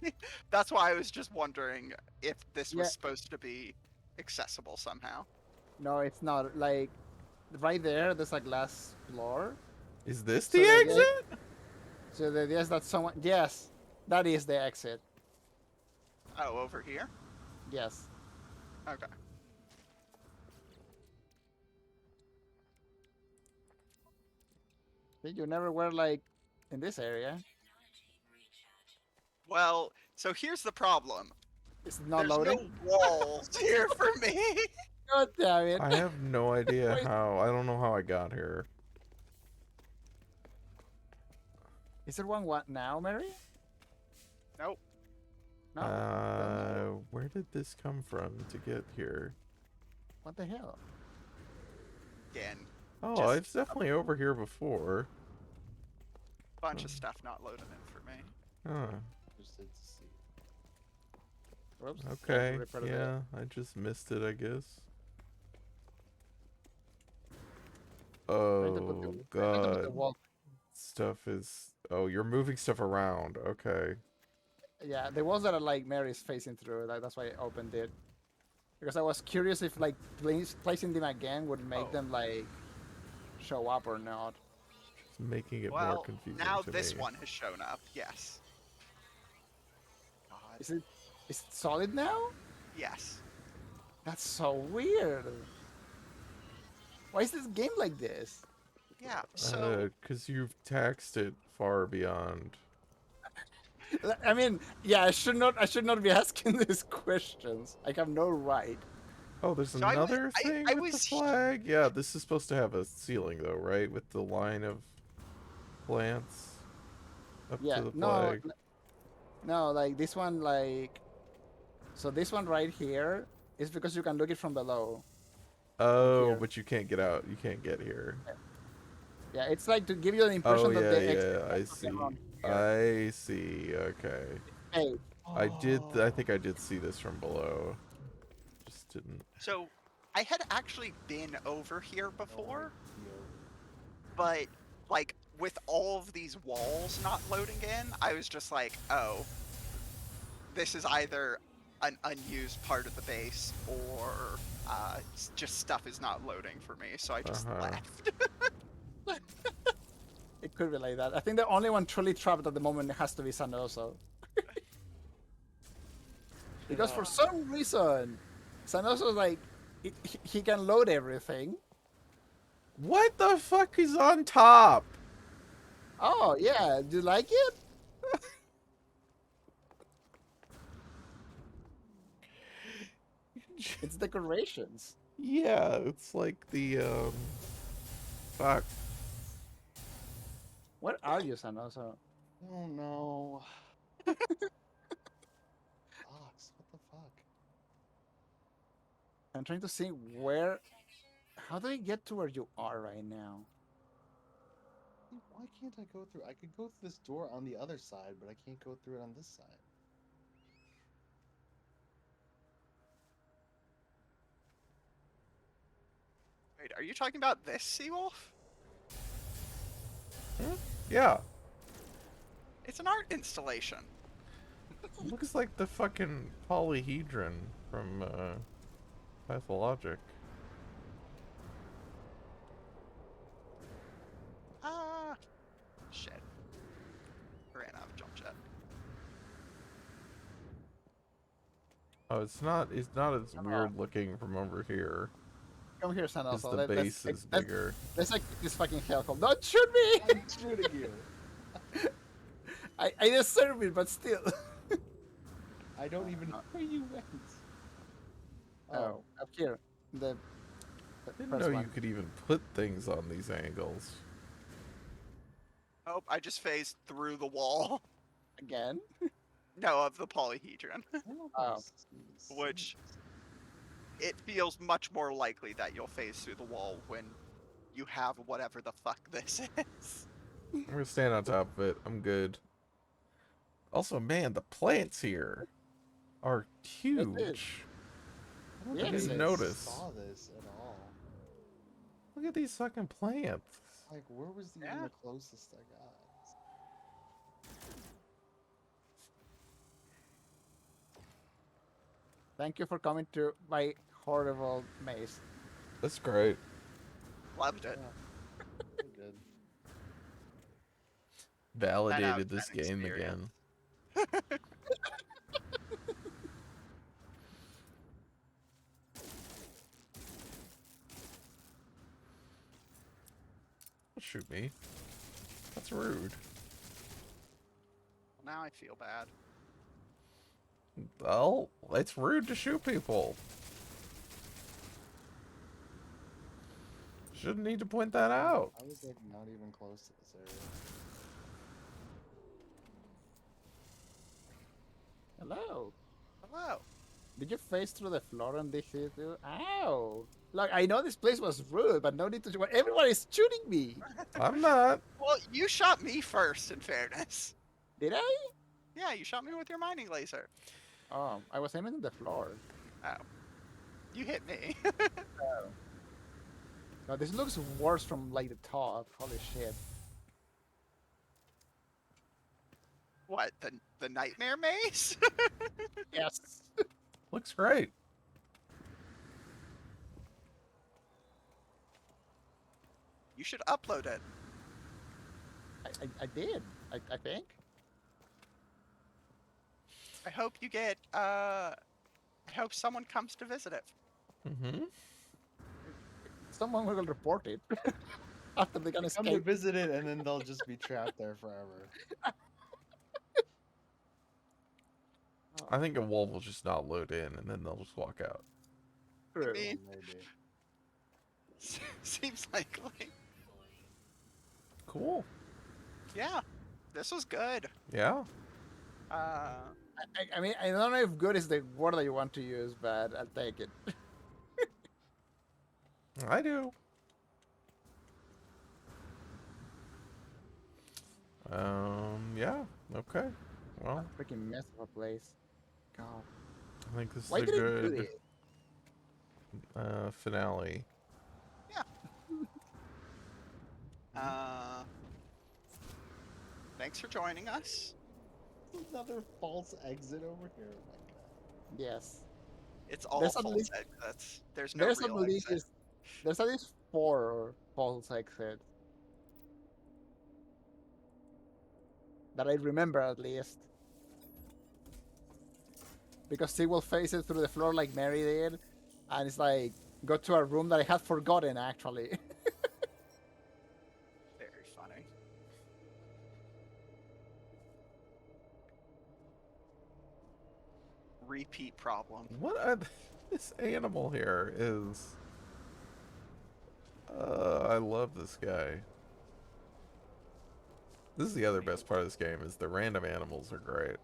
That's why I was just wondering if this was Yeah. supposed to be accessible somehow. No, it's not. Like right there, there's a glass floor. Is this So the the idea, exit? so the idea is that someone. Yes, that is the exit. Oh, over here? Yes. Okay. See, you never were like in this area. Well, so here's the problem. It's not There's no loading. walls here for me. God damn it! I have no idea Wait, how. I don't know how I got here. is there one what now, Mary? Nope. No. Then no. Where did this come from to get here? What the hell? Again, Oh, Just it's definitely over here before. bunch of stuff not loading in for me. Huh. Interested to see. Whoops. Okay. Repair the- Yeah, I just missed it, I guess. trying to put Oh, trying to put the God. wall. Stuff is. Oh, you're moving stuff around. Okay. Yeah, the walls that are like Mary's facing through. That's why I opened it. Because I was curious if like placing them again would make Oh. them like show up or not. It's making it more Well, confusing now to this me. one has shown up. Yes. God. Is it solid now? Yes. That's so weird. Why is this game like this? Yeah. So Because you've taxed it far beyond. I mean, yeah, I should not be asking these questions. I have no right. Oh, there's So I was- another thing I with the was- flag? Yeah, this is supposed to have a ceiling, though, right? With the line of plants up Yeah, to the no, flag. no, like this one, like, so this one right here is because you can look it from below. Oh, here. but you can't get out. You can't get here. Yeah, it's like to give you the impression Oh, that yeah, the exit yeah, I is see. around here. I see, okay. Hey, I think I did see this from below. Just didn't. So I had actually been over here before, Yo. but like with all of these walls not loading in, I was just like, oh, this is either an unused part of the base or just stuff is not loading for me, so I just left. it could be like that. I think the only one truly trapped at the moment has to be Sannoso. Because for some reason, Sannoso is like, he can load everything. What the fuck is on top? Oh, yeah, do you like it? It's decorations. Yeah, it's like the, fuck. Where are you, Sannoso? Oh no. Fox, what the fuck? I'm trying to see where. How do I get to where you are right now? Why can't I go through? I could go through this door on the other side, but I can't go through it on this side. Wait, are you talking about this Seawolf? Yeah. It's an art installation. Looks like the fucking polyhedron from, Pathologic. Ah, shit. Ran out of jump jet. Oh, it's not. It's not as Oh, weird looking from over here. come here, Because Sannoso. the base is bigger. Let's like keep this fucking hellhole. Don't shoot me! I'm shooting you. I deserve it, but still. I don't even know where you went. Oh, up here. The Didn't first know you one. could even put things on these angles. Oh, I just phased through the wall. Again? No, of the polyhedron, I don't know if Oh. I've seen which this. it feels much more likely that you'll phase through the wall when you have whatever the fuck this is. I'm gonna stand on top of it. I'm good. Also, man, the plants here are That's it. huge. I don't Yeah, I think it didn't I is. notice. saw this at all. Look at these fucking plants. Like, where was even Yeah. the closest I got? Thank you for coming to my horrible maze. That's great. Loved it. Yeah, we're good. Validated 10 this game experience. again. Don't shoot me. That's rude. Now I feel bad. Well, it's rude to shoot people. Shouldn't need to point that out. I was like not even close to this area. Hello. Hello. Did you phase through the floor on this here too? Ow! Look, I know this place was rude, but no need to. Everyone is shooting me. I'm not. Well, you shot me first, in fairness. Did I? Yeah, you shot me with your mining laser. Oh, I was aiming at the floor. Oh. You hit me. No, this looks worse from like the top. Holy shit! What, the nightmare maze? Yes. Looks great. You should upload it. I did. I think. I hope you get, I hope someone comes to visit it. Mm-hmm. Someone will report it after they can Come to escape. visit it, and then they'll just be trapped there forever. I think a wall will just not load in, and then they'll just walk out. True. mean- Maybe. Seems likely. Cool. Yeah, this was good. Yeah. I mean, I don't know if good is the word that you want to use, but I'll take it. I do. Yeah. Okay. Well, Freaking mess of a place. God. I think this Why is a did it do good this? finale. Thanks for joining us. Another false exit over here. Oh my god. Yes. It's all There's at false least- exits. There's no There's at real exit. least there's at least 4 false exits that I remember at least. Because he will face it through the floor like Mary did, and it's like go to a room that I had forgotten actually. Very funny. Repeat problem. What are this animal here is? I love this guy. This is the other best part of this game is the random animals are great.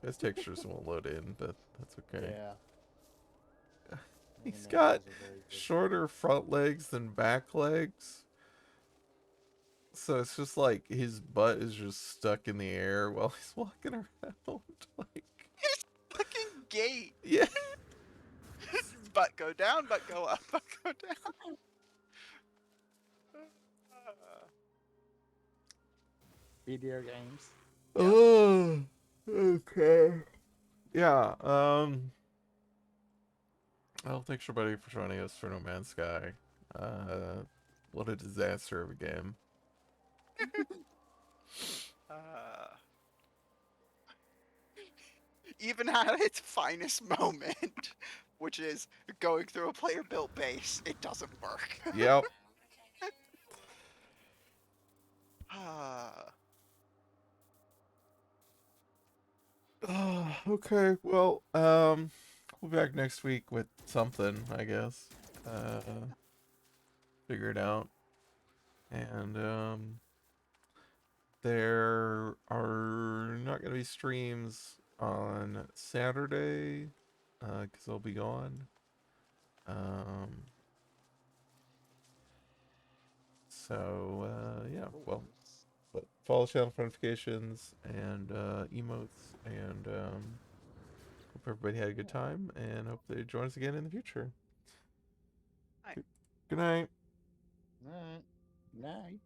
His textures won't load in, but that's okay. Yeah. He's Animals got are very good. shorter front legs than back legs. So it's just like his butt is just stuck in the air while he's walking around. Like, Fucking gate. yeah. Butt go down, butt go up, butt go down. Video games. Oh, okay. Yeah, well, thanks everybody for joining us for No Man's Sky. What a disaster of a game. even at its finest moment, which is going through a player-built base, it doesn't work. Yep. Ah, Okay, well, we'll be back next week with something, I guess. Figure it out. And, there are not going to be streams on Saturday, because I'll be gone. Yeah, well, but follow channel for notifications and emotes, and hope everybody had a good time, and hope they join us again in the future. Night. Good night. All right. Night.